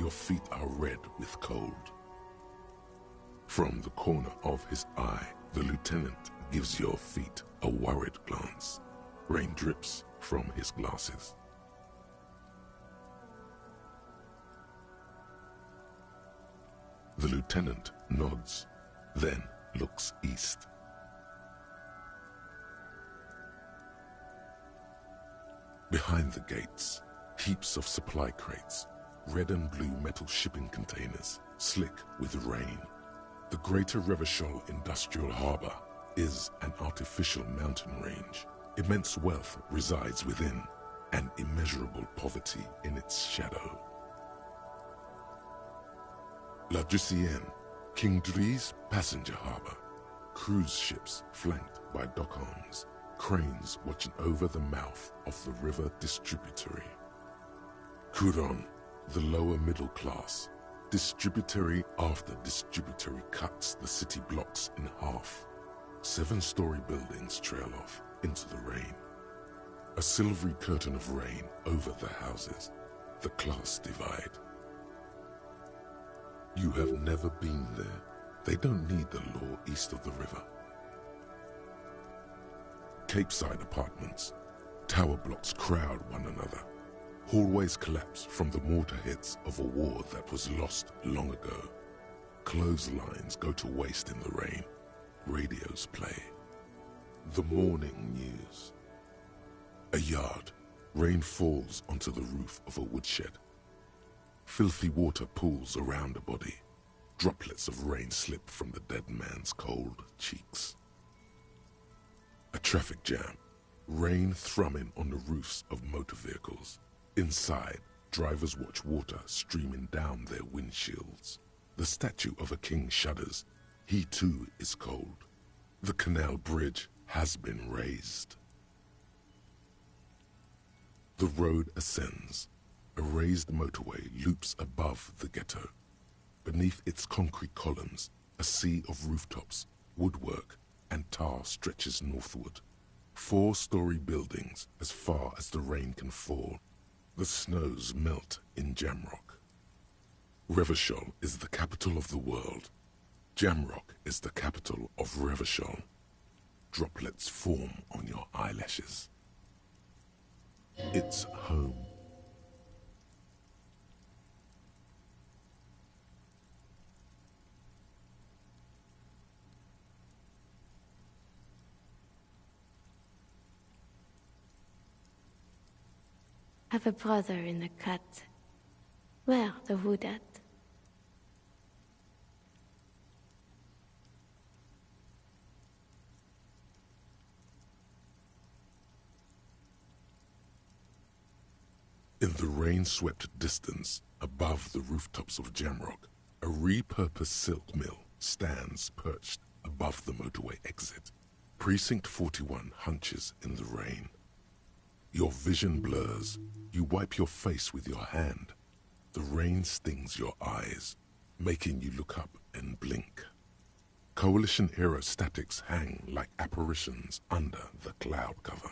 Your feet are red with cold. From the corner of his eye, the lieutenant gives your feet a worried glance. Rain drips from his glasses. The lieutenant nods, then looks east. Behind the gates, heaps of supply crates, red and blue metal shipping containers, slick with rain. The Greater Revachol Industrial Harbor is an artificial mountain range. Immense wealth resides within, and immeasurable poverty in its shadow. La Drusienne, King Dries passenger harbor. Cruise ships flanked by dock arms. Cranes watching over the mouth of the river distributary. Couronne, the lower middle class. Distributary after distributary cuts the city blocks in half. 7-story buildings trail off into the rain. A silvery curtain of rain over the houses. The class divide. You have never been there. They don't need the law east of the river. Capeside apartments. Tower blocks crowd one another. Hallways collapse from the mortar hits of a war that was lost long ago. Clotheslines go to waste in the rain. Radios play. The morning news. A yard. Rain falls onto the roof of a woodshed. Filthy water pools around a body. Droplets of rain slip from the dead man's cold cheeks. A traffic jam. Rain thrumming on the roofs of motor vehicles. Inside, drivers watch water streaming down their windshields. The statue of a king shudders. He too is cold. The canal bridge has been raised. The road ascends. A raised motorway loops above the ghetto. Beneath its concrete columns, a sea of rooftops, woodwork, and tar stretches northward. 4-story buildings as far as the rain can fall. The snows melt in Jamrock. Revachol is the capital of the world. Jamrock is the capital of Revachol. Droplets form on your eyelashes. It's home. Have a brother in the cut. Where the wood at? In the rain-swept distance, above the rooftops of Jamrock, a repurposed silk mill stands perched above the motorway exit. Precinct 41 hunches in the rain. Your vision blurs. You wipe your face with your hand. The rain stings your eyes, making you look up and blink. Coalition aerostatics hang like apparitions under the cloud cover.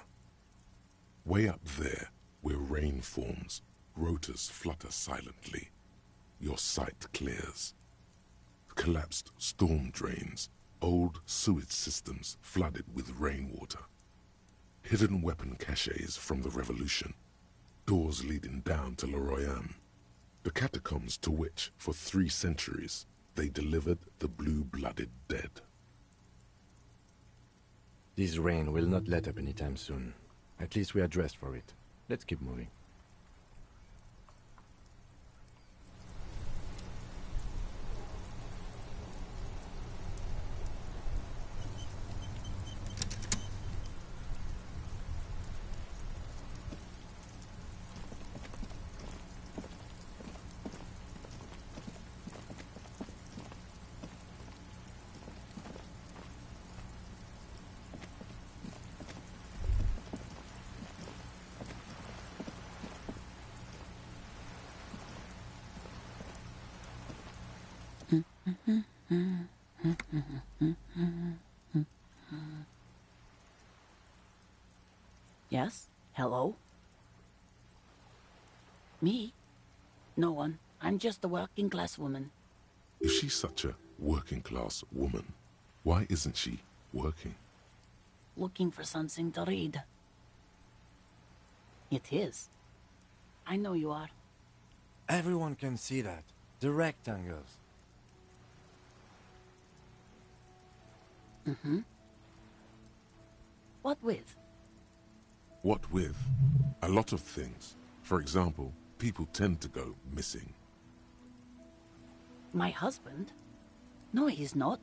Way up there, where rain forms, rotors flutter silently. Your sight clears. Collapsed storm drains, old sewage systems flooded with rainwater. Hidden weapon caches from the Revolution. Doors leading down to Le Royaume. The catacombs to which, for 3 centuries, they delivered the blue-blooded dead. This rain will not let up anytime soon. At least we are dressed for it. Let's keep moving. Yes? Hello? Me? No one. I'm just a working-class woman. If she's such a working-class woman, why isn't she working? Looking for something to read. It is. I know you are. Everyone can see that. The rectangles. Mm-hmm. What with? What with? A lot of things. For example, people tend to go missing. My husband? No, he's not.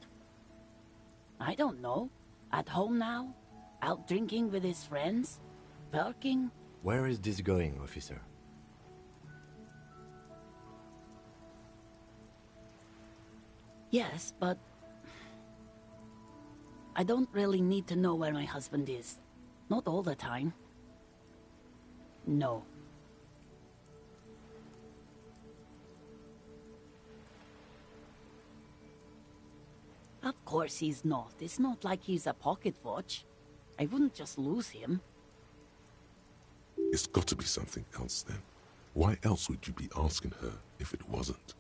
I don't know. At home now? Out drinking with his friends? Working? Where is this going, officer? Yes, but... I don't really need to know where my husband is. Not all the time. No. Of course he's not. It's not like he's a pocket watch. I wouldn't just lose him. It's got to be something else then. Why else would you be asking her if it wasn't?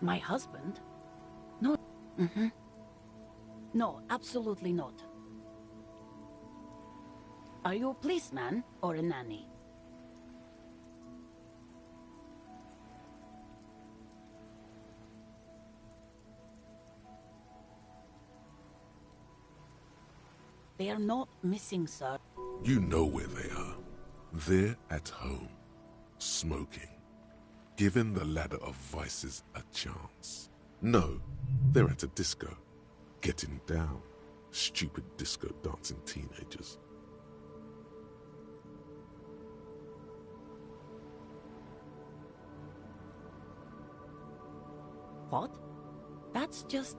My husband? No. Mm-hmm. No, absolutely not. Are you a policeman or a nanny? They are not missing, sir. You know where they are. They're at home, smoking, giving the ladder of vices a chance. No, they're at a disco, getting down. Stupid disco dancing teenagers. What? That's just...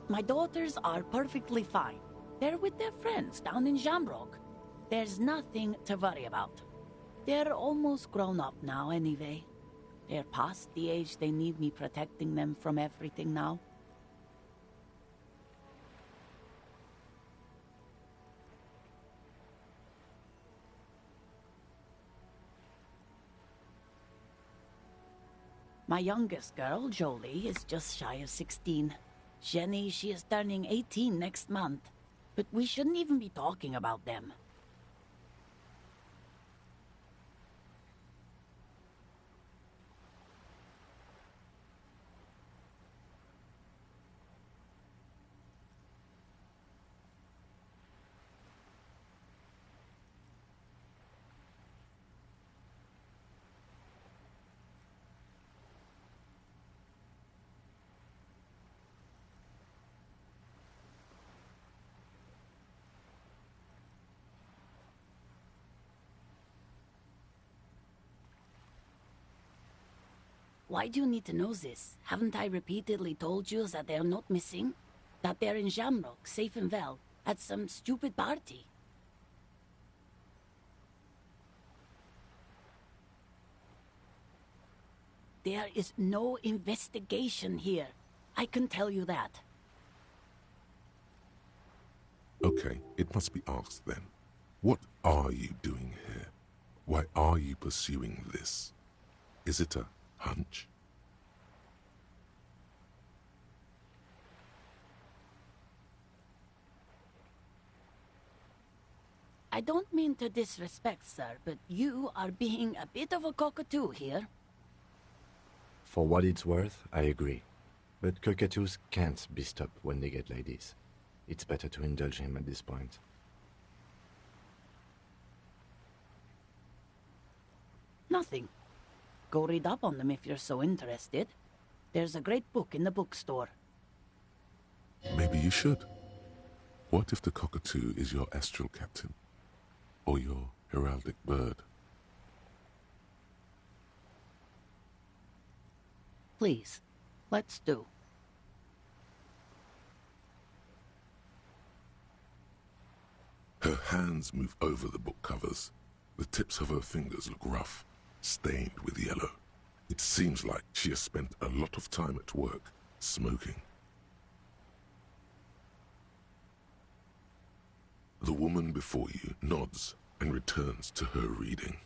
My daughters are perfectly fine. They're with their friends down in Jamrock. There's nothing to worry about. They're almost grown up now anyway. They're past the age they need me protecting them from everything now. My youngest girl, Jolie, is just shy of 16. Jenny, she is turning 18 next month. But we shouldn't even be talking about them. Why do you need to know this? Haven't I repeatedly told you that they're not missing? That they're in Jamrock, safe and well, at some stupid party? There is no investigation here. I can tell you that. Okay, it must be asked then. What are you doing here? Why are you pursuing this? Is it a hunch? I don't mean to disrespect, sir, but you are being a bit of a cockatoo here. For what it's worth, I agree. But cockatoos can't be stopped when they get ladies. It's better to indulge him at this point. Nothing. Go read up on them if you're so interested. There's a great book in the bookstore. Maybe you should. What if the cockatoo is your astral captain? Or your heraldic bird? Please, let's do. Her hands move over the book covers. The tips of her fingers look rough, stained with yellow. It seems like she has spent a lot of time at work, smoking. The woman before you nods and returns to her reading.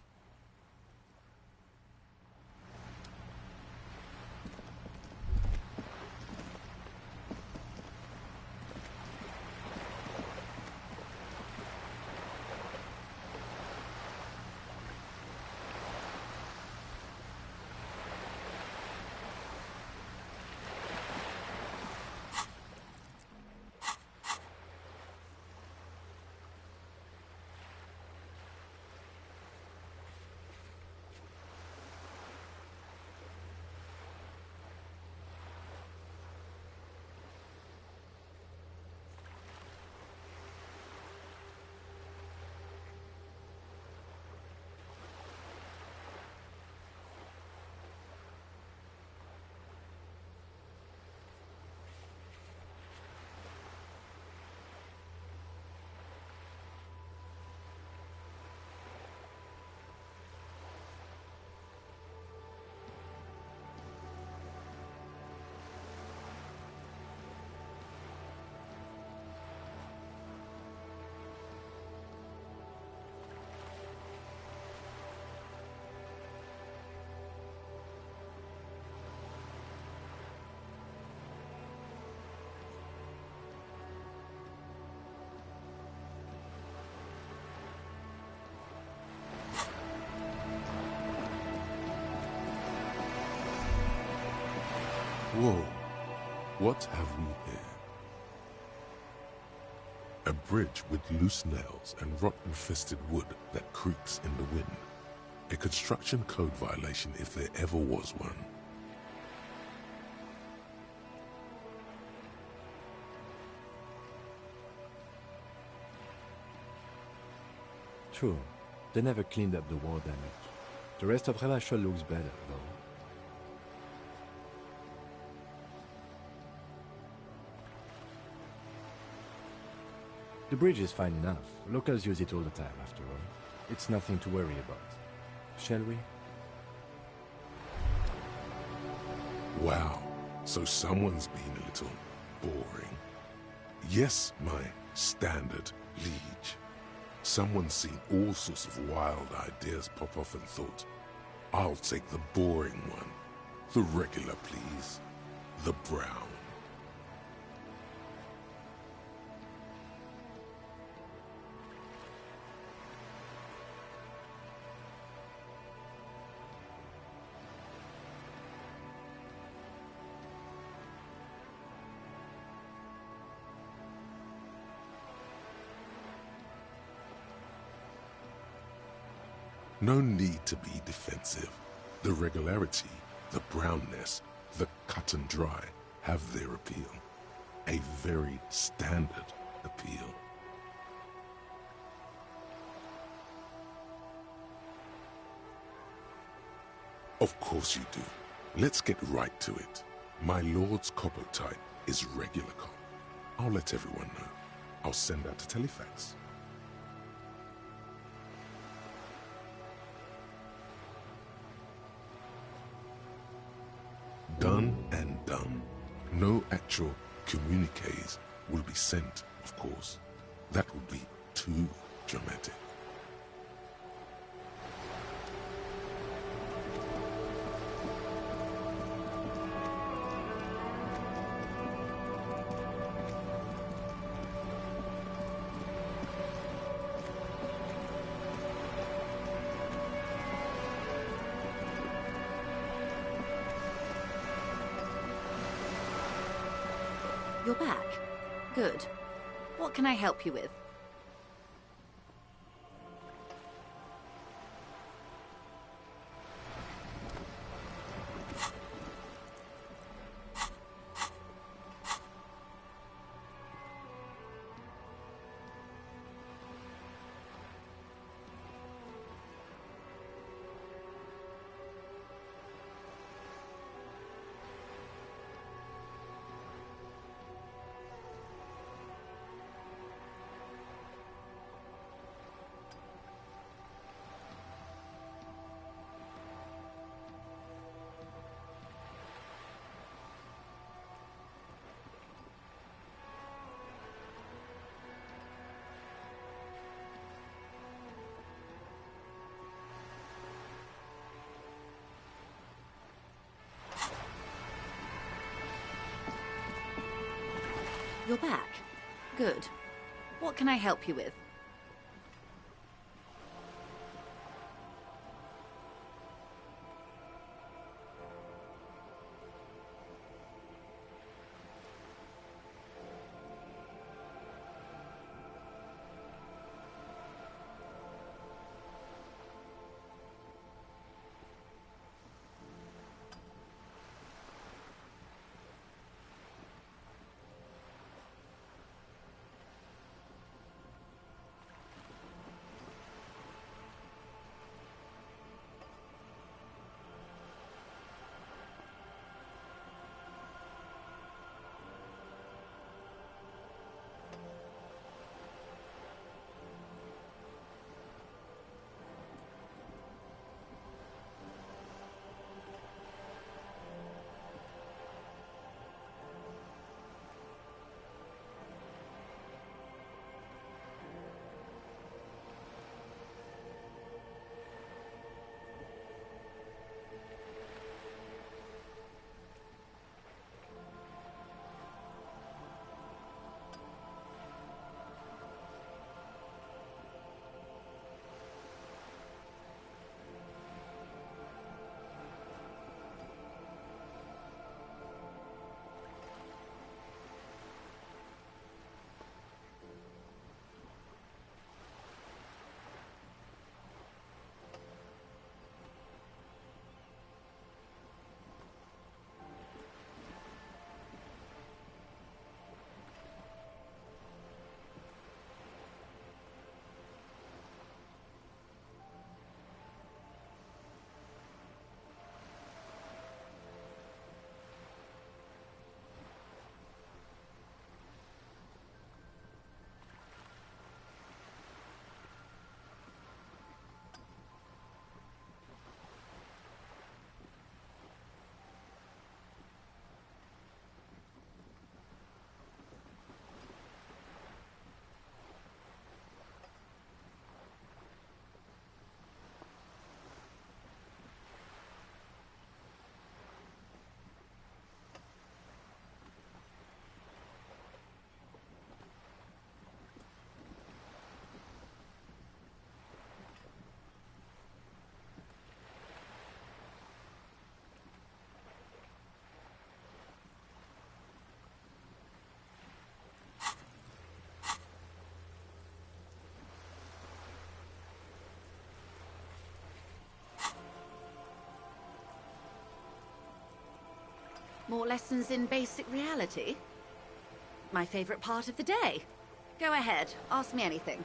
Whoa, what have we here? A bridge with loose nails and rot-infested wood that creaks in the wind. A construction code violation if there ever was one. True, they never cleaned up the war damage. The rest of Revachol looks better, though. The bridge is fine enough. Locals use it all the time, after all. It's nothing to worry about. Shall we? Wow, so someone's been a little boring. Yes, my standard liege. Someone's seen all sorts of wild ideas pop off and thought, I'll take the boring one. The regular, please. The brown. No need to be defensive. The regularity, the brownness, the cut and dry have their appeal. A very standard appeal. Of course you do. Let's get right to it. My lord's copper type is regular cop. I'll let everyone know. I'll send out a telefax. Done and done. No actual communiques will be sent, of course. That would be too dramatic. You're back. Good. What can I help you with? You're back. Good. What can I help you with? More lessons in basic reality? My favorite part of the day. Go ahead, ask me anything.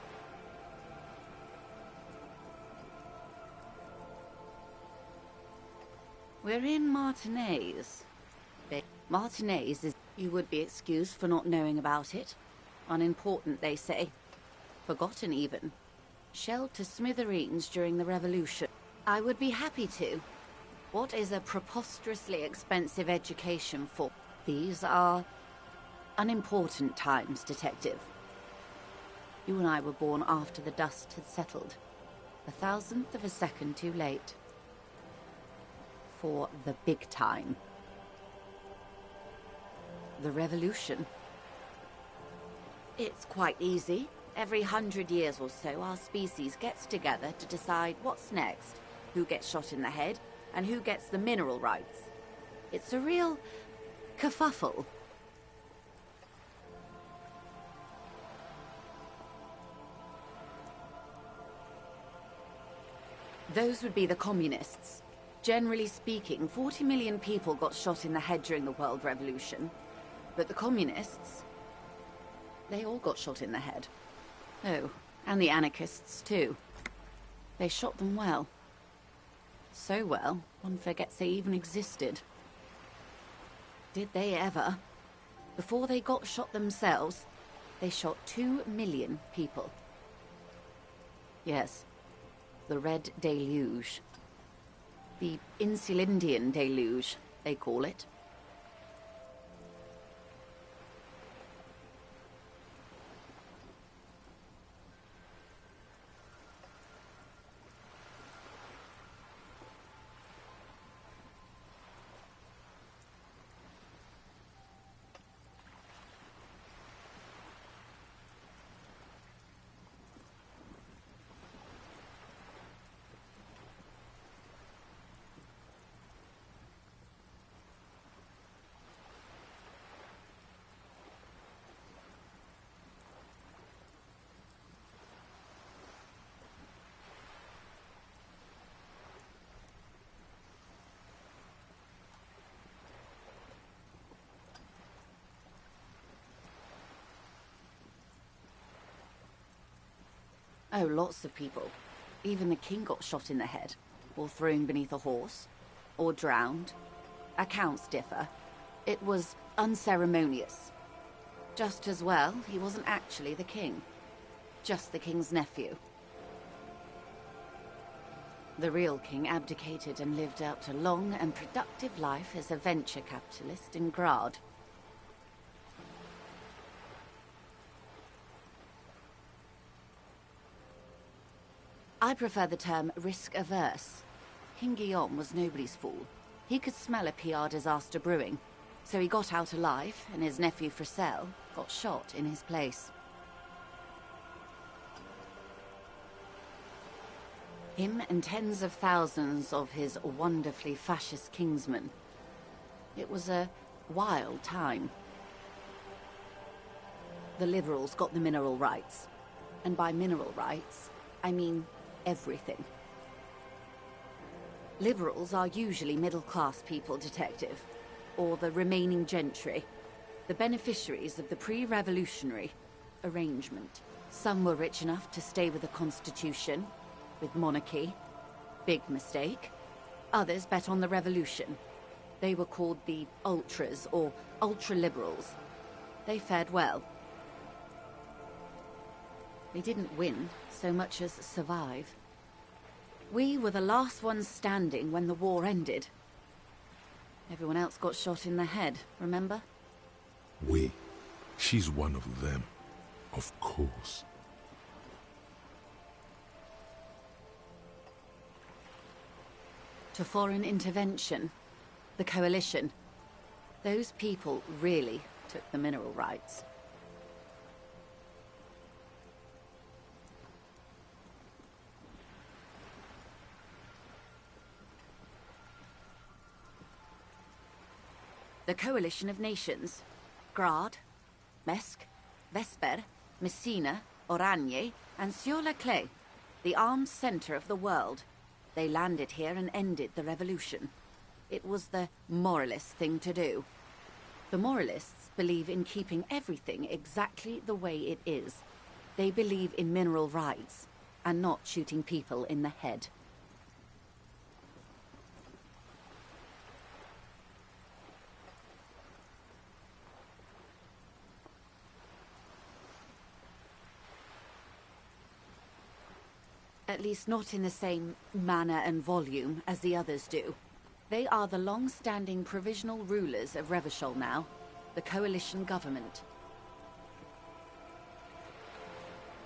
We're in Martinez. Martinez is... You would be excused for not knowing about it. Unimportant, they say. Forgotten, even. Shelled to smithereens during the Revolution. I would be happy to. What is a preposterously expensive education for? These are unimportant times, Detective. You and I were born after the dust had settled. 1,000th of a second too late. For the big time. The Revolution. It's quite easy. Every 100 years or so, our species gets together to decide what's next, who gets shot in the head, and who gets the mineral rights. It's a real kerfuffle. Those would be the communists. Generally speaking, 40 million people got shot in the head during the World Revolution. But the communists, they all got shot in the head. Oh, and the anarchists too. They shot them well. So well, one forgets they even existed. Did they ever? Before they got shot themselves, they shot 2 million people. Yes, the Red Deluge. The Insulindian Deluge, they call it. Oh, lots of people. Even the king got shot in the head, or thrown beneath a horse, or drowned. Accounts differ. It was unceremonious. Just as well, he wasn't actually the king. Just the king's nephew. The real king abdicated and lived out a long and productive life as a venture capitalist in Grad. I prefer the term risk-averse. King Guillaume was nobody's fool. He could smell a PR disaster brewing, so he got out alive, and his nephew Fricelle got shot in his place. Him and tens of thousands of his wonderfully fascist kingsmen. It was a wild time. The liberals got the mineral rights. And by mineral rights, I mean everything. Liberals are usually middle-class people, Detective, or the remaining gentry, the beneficiaries of the pre-revolutionary arrangement. Some were rich enough to stay with the Constitution, with monarchy. Big mistake. Others bet on the revolution. They were called the ultras, or ultra-liberals. They fared well. They didn't win so much as survive. We were the last ones standing when the war ended. Everyone else got shot in the head, remember? We. She's one of them. Of course. To foreign intervention. The coalition. Those people really took the mineral rights. The coalition of nations. Grad, Mesk, Vesper, Messina, Oranje, and Sur-la-Clay, the armed center of the world. They landed here and ended the revolution. It was the moralist thing to do. The moralists believe in keeping everything exactly the way it is. They believe in mineral rights, and not shooting people in the head. At least not in the same manner and volume as the others do. They are the long-standing provisional rulers of Revachol now, the coalition government.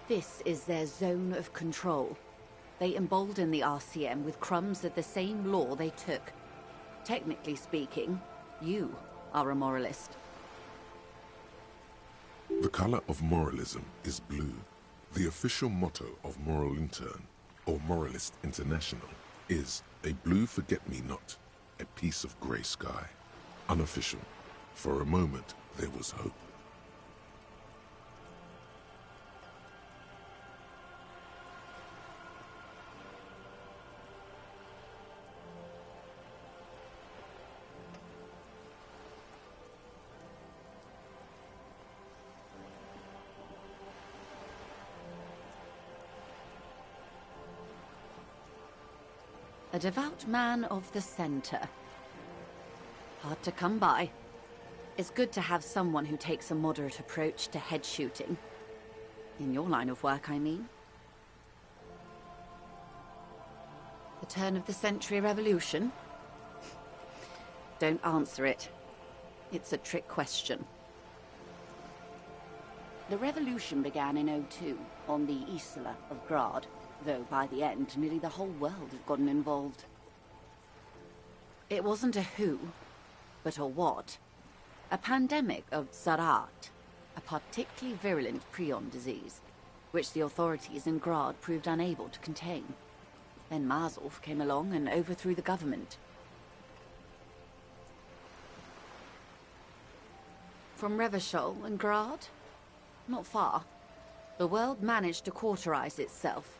This is their zone of control. They embolden the RCM with crumbs of the same law they took. Technically speaking, you are a moralist. The color of moralism is blue. The official motto of Moral Intern, or Moralist International, is a blue forget-me-not, a piece of grey sky. Unofficial. For a moment, there was hope. A devout man of the center. Hard to come by. It's good to have someone who takes a moderate approach to head shooting. In your line of work, I mean. The turn of the century revolution? Don't answer it. It's a trick question. The revolution began in '02 on the Isla of Grad, though by the end, nearly the whole world had gotten involved. It wasn't a who, but a what. A pandemic of Zarat, a particularly virulent prion disease, which the authorities in Grad proved unable to contain. Then Mazov came along and overthrew the government. From Revachol and Grad? Not far. The world managed to cauterize itself.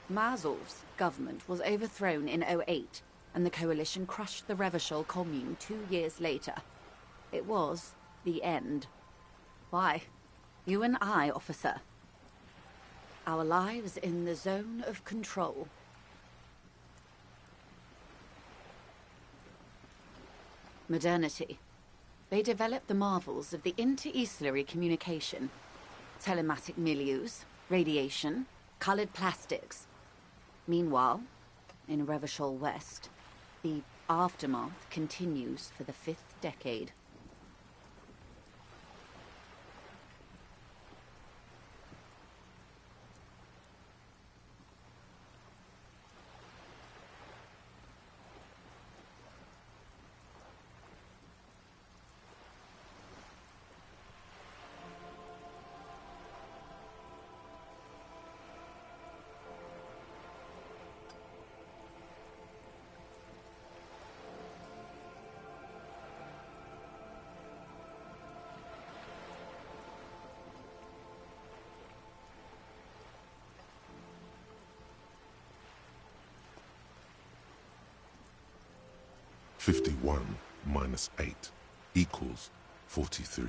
Mazov's government was overthrown in '08, and the coalition crushed the Revachol commune 2 years later. It was the end. Why? You and I, officer. Our lives in the zone of control. Modernity. They developed the marvels of the inter-Islary communication. Telematic milieus, radiation, colored plastics. Meanwhile, in Revachol West, the aftermath continues for the 5th decade. (51 minus 8 equals 43).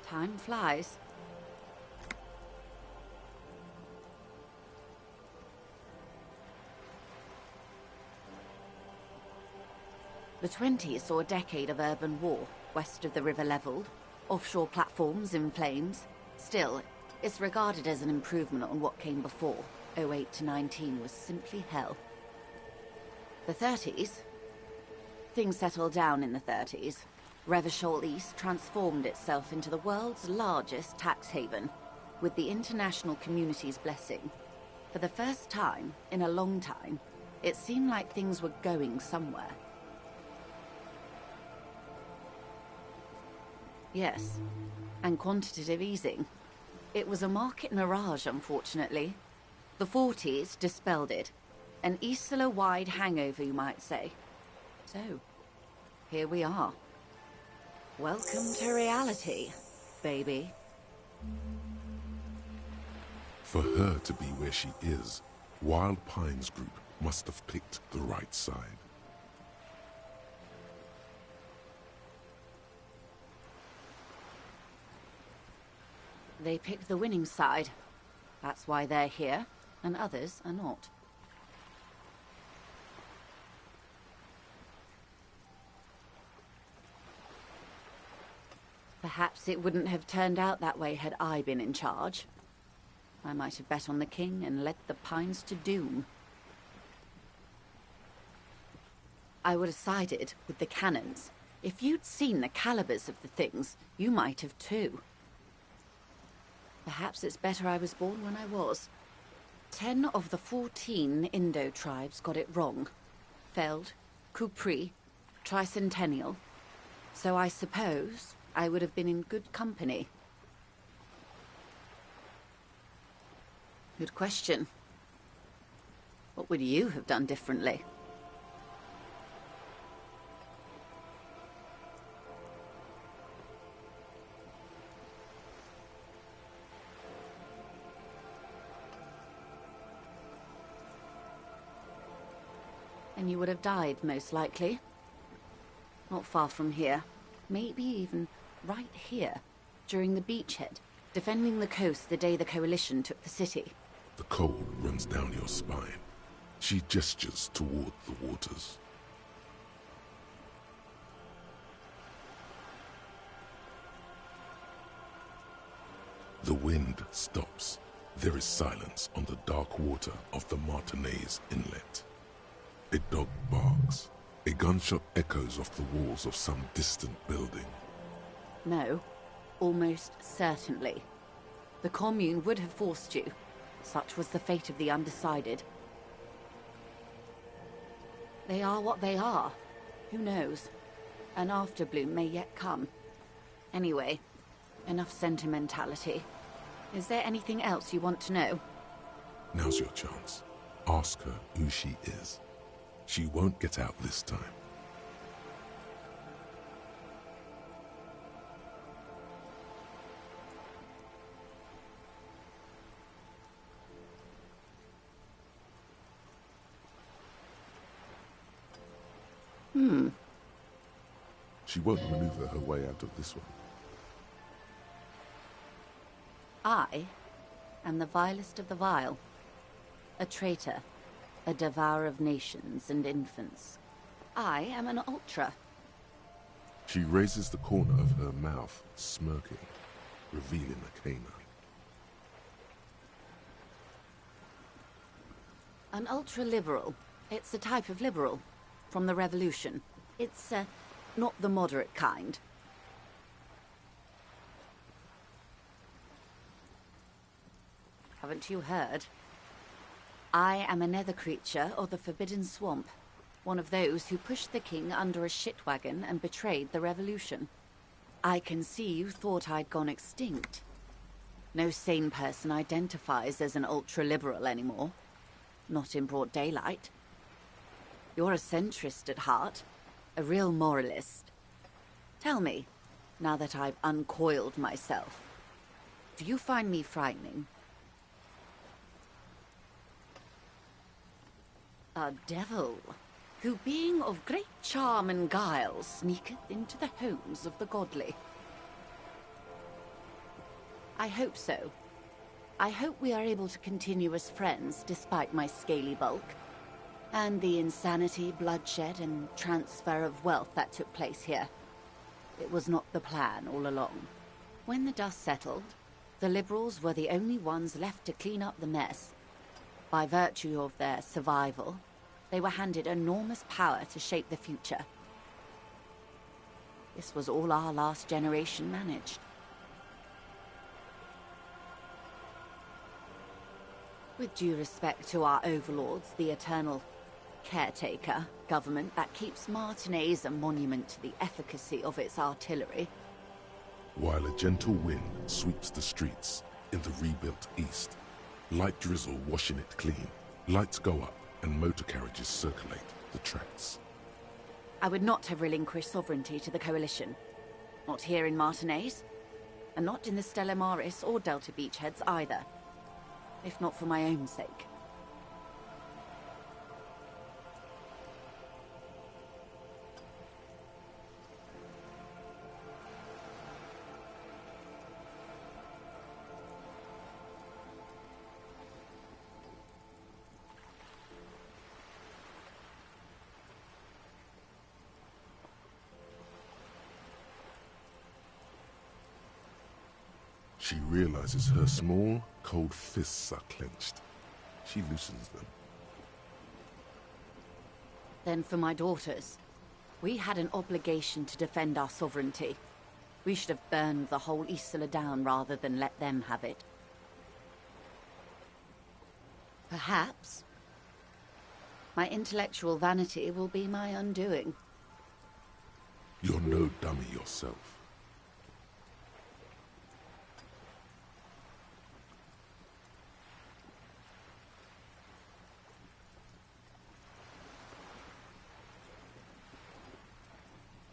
Time flies. The 20s saw a decade of urban war, west of the river leveled, offshore platforms in flames. Still, it's regarded as an improvement on what came before. '08 to '19 was simply hell. The 30s? Things settled down in the 30s. Revachol East transformed itself into the world's largest tax haven, with the international community's blessing. For the first time in a long time, it seemed like things were going somewhere. Yes, and quantitative easing. It was a market mirage, unfortunately. The 40s dispelled it. An Isla-wide hangover, you might say. So, here we are. Welcome to reality, baby. For her to be where she is, Wild Pines Group must have picked the right side. They picked the winning side. That's why they're here, and others are not. Perhaps it wouldn't have turned out that way had I been in charge. I might have bet on the king and led the Pines to doom. I would have sided with the cannons. If you'd seen the calibers of the things, you might have too. Perhaps it's better I was born when I was. 10 of the 14 Indo tribes got it wrong. Feld, Kupri, Tricentennial. So I suppose I would have been in good company. Good question. What would you have done differently? And you would have died, most likely. Not far from here. Maybe even right here, during the beachhead, defending the coast the day the Coalition took the city. The cold runs down your spine. She gestures toward the waters. The wind stops. There is silence on the dark water of the Martinez Inlet. A dog barks. A gunshot echoes off the walls of some distant building. No, almost certainly. The Commune would have forced you. Such was the fate of the undecided. They are what they are. Who knows? An afterbloom may yet come. Anyway, enough sentimentality. Is there anything else you want to know? Now's your chance. Ask her who she is. She won't get out this time. She won't maneuver her way out of this one. I am the vilest of the vile. A traitor. A devourer of nations and infants. I am an ultra. She raises the corner of her mouth, smirking, revealing a canine. An ultra-liberal. It's a type of liberal. From the revolution. It's, not the moderate kind. Haven't you heard? I am a nether creature of the Forbidden Swamp. One of those who pushed the king under a shit wagon and betrayed the revolution. I can see you thought I'd gone extinct. No sane person identifies as an ultra-liberal anymore. Not in broad daylight. You're a centrist at heart. A real moralist. Tell me, now that I've uncoiled myself, do you find me frightening? A devil, who being of great charm and guile, sneaketh into the homes of the godly. I hope so. I hope we are able to continue as friends despite my scaly bulk, and the insanity, bloodshed, and transfer of wealth that took place here. It was not the plan all along. When the dust settled, the liberals were the only ones left to clean up the mess. By virtue of their survival, they were handed enormous power to shape the future. This was all our last generation managed. With due respect to our overlords, the eternal caretaker government that keeps Martinez a monument to the efficacy of its artillery. While a gentle wind sweeps the streets in the rebuilt east, light drizzle washing it clean, lights go up and motor carriages circulate the tracks. I would not have relinquished sovereignty to the Coalition. Not here in Martinez, and not in the Stella Maris or Delta Beachheads either. If not for my own sake. She realizes her small, cold fists are clenched. She loosens them. Then for my daughters. We had an obligation to defend our sovereignty. We should have burned the whole Isla down rather than let them have it. Perhaps my intellectual vanity will be my undoing. You're no dummy yourself.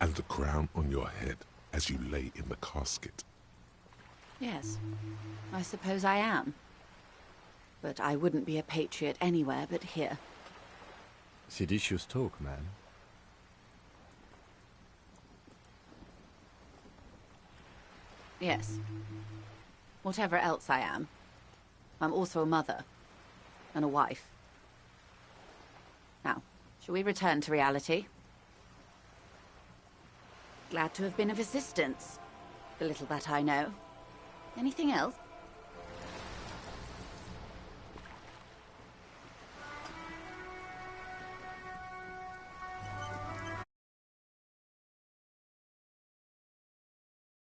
And the crown on your head as you lay in the casket. Yes, I suppose I am. But I wouldn't be a patriot anywhere but here. Seditious talk, man. Yes. Whatever else I am, I'm also a mother. And a wife. Now, shall we return to reality? Glad to have been of assistance. The little that I know. Anything else?